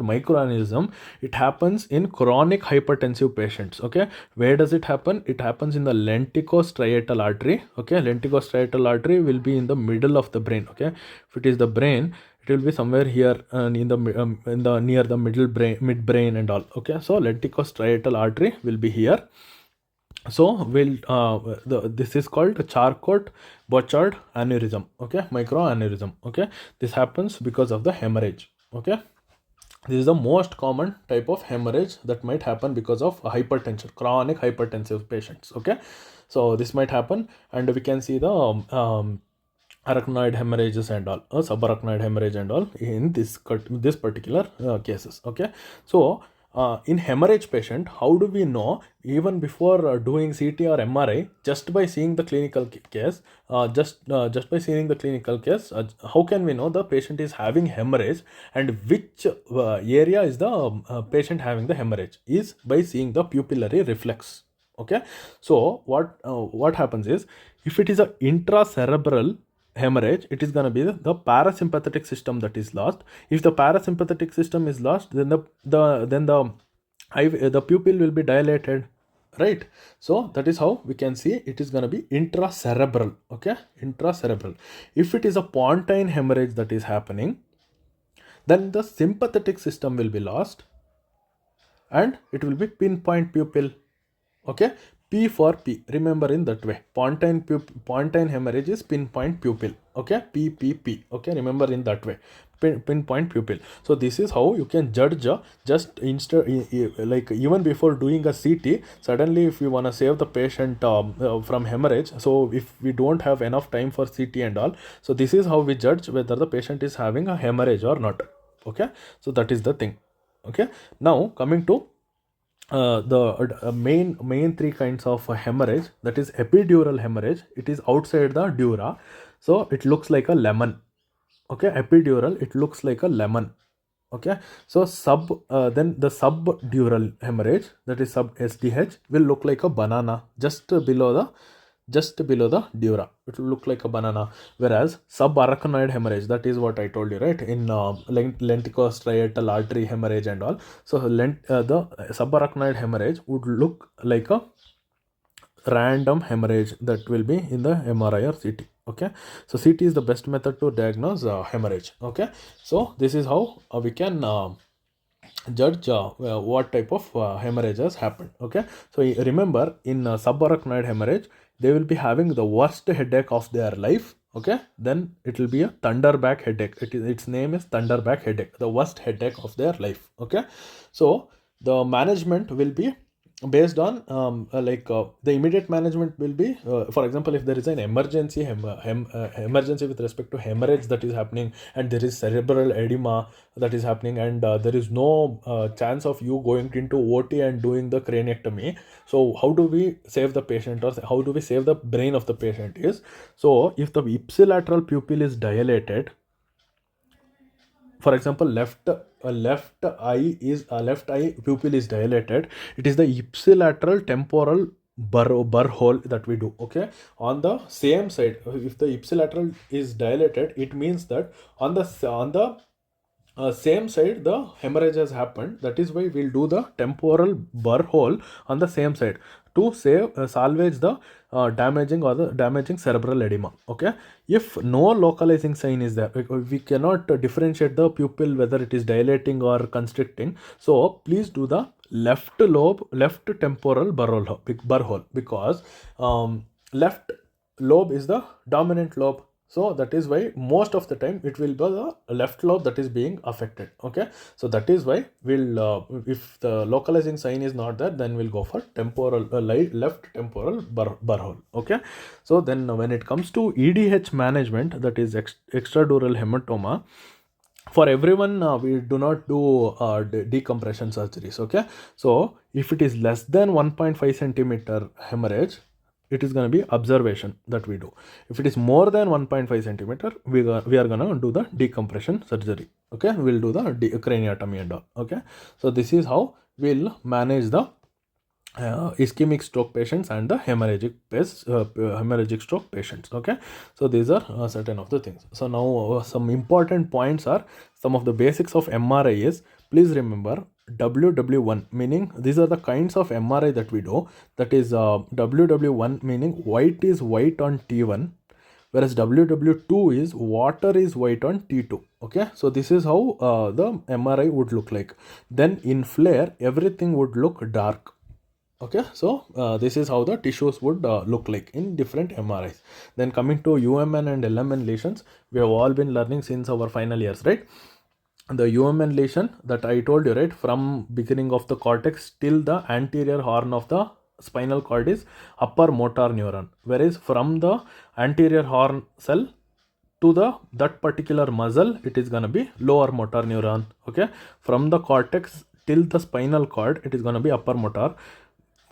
Speaker 1: microaneurysm, it happens in chronic hypertensive patients. Okay, where does it happen? It happens in the lenticulostriatal artery. Okay, lenticulostriatal artery will be in the middle of the brain. Okay, if it is the brain, it will be somewhere here in the near the middle brain, midbrain and all. Okay, so lenticulostriatal artery will be here. So we'll this is called Charcot-Bouchard aneurysm. Okay, microaneurysm. Okay, this happens because of the hemorrhage. Okay, this is the most common type of hemorrhage that might happen because of hypertension, chronic hypertensive patients. Okay, so this might happen, and we can see the arachnoid hemorrhages and all, subarachnoid hemorrhage and all in this particular cases. Okay, so in hemorrhage patient, how do we know even before doing CT or MRI, just by seeing the clinical case, just by seeing the clinical case, how can we know the patient is having hemorrhage and which area is the patient having the hemorrhage? Is by seeing the pupillary reflex. Okay, so what happens is, if it is a intracerebral hemorrhage, it is going to be the parasympathetic system that is lost. If the parasympathetic system is lost, then the pupil will be dilated, right? So that is how we can see it is going to be intracerebral. Okay, intracerebral. If it is a pontine hemorrhage that is happening, then the sympathetic system will be lost and it will be pinpoint pupil. Okay, P for P, remember in that way. Pontine hemorrhage is pinpoint pupil. Okay, PPP. Okay, remember in that way. Pinpoint pupil. So this is how you can judge just like even before doing a CT. Suddenly, if we want to save the patient from hemorrhage, so if we don't have enough time for CT and all, so this is how we judge whether the patient is having a hemorrhage or not. Okay, so that is the thing. Okay, now coming to the main three kinds of hemorrhage, that is epidural hemorrhage. It is outside the dura, so it looks like a lemon. Okay, epidural, it looks like a lemon. Okay, so then the subdural hemorrhage, that is sub SDH, will look like a banana just below the dura. It will look like a banana. Whereas subarachnoid hemorrhage, that is what I told you, right? In lenticulostriatal artery hemorrhage and all. So the subarachnoid hemorrhage would look like a random hemorrhage that will be in the MRI or CT. Okay, so CT is the best method to diagnose hemorrhage. Okay, so this is how we can judge what type of hemorrhage has happened. Okay, so remember, in subarachnoid hemorrhage, they will be having the worst headache of their life. Okay, then it will be a thunderback headache. Its name is thunderback headache, the worst headache of their life. Okay, so the management will be based on the immediate management will be, for example, if there is an emergency emergency with respect to hemorrhage that is happening, and there is cerebral edema that is happening, and there is no chance of you going into OT and doing the craniectomy. So how do we save the patient, or how do we save the brain of the patient is, so if the ipsilateral pupil is dilated, for example, left eye pupil is dilated, it is the ipsilateral temporal burr hole that we do. Okay, on the same side, if the ipsilateral is dilated, it means that on the same side the hemorrhage has happened. That is why we'll do the temporal burr hole on the same side to salvage the damaging cerebral edema. Okay, if no localizing sign is there, we cannot differentiate the pupil whether it is dilating or constricting. So please do the left temporal burr hole, because left lobe is the dominant lobe. So that is why most of the time it will be the left lobe that is being affected. Okay, so that is why we'll if the localizing sign is not there, then we'll go for temporal left temporal burr hole. Okay, so then when it comes to EDH management, that is extradural hematoma, for everyone we do not do decompression surgeries. Okay, so if it is less than 1.5 centimeter hemorrhage, it is going to be observation that we do. If it is more than 1.5 centimeter, we are going to do the decompression surgery. Okay, we'll do the craniotomy and all. Okay, so this is how we'll manage the ischemic stroke patients and the hemorrhagic stroke patients. Okay, so these are certain of the things. So now some important points are, some of the basics of MRI is, please remember WW1 meaning these are the kinds of MRI that we do. That is WW1 meaning white is white on T1, whereas WW2 is water is white on T2. Okay, so this is how the MRI would look like. Then in flare, everything would look dark. Okay, so this is how the tissues would look like in different MRIs. Then coming to UMN and LMN lesions, we have all been learning since our final years, right? The UMN lesion that I told you, right, from beginning of the cortex till the anterior horn of the spinal cord is upper motor neuron, whereas from the anterior horn cell to that particular muscle, it is going to be lower motor neuron. Okay, from the cortex till the spinal cord, it is going to be upper motor.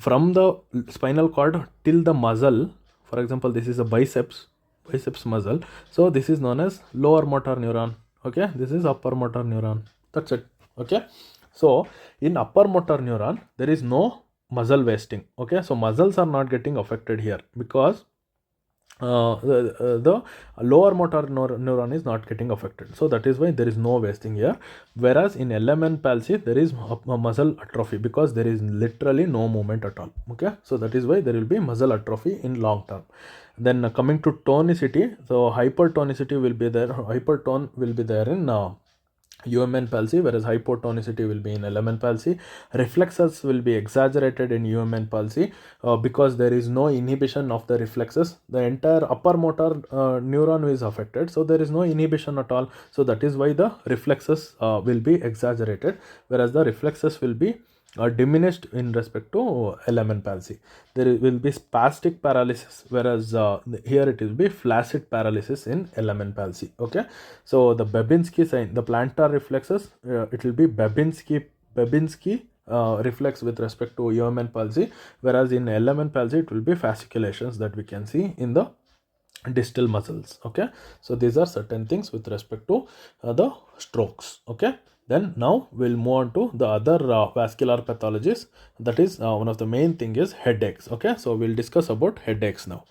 Speaker 1: From the spinal cord till the muscle, for example, this is a biceps muscle, so this is known as lower motor neuron. Okay, this is upper motor neuron. That's it. Okay, so in upper motor neuron, there is no muscle wasting. Okay, so muscles are not getting affected here, because the lower motor neuron is not getting affected. So that is why there is no wasting here. Whereas in LMN palsy, there is a muscle atrophy, because there is literally no movement at all. Okay, so that is why there will be muscle atrophy in long term. Then coming to tonicity, so hypertonicity will be there. Hypertone will be there in UMN palsy, whereas hypotonicity will be in LMN palsy. Reflexes will be exaggerated in UMN palsy because there is no inhibition of the reflexes. The entire upper motor neuron is affected, so there is no inhibition at all. So that is why the reflexes will be exaggerated, whereas the reflexes will be diminished in respect to LMN palsy. There will be spastic paralysis, whereas here it will be flaccid paralysis in LMN palsy. Okay, so the Babinski sign, the plantar reflexes, it will be Babinski reflex with respect to UMN palsy, whereas in LMN palsy it will be fasciculations that we can see in the distal muscles. Okay, so these are certain things with respect to the strokes. Okay, then now we'll move on to the other vascular pathologies. That is one of the main thing is headaches. Okay, so we'll discuss about headaches now.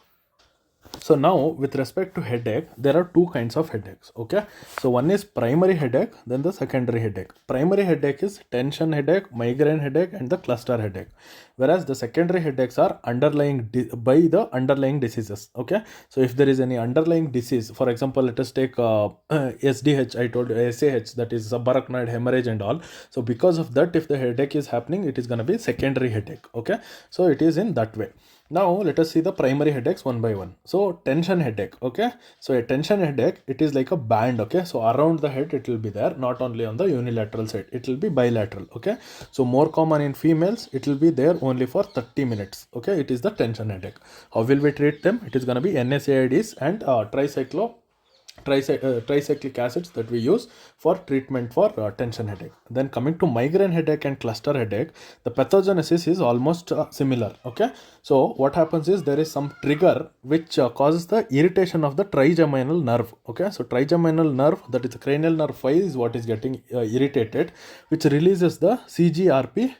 Speaker 1: So now with respect to headache, there are two kinds of headaches. Okay, so one is primary headache, then the secondary headache. Primary headache is tension headache, migraine headache, and the cluster headache, whereas the secondary headaches are underlying by the underlying diseases. Okay, so if there is any underlying disease, for example, let us take SDH, I told you, SAH, that is subarachnoid hemorrhage and all. So because of that, if the headache is happening, it is going to be secondary headache. Okay, so it is in that way. Now let us see the primary headaches one by one. So tension headache, okay. So a tension headache, it is like a band, okay. So around the head it will be there, not only on the unilateral side, it will be bilateral, okay. So more common in females, it will be there only for 30 minutes, okay. It is the tension headache. How will we treat them? It is going to be NSAIDs and tricyclic acids that we use for treatment for tension headache. Then coming to migraine headache and cluster headache, the pathogenesis is almost similar, okay. So what happens is there is some trigger which causes the irritation of the trigeminal nerve, okay. So trigeminal nerve, that is the cranial nerve 5, is what is getting irritated, which releases the CGRP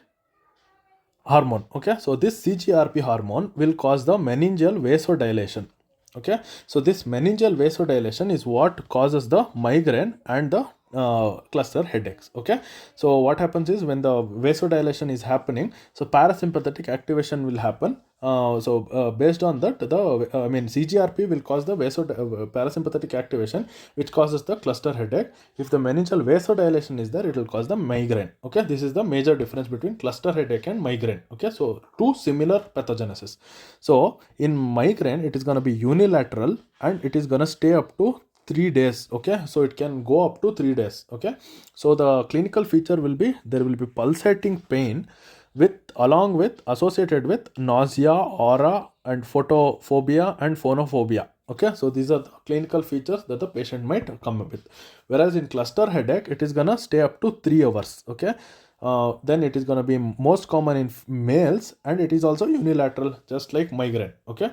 Speaker 1: hormone, okay. So this CGRP hormone will cause the meningeal vasodilation, okay. So this meningeal vasodilation is what causes the migraine and the cluster headaches, okay. So what happens is when the vasodilation is happening, so parasympathetic activation will happen. Based on that, CGRP will cause the parasympathetic activation, which causes the cluster headache. If the meningeal vasodilation is there, it will cause the migraine, okay. This is the major difference between cluster headache and migraine, okay. So two similar pathogenesis. So in migraine, it is going to be unilateral and it is going to stay up to 3 days, okay. So it can go up to 3 days, okay. So the clinical feature will be, there will be pulsating pain along with associated with nausea, aura, and photophobia and phonophobia, okay. So these are the clinical features that the patient might come up with. Whereas in cluster headache, it is gonna stay up to 3 hours, okay. Then it is gonna be most common in males and it is also unilateral, just like migraine, okay.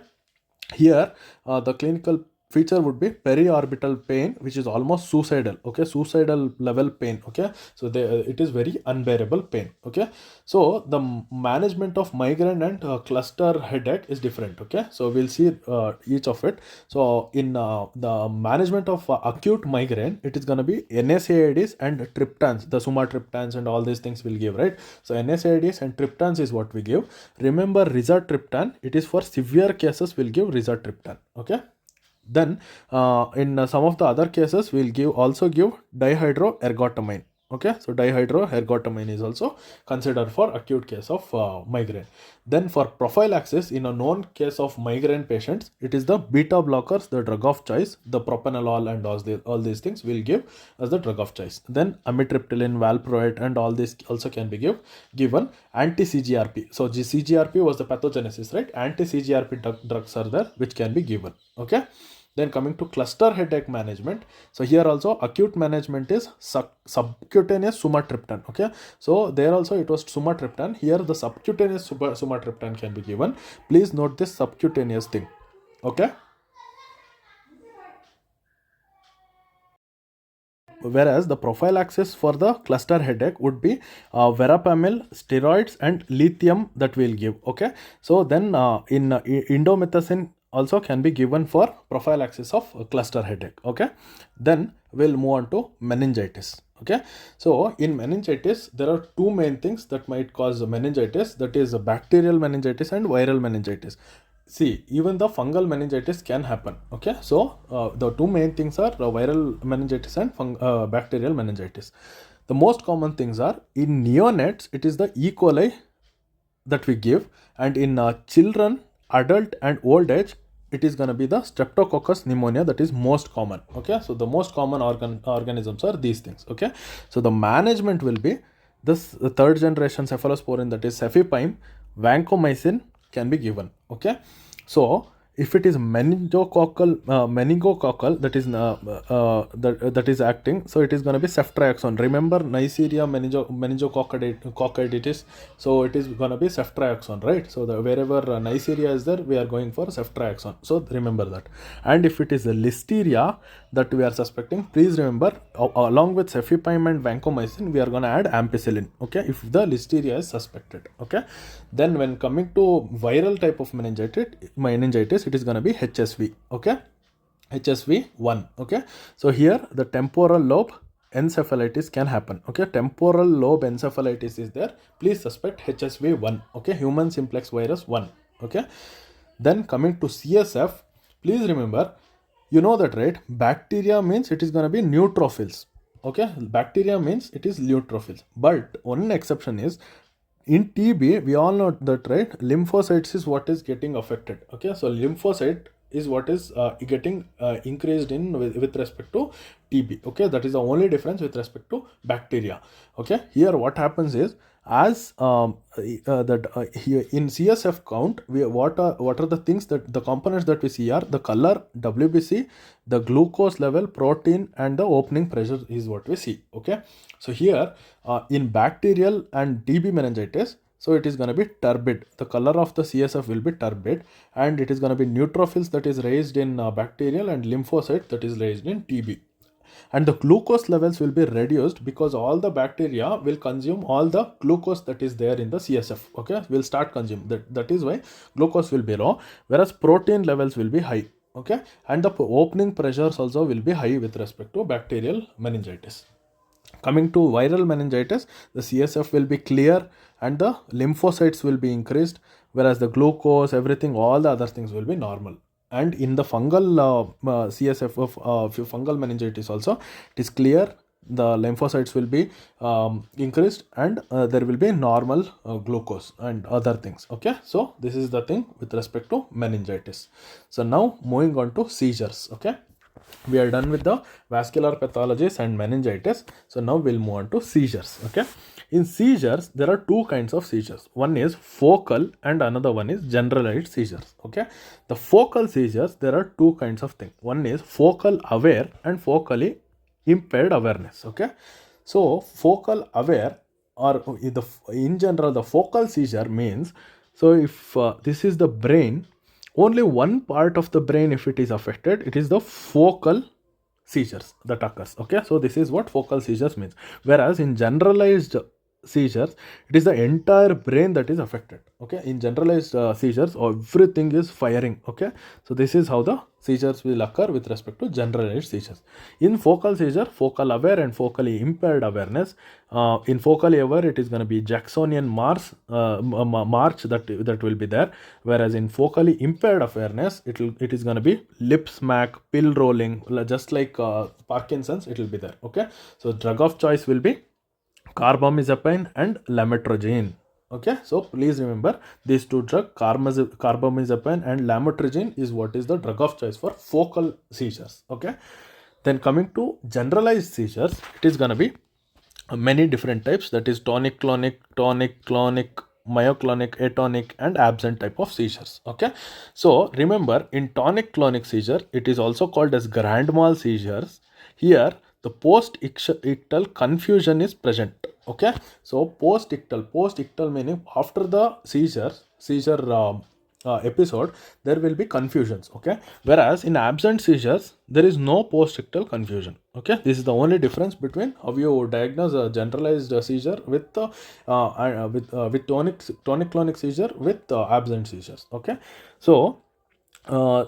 Speaker 1: Here the clinical feature would be periorbital pain, which is almost suicidal, okay. Suicidal level pain, okay. So it is very unbearable pain, okay. So the management of migraine and cluster headache is different, okay. So we'll see each of it. So in the management of acute migraine, it is going to be NSAIDs and triptans, the sumatriptans and all these things will give, right. So NSAIDs and triptans is what we give. Remember rizatriptan, it is for severe cases, we'll give rizatriptan, okay. Then in some of the other cases, we'll also give dihydroergotamine, okay. So dihydroergotamine is also considered for acute case of migraine. Then for prophylaxis, in a known case of migraine patients, it is the beta blockers, the drug of choice. The propranolol and all these things will give as the drug of choice. Then amitriptyline, valproate and all this also can be given. Anti-CGRP, so CGRP was the pathogenesis, right. Anti-CGRP drugs are there which can be given, okay. Then coming to cluster headache management, so here also acute management is subcutaneous sumatriptan, okay. So there also it was sumatriptan. Here the subcutaneous sumatriptan can be given. Please note this subcutaneous thing, okay. Whereas the prophylaxis for the cluster headache would be verapamil, steroids and lithium that we'll give, okay. So then in indomethacin also can be given for prophylaxis of cluster headache, okay. Then we'll move on to meningitis, okay. So in meningitis, there are two main things that might cause meningitis, that is bacterial meningitis and viral meningitis. See, even the fungal meningitis can happen, okay. So the two main things are viral meningitis and bacterial meningitis. The most common things are in neonates, it is the E. coli that we give, and in children, adult and old age, it is going to be the streptococcus pneumonia that is most common, okay. So the most common organisms are these things, okay. So the management will be this third generation cephalosporin, that is cefepime, vancomycin can be given, okay. So if it is meningococcal, that is acting, so it is going to be ceftriaxone. Remember Neisseria meningococciditis, so it is going to be ceftriaxone, right. So wherever Neisseria is there, we are going for ceftriaxone, so remember that. And if it is a listeria that we are suspecting, please remember along with cefepime and vancomycin, we are going to add ampicillin, okay, if the listeria is suspected, okay. Then when coming to viral type of meningitis, it is going to be HSV, okay, HSV1, okay. So here the temporal lobe encephalitis can happen, okay. Temporal lobe encephalitis is there, please suspect HSV1, okay, human simplex virus 1, okay. Then coming to CSF, please remember, you know that, right, bacteria means it is going to be neutrophils, okay. Bacteria means it is neutrophils, but one exception is in TB, we all know that, right? Lymphocytes is what is getting affected. Okay, so lymphocyte is what is getting increased in with respect to TB. Okay, that is the only difference with respect to bacteria. Okay, here what happens is, as here in CSF count, what are the things, that the components that we see are the color, WBC, the glucose level, protein, and the opening pressure is what we see. Okay, so here in bacterial and TB meningitis, so it is going to be turbid. The color of the CSF will be turbid, and it is going to be neutrophils that is raised in bacterial, and lymphocyte that is raised in TB. And the glucose levels will be reduced because all the bacteria will consume all the glucose that is there in the CSF. Okay, will start consume that is why glucose will be low, whereas protein levels will be high. Okay, and the opening pressures also will be high with respect to bacterial meningitis. Coming to viral meningitis, the CSF will be clear and the lymphocytes will be increased, whereas the glucose, everything, all the other things will be normal. And in the fungal CSF of fungal meningitis also, it is clear, the lymphocytes will be increased, and there will be normal glucose and other things. Okay, so this is the thing with respect to meningitis. So now moving on to seizures. Okay, we are done with the vascular pathologies and meningitis. So now we'll move on to seizures. Okay, in seizures there are two kinds of seizures. One is focal and another one is generalized seizures. Okay, the focal seizures, there are two kinds of things. One is focal aware and focally impaired awareness. Okay, so focal aware, or in general the focal seizure means, so if this is the brain, only one part of the brain, if it is affected, it is the focal seizures that occurs. Okay, so this is what focal seizures means. Whereas in generalized seizures, it is the entire brain that is affected. Okay, in generalized seizures, everything is firing. Okay, so this is how the seizures will occur with respect to generalized seizures. In focal seizure, focal aware and focally impaired awareness. In focally aware, it is going to be Jacksonian march that will be there, whereas in focally impaired awareness, it is going to be lip smack, pill rolling, just like Parkinson's, it will be there. Okay, so drug of choice will be carbamazepine and lamotrigine. Okay, so please remember these two drugs, carbamazepine and lamotrigine, is what is the drug of choice for focal seizures. Okay, then coming to generalized seizures, it is going to be many different types, that is tonic clonic, myoclonic, atonic, and absent type of seizures. Okay, so remember, in tonic clonic seizure, it is also called as grand mal seizures. Here the post-ictal confusion is present. Okay, so post-ictal meaning after the seizure episode, there will be confusions. Okay, whereas in absent seizures, there is no post-ictal confusion. Okay, this is the only difference between how you diagnose a generalized seizure with tonic clonic seizure with absent seizures. Okay, so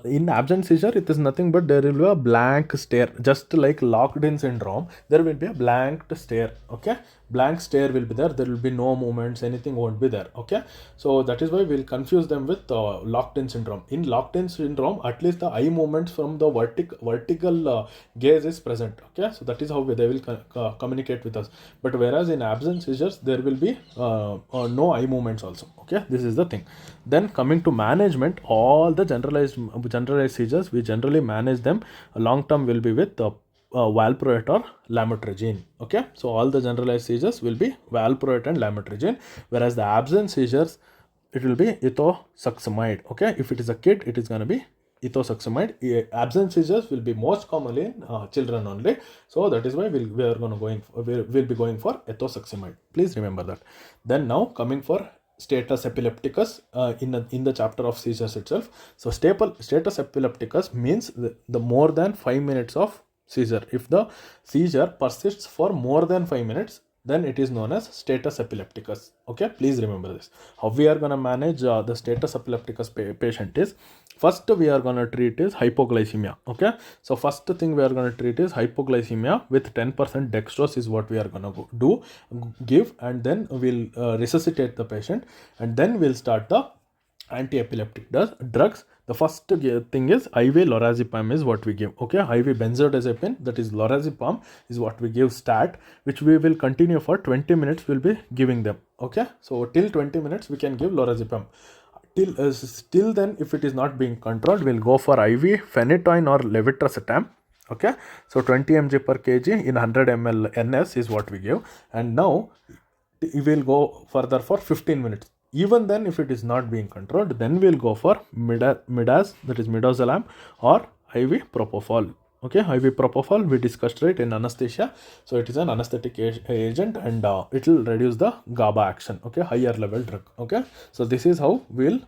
Speaker 1: in absent seizure, it is nothing but there will be a blank stare, just like locked in syndrome. There will be a blank stare. Okay, blank stare will be there. There will be no movements, anything won't be there. Okay, so that is why we'll confuse them with locked in syndrome. In locked in syndrome, at least the eye movements from the vertical gaze is present. Okay, so that is how they will communicate with us. But whereas in absent seizures, there will be no eye movements also. Okay, this is the thing. Then coming to management, all the generalized seizures, we generally manage them. Long term will be with valproate or lamotrigine. Okay, so all the generalized seizures will be valproate and lamotrigine, whereas the absent seizures, it will be ethosuximide. Okay, if it is a kid, it is going to be ethosuximide. Absent seizures will be most commonly in children only, so that is why we'll be going for ethosuximide. Please remember that. Then now coming for status epilepticus in the chapter of seizures itself. So status epilepticus means the more than 5 minutes of seizure. If the seizure persists for more than 5 minutes, then it is known as status epilepticus. Okay, please remember this. How we are going to manage the status epilepticus patient is, first we are going to treat is hypoglycemia. Okay, so first thing we are going to treat is hypoglycemia with 10% dextrose is what we are going to give, and then we'll resuscitate the patient, and then we'll start the anti-epileptic drugs. The first thing is IV lorazepam is what we give. Okay, IV benzodiazepine, that is lorazepam, is what we give stat, which we will continue for 20 minutes. We'll be giving them. Okay, so till 20 minutes we can give lorazepam. Till then, if it is not being controlled, we'll go for IV phenytoin or levetiracetam. Okay, so 20 mg per kg in 100 ml NS is what we give, and now we will go further for 15 minutes. Even then, if it is not being controlled, then we'll go for midas, that is midazolam, or IV propofol. Okay, IV propofol we discussed right in anesthesia. So it is an anesthetic agent, and it will reduce the GABA action. Okay, higher level drug. Okay, so this is how we'll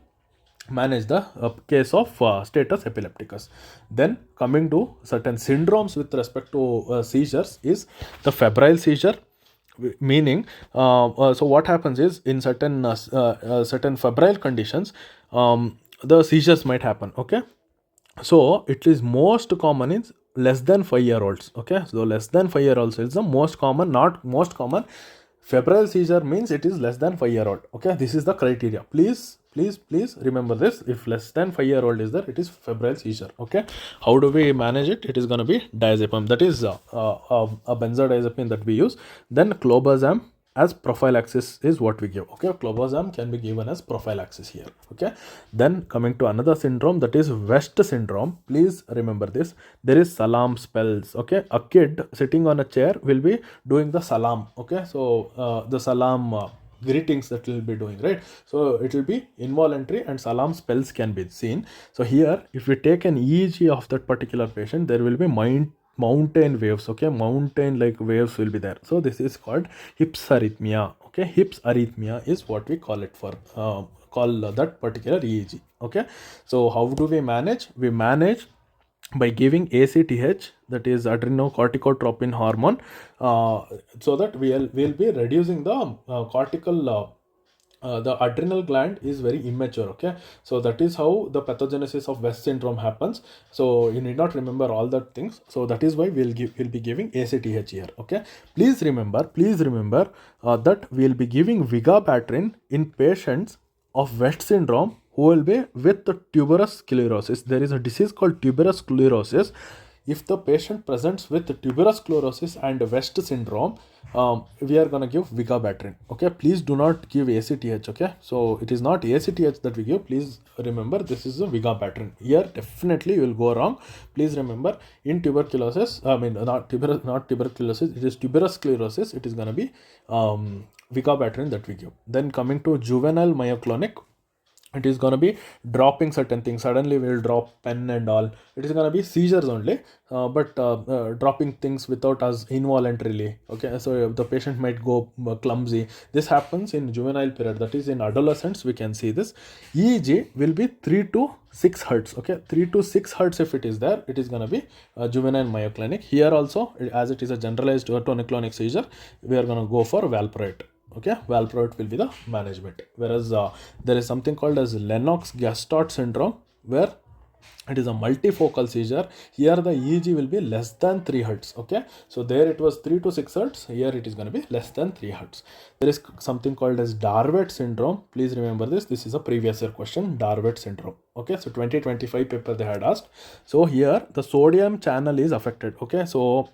Speaker 1: manage the case of status epilepticus. Then coming to certain syndromes with respect to seizures is the febrile seizure, meaning so what happens is in certain febrile conditions, the seizures might happen. Okay, so it is most common in less than 5-year-olds. Okay, so less than 5-year-olds is the most common, not most common. Febrile seizure means it is less than 5-year-old. Okay, this is the criteria. Please remember this. If less than 5-year-old is there, it is febrile seizure. Okay, how do we manage it? It is going to be diazepam, that is a benzodiazepine that we use. Then clobazam as prophylaxis is what we give. Okay, clobazam can be given as prophylaxis here. Okay, then coming to another syndrome, that is West syndrome. Please remember this. There is salam spells. Okay, a kid sitting on a chair will be doing the salam. Okay, so the salam greetings that will be doing, right? So it will be involuntary, and salam spells can be seen. So here, if we take an EEG of that particular patient, there will be mountain waves. Okay, mountain like waves will be there. So this is called hips arrhythmia. Okay, hips arrhythmia is what we call it for call that particular EEG. Okay, so how do we manage? We manage by giving ACTH, that is adrenocorticotropin hormone, so that we'll be reducing the cortical the adrenal gland is very immature. Okay, so that is how the pathogenesis of West syndrome happens. So you need not remember all that things. So that is why we'll be giving ACTH here. Okay, please remember that we'll be giving vigabatrin in patients of West syndrome who will be with the tuberous sclerosis. There is a disease called tuberous sclerosis. If the patient presents with tuberous sclerosis and West syndrome, we are going to give vigabatrin. Okay, please do not give ACTH. Okay, so it is not ACTH that we give. Please remember, this is a vigabatrin. Here definitely you will go wrong. Please remember, in tuberculosis, not tuberculosis, it is tuberous sclerosis. It is going to be vigabatrin that we give. Then coming to juvenile myoclonic, it is going to be dropping certain things. Suddenly we will drop pen and all. It is going to be seizures only, but dropping things without us involuntarily. Okay, so the patient might go clumsy. This happens in juvenile period, that is in adolescents we can see this. EEG will be 3 to 6 hertz. Okay, 3 to 6 hertz if it is there, it is going to be juvenile myoclonic. Here also, as it is a generalized tonic-clonic seizure, we are going to go for valproate. Okay, valproate will be the management. Whereas there is something called as Lennox-Gastaut syndrome, where it is a multifocal seizure. Here the EEG will be less than 3 hertz. Okay, so there it was 3 to 6 hertz. Here it is going to be less than 3 hertz. There is something called as Darwet syndrome. Please remember this. This is a previous year question, Darwet syndrome. Okay, so 2025 paper they had asked. So here the sodium channel is affected. Okay, so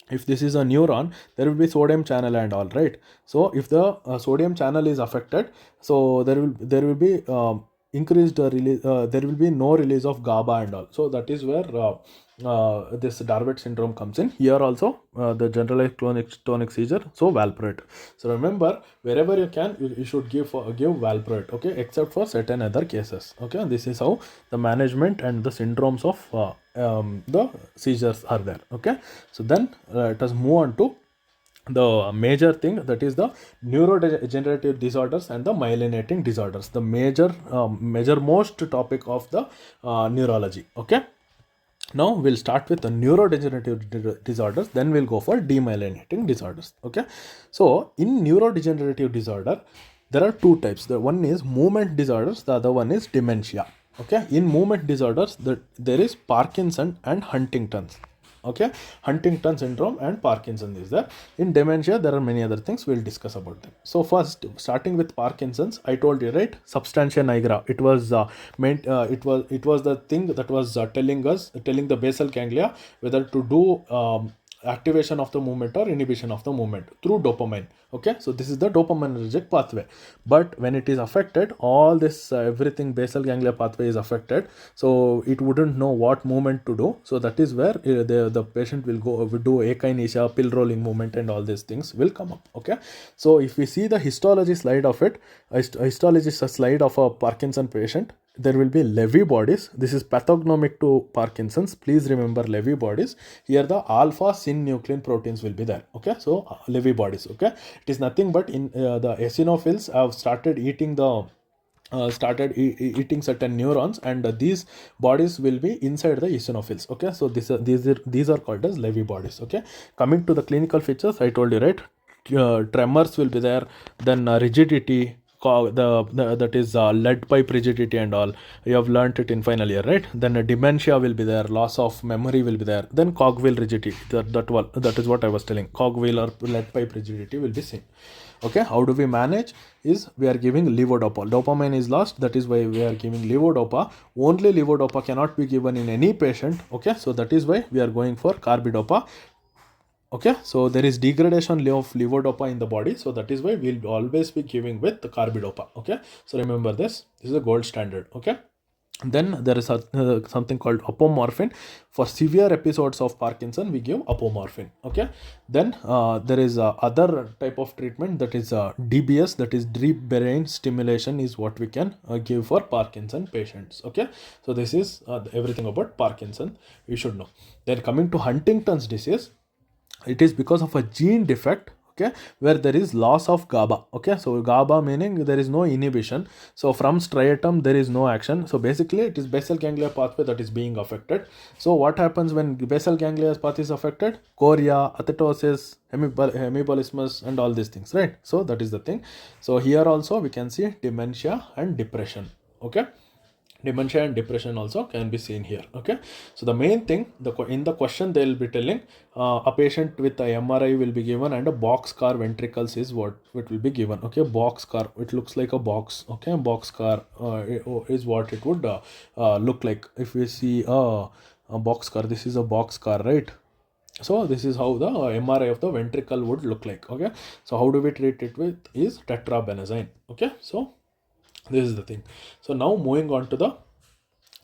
Speaker 1: if this is a neuron, there will be sodium channel and all, right? So if the sodium channel is affected, so there will be increased release, there will be no release of GABA and all. So that is where this Darwet syndrome comes in. Here also the generalized tonic seizure, so valproate. So remember, wherever you can, you should give valproate. Okay, except for certain other cases. Okay, this is how the management and the syndromes of the seizures are there. Okay, so then let us move on to the major thing, that is the neurodegenerative disorders and the myelinating disorders, the major most topic of the neurology. Okay, now we'll start with the neurodegenerative disorders, then we'll go for demyelinating disorders. Okay, so in neurodegenerative disorder there are two types. The one is movement disorders, the other one is dementia. Okay, in movement disorders there is Parkinson and Huntington's. Okay, Huntington syndrome and Parkinson is there. In dementia, there are many other things. We'll discuss about them. So first, starting with Parkinson's, I told you, right? Substantia nigra. It was it was the thing that was telling the basal ganglia whether to do activation of the movement or inhibition of the movement through dopamine. Okay, so this is the dopaminergic pathway. But when it is affected, all this everything basal ganglia pathway is affected, so it wouldn't know what movement to do. So that is where the patient will do akinesia, pill rolling movement, and all these things will come up. Okay, so if we see the histology slide of it, histology is a slide of a Parkinson patient. There will be Levy bodies. This is pathognomic to Parkinson's. Please remember Levy bodies. Here the alpha synuclein proteins will be there. Okay, so Levy bodies. Okay, it is nothing but in the eosinophils have started eating the eating certain neurons, and these bodies will be inside the eosinophils. Okay, so these are called as Levy bodies. Okay, coming to the clinical features, I told you, right? Tremors will be there, then rigidity, that is lead pipe rigidity and all. You have learnt it in final year, right? Then dementia will be there, loss of memory will be there, then cogwheel rigidity, that is what I was telling, cogwheel or lead pipe rigidity will be seen. Okay, how do we manage? Is we are giving levodopa. Dopamine is lost, that is why we are giving levodopa. Only levodopa cannot be given in any patient. Okay, so that is why we are going for carbidopa. Okay, so there is degradation of levodopa in the body, so that is why we'll always be giving with the carbidopa. Okay, so remember this is a gold standard. Okay, then there is something called apomorphine. For severe episodes of Parkinson, we give apomorphine. Okay, then there is other type of treatment, that is DBS, that is deep brain stimulation, is what we can give for Parkinson patients. Okay, so this is everything about Parkinson you should know. Then coming to Huntington's disease, it is because of a gene defect. Okay, where there is loss of GABA. Okay, so GABA meaning there is no inhibition, so from striatum there is no action. So basically it is basal ganglia pathway that is being affected. So what happens when basal ganglia path is affected? Chorea, athetosis, hemibolismus, and all these things, right? So that is the thing. So here also we can see dementia and depression. Okay, dementia and depression also can be seen here. Okay, so the main thing, in the question they will be telling a patient with a MRI will be given, and a boxcar ventricles is what it will be given. Okay, boxcar, it looks like a box. Okay, boxcar is what it would look like. If we see a boxcar, this is a boxcar, right? So this is how the MRI of the ventricle would look like. Okay, so how do we treat it with is tetrabenazine. Okay, so this is the thing. So now moving on to the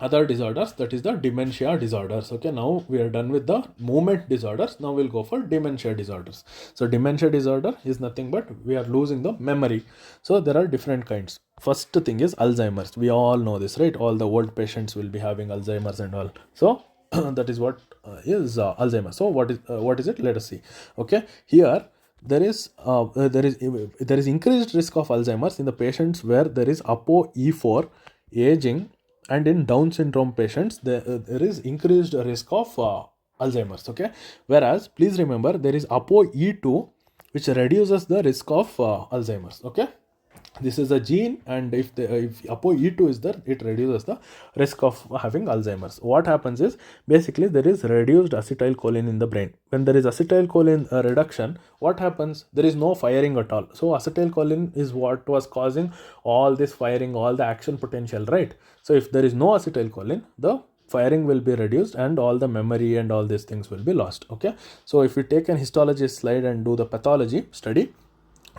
Speaker 1: other disorders, that is the dementia disorders. Okay, now we are done with the movement disorders. Now we'll go for dementia disorders. So dementia disorder is nothing but we are losing the memory. So there are different kinds. First thing is Alzheimer's. We all know this, right? All the old patients will be having Alzheimer's and all. So that is what is Alzheimer's. So what is it? Let us see. Okay, here there is increased risk of Alzheimer's in the patients where there is ApoE4 aging, and in Down syndrome patients there is increased risk of Alzheimer's. Okay, whereas please remember there is ApoE2 which reduces the risk of Alzheimer's. Okay, this is a gene, and if ApoE2 is there, it reduces the risk of having Alzheimer's. What happens is basically there is reduced acetylcholine in the brain. When there is acetylcholine reduction, what happens? There is no firing at all. So acetylcholine is what was causing all this firing, all the action potential, right? So if there is no acetylcholine, the firing will be reduced and all the memory and all these things will be lost. Okay, so if we take an histology slide and do the pathology study,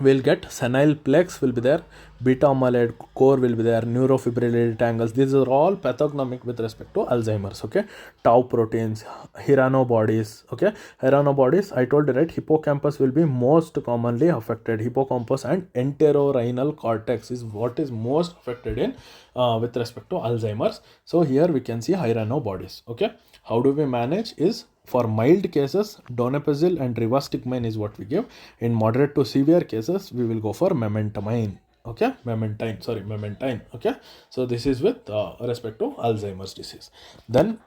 Speaker 1: we'll get senile plex will be there, beta amyloid core will be there, neurofibrillary tangles. These are all pathognomic with respect to Alzheimer's. Okay, tau proteins, Hirano bodies. Okay, Hirano bodies, I told you, right? Hippocampus will be most commonly affected. Hippocampus and entorhinal cortex is what is most affected in with respect to Alzheimer's. So here we can see Hirano bodies. Okay, how do we manage is, for mild cases, donepezil and rivastigmine is what we give. In moderate to severe cases, we will go for mementamine. Okay, mementine. Okay, so this is with respect to Alzheimer's disease. Then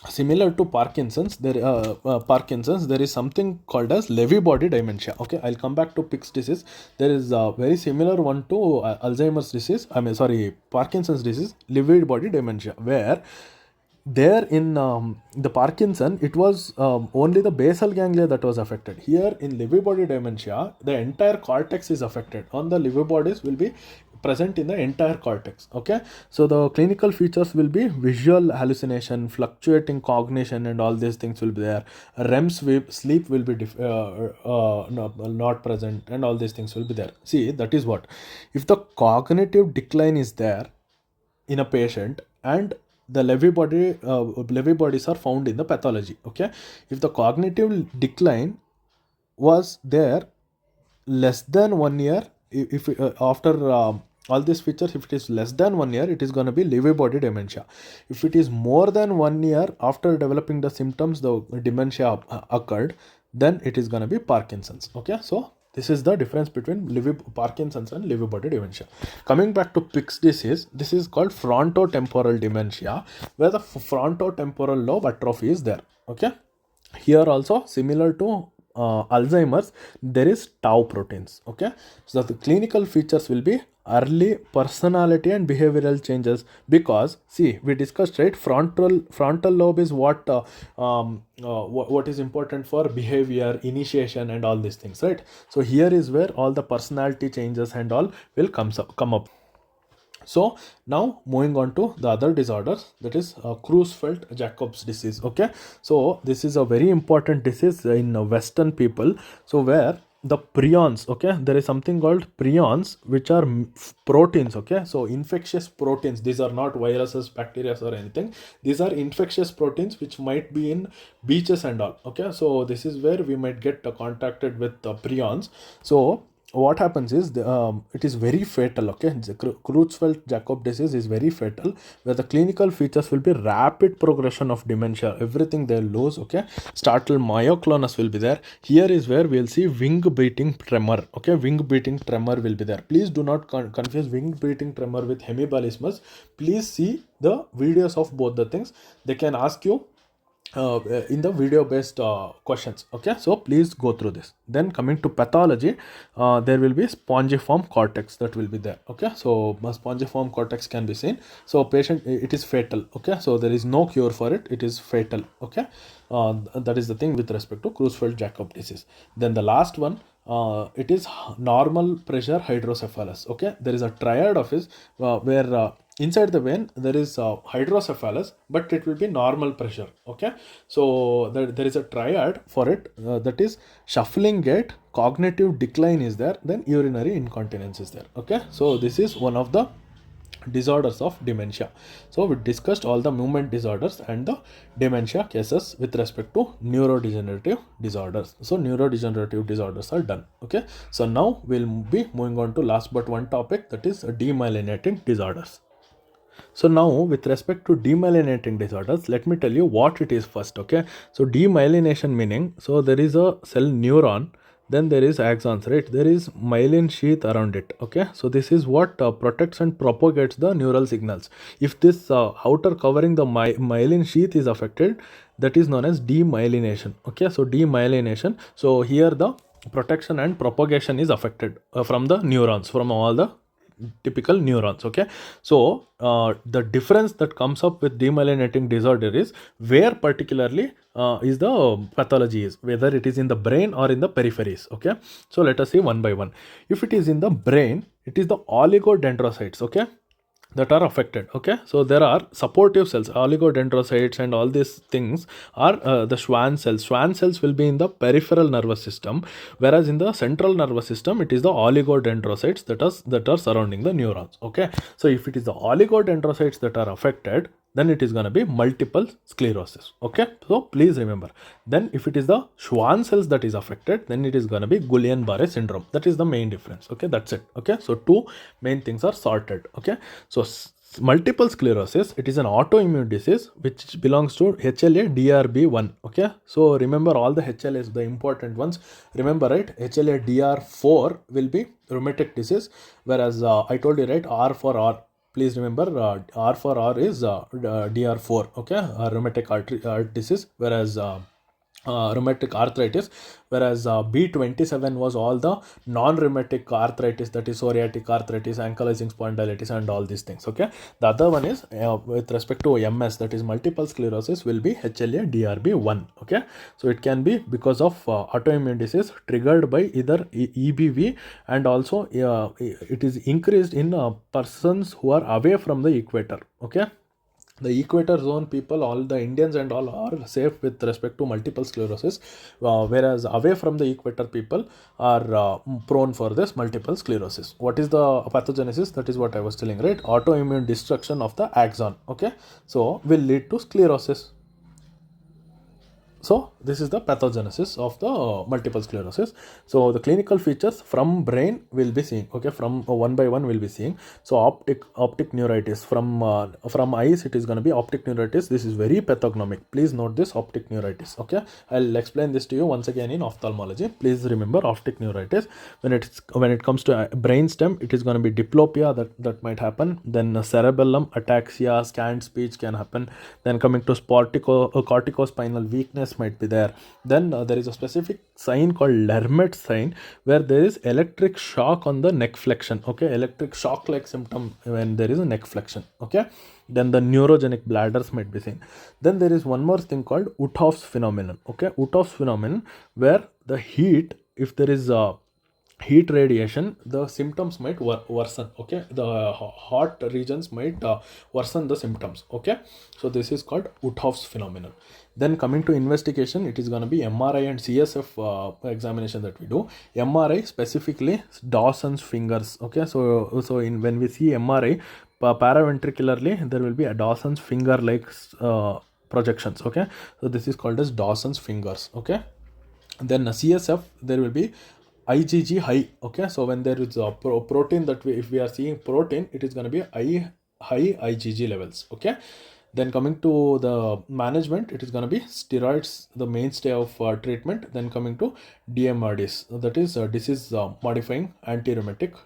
Speaker 1: similar to Parkinson's, there is something called as Lewy body dementia. Okay, I'll come back to Pick's disease. There is a very similar one to Alzheimer's disease. Parkinson's disease, Lewy body dementia, where there in the Parkinson, it was only the basal ganglia that was affected. Here in Lewy body dementia, the entire cortex is affected. On the Lewy bodies will be present in the entire cortex. Okay, so the clinical features will be visual hallucination, fluctuating cognition, and all these things will be there. Sleep will be not present, and all these things will be there. See, that is what, if the cognitive decline is there in a patient, and the Lewy bodies are found in the pathology. Okay, if the cognitive decline was there less than 1 year, if after all these features, if it is less than 1 year, it is going to be Lewy body dementia. If it is more than 1 year after developing the symptoms, the dementia occurred, then it is going to be Parkinson's. Okay, so this is the difference between Parkinson's and Lewy body dementia. Coming back to Pick's disease, this is called frontotemporal dementia, where the frontotemporal lobe atrophy is there. Okay, here also similar to Alzheimer's, there is tau proteins. Okay, so the clinical features will be early personality and behavioral changes, because see, we discussed, right, frontal lobe is what what is important for behavior, initiation, and all these things, right? So here is where all the personality changes and all will come up. So now moving on to the other disorders, that is Creutzfeldt-Jacobs disease. Okay, so this is a very important disease in Western people. So where the prions, okay, there is something called prions, which are proteins. Okay, so infectious proteins, these are not viruses, bacteria, or anything. These are infectious proteins which might be in beaches and all. Okay, so this is where we might get contacted with prions. So what happens is it is very fatal. Okay, the Creutzfeldt-Jakob disease is very fatal, where the clinical features will be rapid progression of dementia, everything they'll lose. Okay, startle myoclonus will be there. Here is where we'll see wing beating tremor. Okay, wing beating tremor will be there. Please do not confuse wing beating tremor with hemibalismus. Please see the videos of both the things. They can ask you in the video based questions. Okay, so please go through this. Then coming to pathology, there will be spongiform cortex that will be there. Okay, so spongiform cortex can be seen. So patient, it is fatal. Okay, so there is no cure for it, it is fatal. Okay, that is the thing with respect to Creutzfeldt-Jakob disease. Then the last one, it is normal pressure hydrocephalus. Okay, there is a triad of it where inside the vein there is hydrocephalus, but it will be normal pressure. Okay, so there is a triad for it, that is shuffling gait, cognitive decline is there, then urinary incontinence is there. Okay, so this is one of the disorders of dementia. So we discussed all the movement disorders and the dementia cases with respect to neurodegenerative disorders. So neurodegenerative disorders are done. Okay, so now we'll be moving on to last but one topic, that is demyelinating disorders. So now with respect to demyelinating disorders, let me tell you what it is first. Okay, so demyelination meaning, so there is a cell neuron, then there is axons, right? There is myelin sheath around it. Okay, so this is what protects and propagates the neural signals. If this outer covering the myelin sheath is affected, that is known as demyelination. Okay, so demyelination, so here the protection and propagation is affected from the neurons, from all the typical neurons. Okay, so the difference that comes up with demyelinating disorder is where particularly is the pathology is, whether it is in the brain or in the peripheries. Okay, so let us see one by one. If it is in the brain, it is the oligodendrocytes. Okay, that are affected. Okay, so there are supportive cells, oligodendrocytes, and all these things are the Schwann cells. Schwann cells will be in the peripheral nervous system, whereas in the central nervous system it is the oligodendrocytes that are surrounding the neurons. Okay, so if it is the oligodendrocytes that are affected, then it is going to be multiple sclerosis. Okay, so please remember. Then if it is the Schwann cells that is affected, then it is going to be Guillain-Barré syndrome. That is the main difference. Okay, that's it. Okay, so two main things are sorted. Okay, so multiple sclerosis, it is an autoimmune disease which belongs to HLA-DRB1. Okay, so remember all the HLAs, the important ones. Remember, right, HLA-DR4 will be rheumatic disease, whereas I told you, right, R for R. Please remember, R for R is DR4. Okay, rheumatic heart disease, whereas rheumatic arthritis, whereas B27 was all the non-rheumatic arthritis, that is psoriatic arthritis, ankylosing spondylitis, and all these things. Okay, the other one is with respect to MS, that is multiple sclerosis, will be HLA DRB1. Okay, so it can be because of autoimmune disease triggered by either EBV, and also it is increased in persons who are away from the equator. Okay, the equator zone people, all the Indians and all, are safe with respect to multiple sclerosis, whereas away from the equator people are prone for this multiple sclerosis. What is the pathogenesis? That is what I was telling, right? Autoimmune destruction of the axon, okay, so will lead to sclerosis. So this is the pathogenesis of the multiple sclerosis. So the clinical features from brain will be seeing, okay, from one by one will be seeing. So optic neuritis from eyes, it is going to be optic neuritis. This is very pathognomic. Please note this, optic neuritis. Okay, I'll explain this to you once again in ophthalmology. Please remember optic neuritis. When it comes to brain stem, it is going to be diplopia that might happen. Then cerebellum, ataxia, scant speech can happen. Then coming to corticospinal weakness might be there. Then there is a specific sign called Lermet sign, where there is electric shock on the neck flexion. Okay, electric shock like symptom when there is a neck flexion. Okay, then the neurogenic bladders might be seen. Then there is one more thing called Uthoff's phenomenon. Okay, Uthoff's phenomenon, where the heat, if there is heat radiation, the symptoms might worsen. Okay, the hot regions might worsen the symptoms. Okay, so this is called Uthoff's phenomenon. Then coming to investigation, it is going to be MRI and CSF examination that we do. MRI specifically Dawson's fingers. Okay, so when we see MRI paraventricularly, there will be a Dawson's finger like projections. Okay, so this is called as Dawson's fingers. Okay, then CSF, there will be IgG high. Okay, so when there is a protein, that if we are seeing protein, it is going to be high IgG levels. Okay, then coming to the management, it is going to be steroids, the mainstay of treatment. Then coming to DMRDs, that is disease modifying anti-rheumatic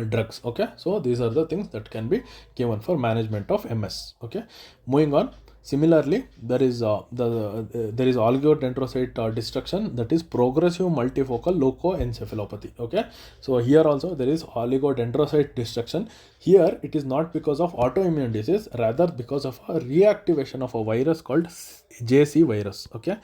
Speaker 1: drugs. Okay, so these are the things that can be given for management of MS. Okay, moving on. Similarly, there is oligodendrocyte destruction, that is progressive multifocal leukoencephalopathy. Okay, so here also there is oligodendrocyte destruction. Here it is not because of autoimmune disease, rather because of a reactivation of a virus called JC virus. Okay,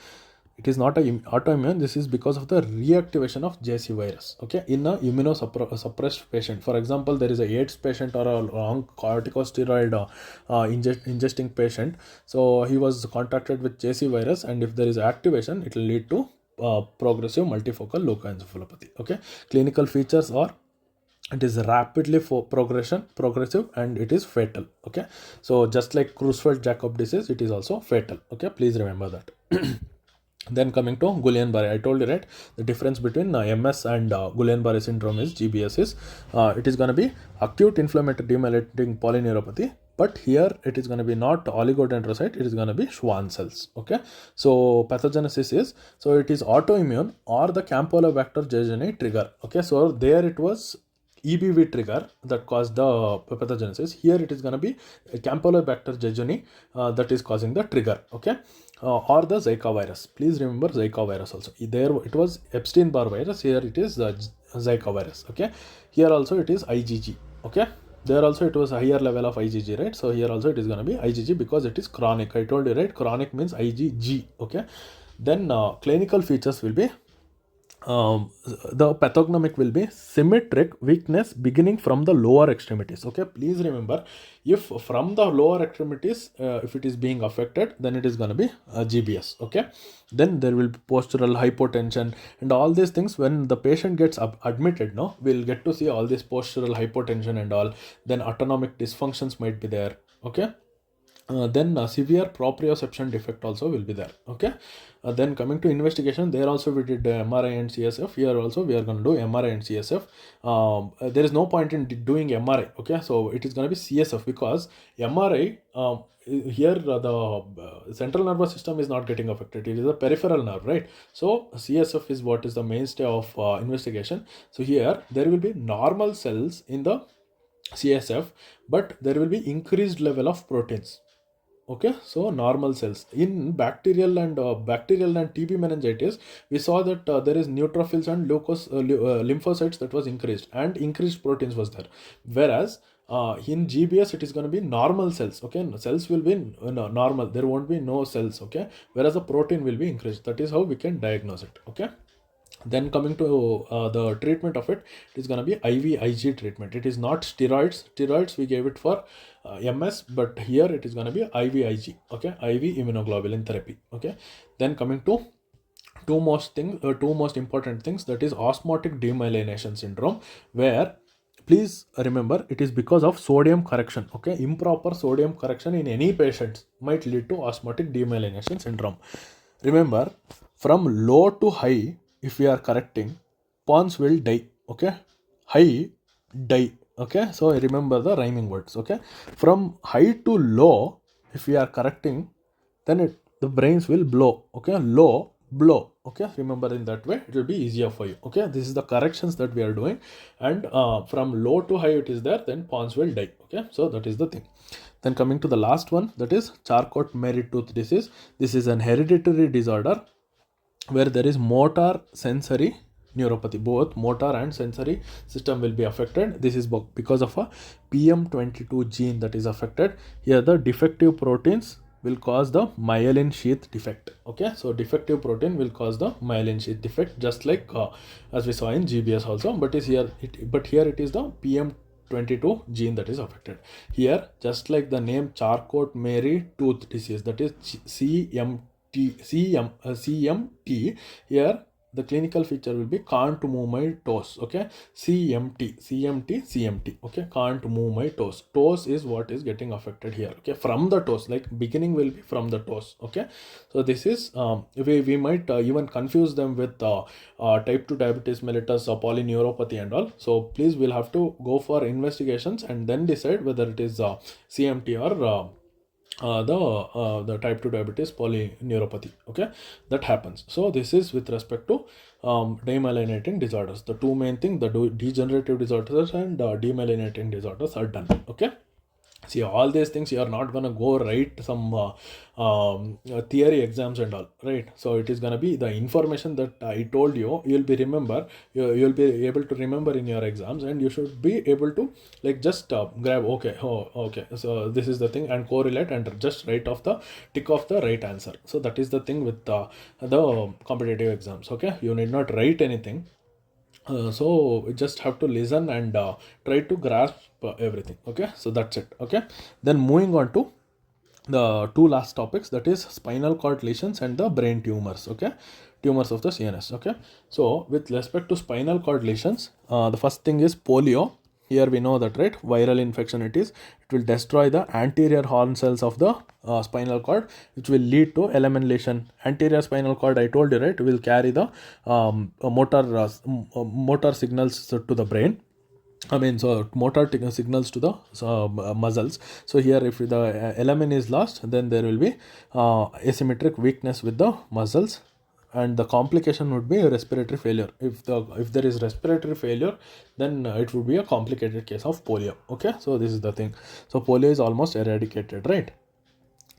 Speaker 1: it is not an autoimmune. This is because of the reactivation of JC virus. Okay, in a immunosuppressed patient. For example, there is a AIDS patient or a long corticosteroid ingesting patient. So he was contacted with JC virus, and if there is activation, it will lead to progressive multifocal leukoencephalopathy. Okay, clinical features are, it is rapidly progressive, and it is fatal. Okay, so just like Creutzfeldt-Jakob disease, it is also fatal. Okay, please remember that. Then coming to Guillain-Barré, I told you, right, the difference between MS and Guillain-Barré syndrome is GBS is it is going to be acute inflammatory demyelinating polyneuropathy, but here it is going to be not oligodendrocyte, it is going to be Schwann cells. Okay, so pathogenesis is, so it is autoimmune or the Campylobacter jejuni trigger. Okay, so there it was EBV trigger that caused the pathogenesis. Here it is going to be Campylobacter jejuni that is causing the trigger. Okay, or the Zika virus. Please remember Zika virus also. There it was Epstein-Barr virus. Here it is Zika virus. Okay, here also it is IgG. Okay, there also it was a higher level of IgG, right? So here also it is going to be IgG because it is chronic. I told you, right? Chronic means IgG. Okay, then clinical features will be, the pathognomic will be symmetric weakness beginning from the lower extremities. Okay, please remember, if from the lower extremities, if it is being affected, then it is going to be GBS. Okay, then there will be postural hypotension and all these things. When the patient gets admitted, no, we'll get to see all this postural hypotension and all. Then autonomic dysfunctions might be there. Okay, then severe proprioception defect also will be there. Okay, then coming to investigation, there also we did MRI and CSF. Here also we are going to do MRI and CSF. There is no point in doing MRI. Okay, so it is going to be CSF, because MRI, here the central nervous system is not getting affected, it is a peripheral nerve, right? So CSF is what is the mainstay of investigation. So here there will be normal cells in the CSF, but there will be increased level of proteins. Okay, so normal cells in bacterial and TB meningitis, we saw that there is neutrophils and lymphocytes that was increased, and increased proteins was there. Whereas in GBS it is going to be normal cells. Okay, cells will be normal, there won't be no cells. Okay, whereas the protein will be increased. That is how we can diagnose it. Okay, then coming to the treatment of it, it is going to be IVIG treatment. It is not steroids. Steroids we gave it for MS, but here it is going to be IVIG. Okay, IV immunoglobulin therapy. Okay, then coming to two most important things, that is osmotic demyelination syndrome, where please remember it is because of sodium correction. Okay, improper sodium correction in any patients might lead to osmotic demyelination syndrome. Remember, from low to high, if we are correcting, pons will die. Okay, high, die. Okay, so remember the rhyming words. Okay, from high to low, if we are correcting, then the brains will blow. Okay, low, blow. Okay, remember, in that way it will be easier for you. Okay, this is the corrections that we are doing, and from low to high it is there, then pons will die. Okay, so that is the thing. Then coming to the last one, that is Charcot-Marie-Tooth disease. This is an hereditary disorder where there is motor sensory neuropathy. Both motor and sensory system will be affected. This is because of a PM22 gene that is affected. Here the defective proteins will cause the myelin sheath defect. Okay, so defective protein will cause the myelin sheath defect, just like as we saw in GBS also, but here it is the PM22 gene that is affected. Here, just like the name Charcot-Marie-Tooth disease, that is CMT, here the clinical feature will be can't move my toes. Okay, CMT. Okay, can't move my toes. Toes is what is getting affected here. Okay, from the toes, like beginning will be from the toes. Okay, so this is we might even confuse them with type 2 diabetes mellitus or polyneuropathy and all. So please, we'll have to go for investigations and then decide whether it is CMT or the type 2 diabetes polyneuropathy. Okay, that happens. So this is with respect to demyelinating disorders. The two main thing, the degenerative disorders and demyelinating disorders are done. Okay, see, all these things you are not going to go write some theory exams and all, right? So it is going to be the information that I told you, you'll be you'll be able to remember in your exams, and you should be able to like just grab, okay, okay, so this is the thing, and correlate and just tick off the right answer. So that is the thing with the competitive exams. Okay, you need not write anything. So we just have to listen and try to grasp everything. Okay, so that's it. Okay, then moving on to the two last topics, that is spinal cord lesions and the brain tumors. Okay, tumors of the CNS. Okay, so with respect to spinal cord lesions, the first thing is polio. Here we know that, right, viral infection it is. It will destroy the anterior horn cells of the spinal cord, which will lead to element lesion. Anterior spinal cord, I told you, right, will carry the motor signals to the brain. I mean, so motor signals to the muscles. So here, if the element is lost, then there will be asymmetric weakness with the muscles, and the complication would be respiratory failure. If there is respiratory failure, then it would be a complicated case of polio. Okay, so this is the thing. So polio is almost eradicated, right?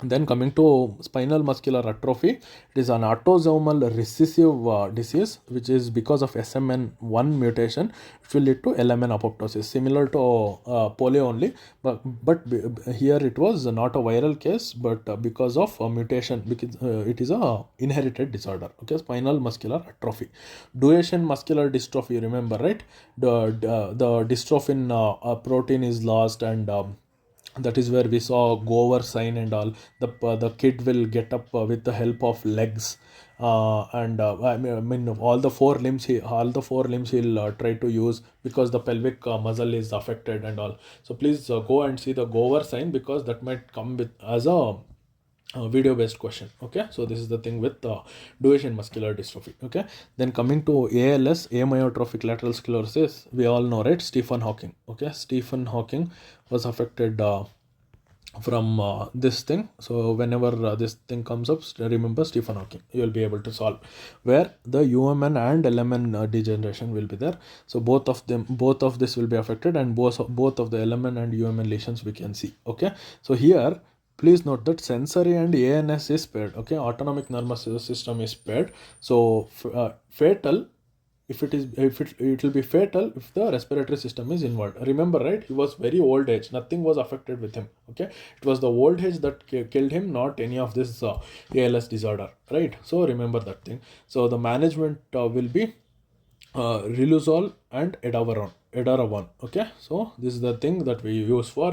Speaker 1: Then coming to spinal muscular atrophy, it is an autosomal recessive disease, which is because of SMN1 mutation, which will lead to LMN apoptosis, similar to polio only, but here it was not a viral case, but because of a mutation, because it is a inherited disorder. Okay, spinal muscular atrophy. Duchenne muscular dystrophy, remember, right? The dystrophin protein is lost, and that is where we saw Gover sign and all. The kid will get up with the help of legs, and I mean all the four limbs he'll try to use, because the pelvic muscle is affected and all. So please go and see the Gover sign, because that might come with as a video based question. Okay, so this is the thing with Duchenne muscular dystrophy. Okay, then coming to ALS, amyotrophic lateral sclerosis, we all know, right, Stephen Hawking. Okay, Stephen Hawking was affected from this thing. So whenever this thing comes up, remember Stephen Hawking, you will be able to solve, where the UMN and LMN degeneration will be there. So both of this will be affected, and both of the LMN and UMN lesions we can see. Okay, so here please note that sensory and ANS is paired. Okay, autonomic nervous system is paired. So fatal, if it will be fatal if the respiratory system is involved. Remember, right, he was very old age, nothing was affected with him. Okay, it was the old age that killed him, not any of this ALS disorder, right? So remember that thing. So the management will be Riluzole and edaravone. Okay, so this is the thing that we use for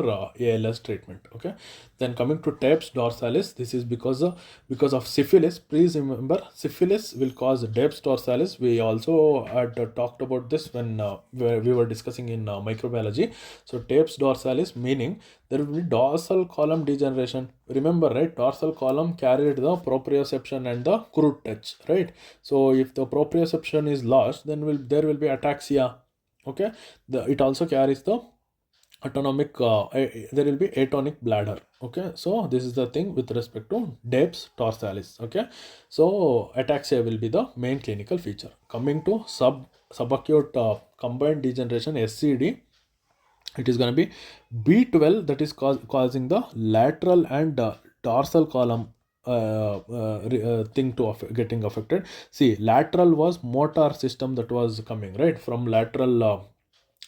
Speaker 1: ALS treatment. Okay, then coming to TEPS dorsalis, this is because of syphilis. Please remember, syphilis will cause TEPS dorsalis. We also had talked about this when we were discussing in microbiology. So TEPS dorsalis meaning there will be dorsal column degeneration. Remember, right, dorsal column carried the proprioception and the crude touch, right? So if the proprioception is lost, then there will be ataxia. Okay, it also carries the autonomic there will be atonic bladder. Okay, so this is the thing with respect to DEPS dorsalis. Okay, so ataxia will be the main clinical feature. Coming to subacute combined degeneration, SCD, it is going to be B12 that is causing the lateral and dorsal column thing to getting affected. See, lateral was motor system that was coming, right, from lateral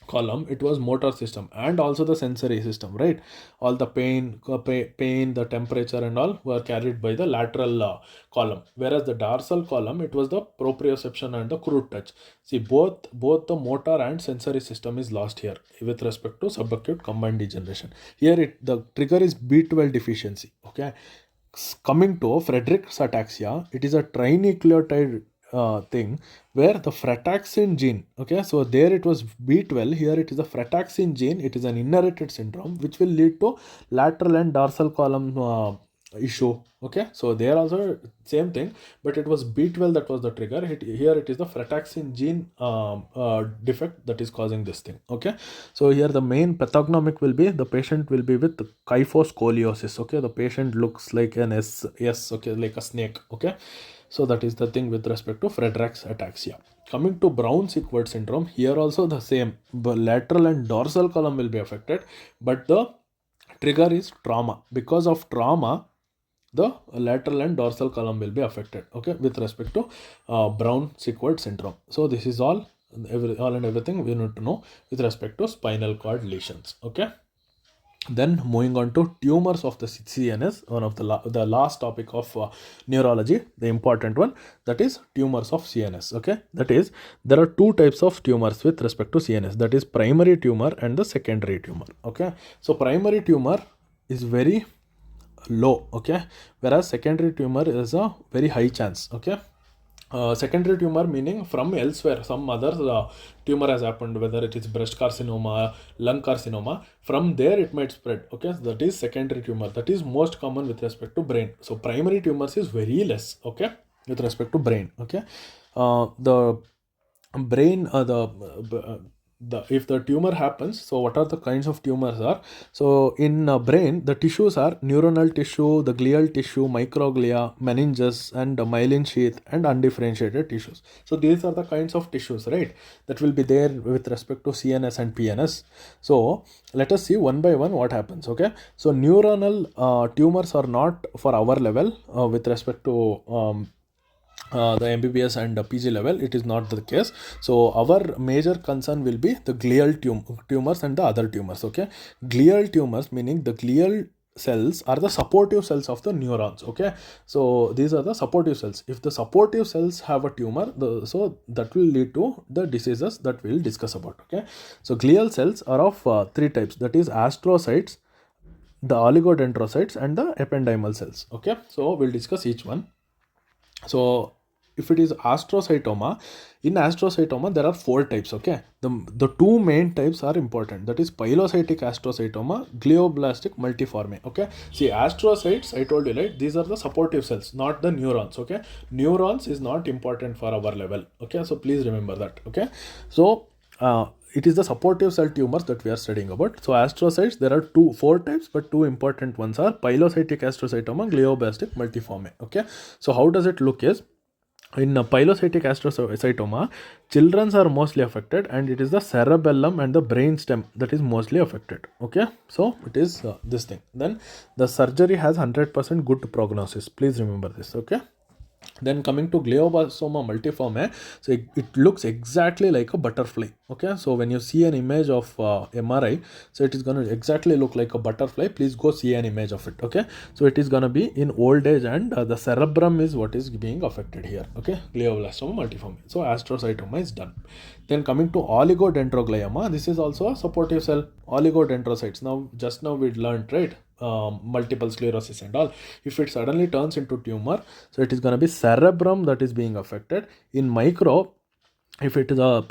Speaker 1: column. It was motor system and also the sensory system, right? All the pain, the temperature and all were carried by the lateral column, whereas the dorsal column, it was the proprioception and the crude touch. See, both the motor and sensory system is lost here with respect to subacute combined degeneration. Here the trigger is B12 deficiency. Okay, coming to Friedreich's ataxia, it is a trinucleotide thing where the frataxin gene, okay, so there it was B12, here it is a frataxin gene. It is an inherited syndrome which will lead to lateral and dorsal column issue. Okay, so there also same thing, but it was B12 that was the trigger. Here it is the frataxin gene defect that is causing this thing. Okay, so here the main pathognomic will be the patient will be with kyphoscoliosis. Okay, the patient looks like an S, okay, like a snake. Okay, so that is the thing with respect to Friedreich's ataxia. Coming to Brown-Sequard syndrome, here also the same, but lateral and dorsal column will be affected, but the trigger is trauma. Because of trauma, the lateral and dorsal column will be affected. Okay, with respect to Brown-Sequard syndrome. So this is all and everything we need to know with respect to spinal cord lesions. Okay. Then moving on to tumors of the CNS, one of the last topic of neurology, the important one, that is tumors of CNS. Okay, that is, there are two types of tumors with respect to CNS, that is primary tumor and the secondary tumor. Okay, so primary tumor is very low. Okay, whereas secondary tumor is a very high chance. Okay, secondary tumor meaning from elsewhere, some other tumor has happened, whether it is breast carcinoma, lung carcinoma, from there it might spread. Okay, so that is secondary tumor, that is most common with respect to brain. So primary tumors is very less. Okay, with respect to brain. Okay, the brain if the tumor happens, so what are the kinds of tumors are? So in brain, the tissues are neuronal tissue, the glial tissue, microglia, meninges, and myelin sheath, and undifferentiated tissues. So these are the kinds of tissues, right, that will be there with respect to CNS and PNS. So let us see one by one what happens. Okay, so neuronal tumors are not for our level with respect to the MBBS and PG level, it is not the case. So our major concern will be the glial tumors and the other tumors. Okay, glial tumors meaning the glial cells are the supportive cells of the neurons. Okay, so these are the supportive cells. If the supportive cells have a tumor, so that will lead to the diseases that we will discuss about. Okay, so glial cells are of three types, that is astrocytes, the oligodendrocytes, and the ependymal cells. Okay, so we'll discuss each one. So if it is astrocytoma, in astrocytoma there are four types. Okay, the two main types are important, that is pilocytic astrocytoma, glioblastic multiforme. Okay, see, astrocytes, I told you, right, these are the supportive cells, not the neurons. Okay, neurons is not important for our level. Okay, so please remember that. Okay, so it is the supportive cell tumors that we are studying about. So astrocytes, there are four types, but two important ones are pilocytic astrocytoma, glioblastic multiforme. Okay, so how does it look is, In pilocytic astrocytoma, children are mostly affected, and it is the cerebellum and the brain stem that is mostly affected. Okay, so it is this thing. Then the surgery has 100% good prognosis. Please remember this. Okay. Then coming to glioblastoma multiforme, so it looks exactly like a butterfly. Okay, so when you see an image of MRI, so it is going to exactly look like a butterfly. Please go see an image of it. Okay, so it is going to be in old age, and the cerebrum is what is being affected here. Okay, glioblastoma multiforme. So astrocytoma is done. Then coming to oligodendroglioma, this is also a supportive cell. Oligodendrocytes. Just now we learned, right? Multiple sclerosis and all. If it suddenly turns into tumor, so it is going to be cerebrum that is being affected. In micro, if it is a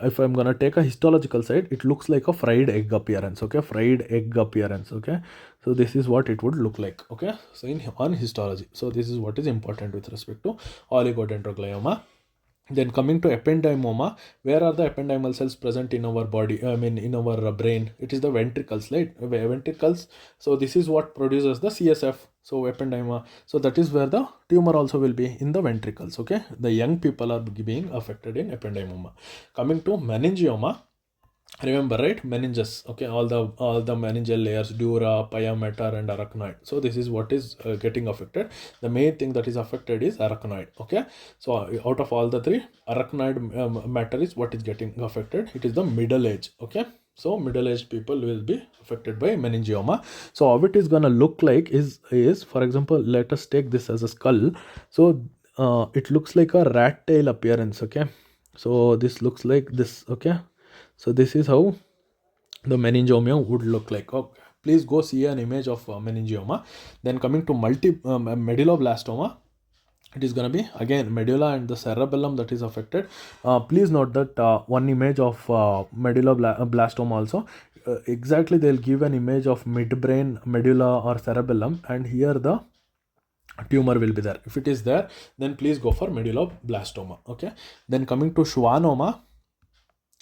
Speaker 1: if I'm going to take a histological side, it looks like a fried egg appearance. Okay, fried egg appearance. Okay, so this is what it would look like. Okay, so on histology, so this is what is important with respect to oligodendroglioma. Then coming to ependymoma, where are the ependymal cells present in our body? I mean, in our brain, it is the ventricles, right? Ventricles. So this is what produces the CSF. So ependyma. So that is where the tumor also will be in the ventricles. Okay, the young people are being affected in ependymoma. Coming to meningioma. Remember, right? Meninges. Okay, all the meningeal layers, dura, pia mater, and arachnoid. So this is what is getting affected. The main thing that is affected is arachnoid. Okay, so out of all the three, arachnoid matter is what is getting affected. It is the middle age. Okay, so middle-aged people will be affected by meningioma. So how it is gonna look like is for example, let us take this as a skull. So it looks like a rat tail appearance. Okay, so this looks like this. Okay, so this is how the meningioma would look like. Okay, please go see an image of meningioma. Then coming to medulloblastoma, it is going to be again medulla and the cerebellum that is affected. Please note that one image of medulloblastoma also, exactly they'll give an image of midbrain, medulla or cerebellum, and here the tumor will be there. If it is there, then please go for medulloblastoma. Okay, then coming to schwannoma.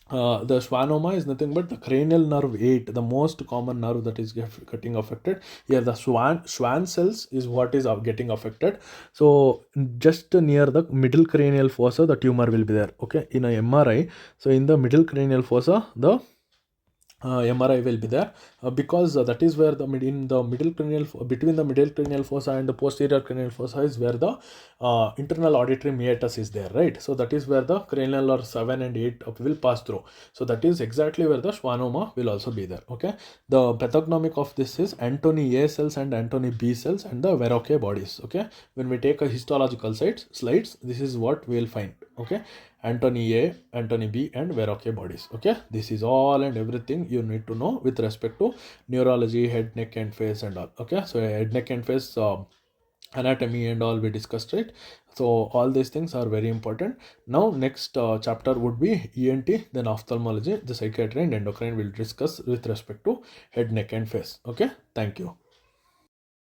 Speaker 1: The schwannoma is nothing but the cranial nerve 8, the most common nerve that is getting affected. Here the Schwann cells is what is getting affected. So just near the middle cranial fossa, the tumor will be there. Okay, in a MRI. So in the middle cranial fossa, the MRI will be there because that is where between the middle cranial fossa and the posterior cranial fossa is where the internal auditory meatus is there, right? So that is where the cranial nerve 7 and 8 will pass through. So that is exactly where the schwannoma will also be there. Okay, the pathognomic of this is Antony A cells and Antony B cells and the Verroque bodies. Okay, when we take a histological slides, this is what we will find. Okay, Antony A, Antony B, and Verroque bodies. Okay, this is all and everything you need to know with respect to neurology, head, neck, and face, and all. Okay, so head, neck, and face anatomy and all we discussed, right? So all these things are very important. Now next chapter would be ENT, then ophthalmology, the psychiatry and endocrine will discuss with respect to head, neck, and face. Okay, thank you.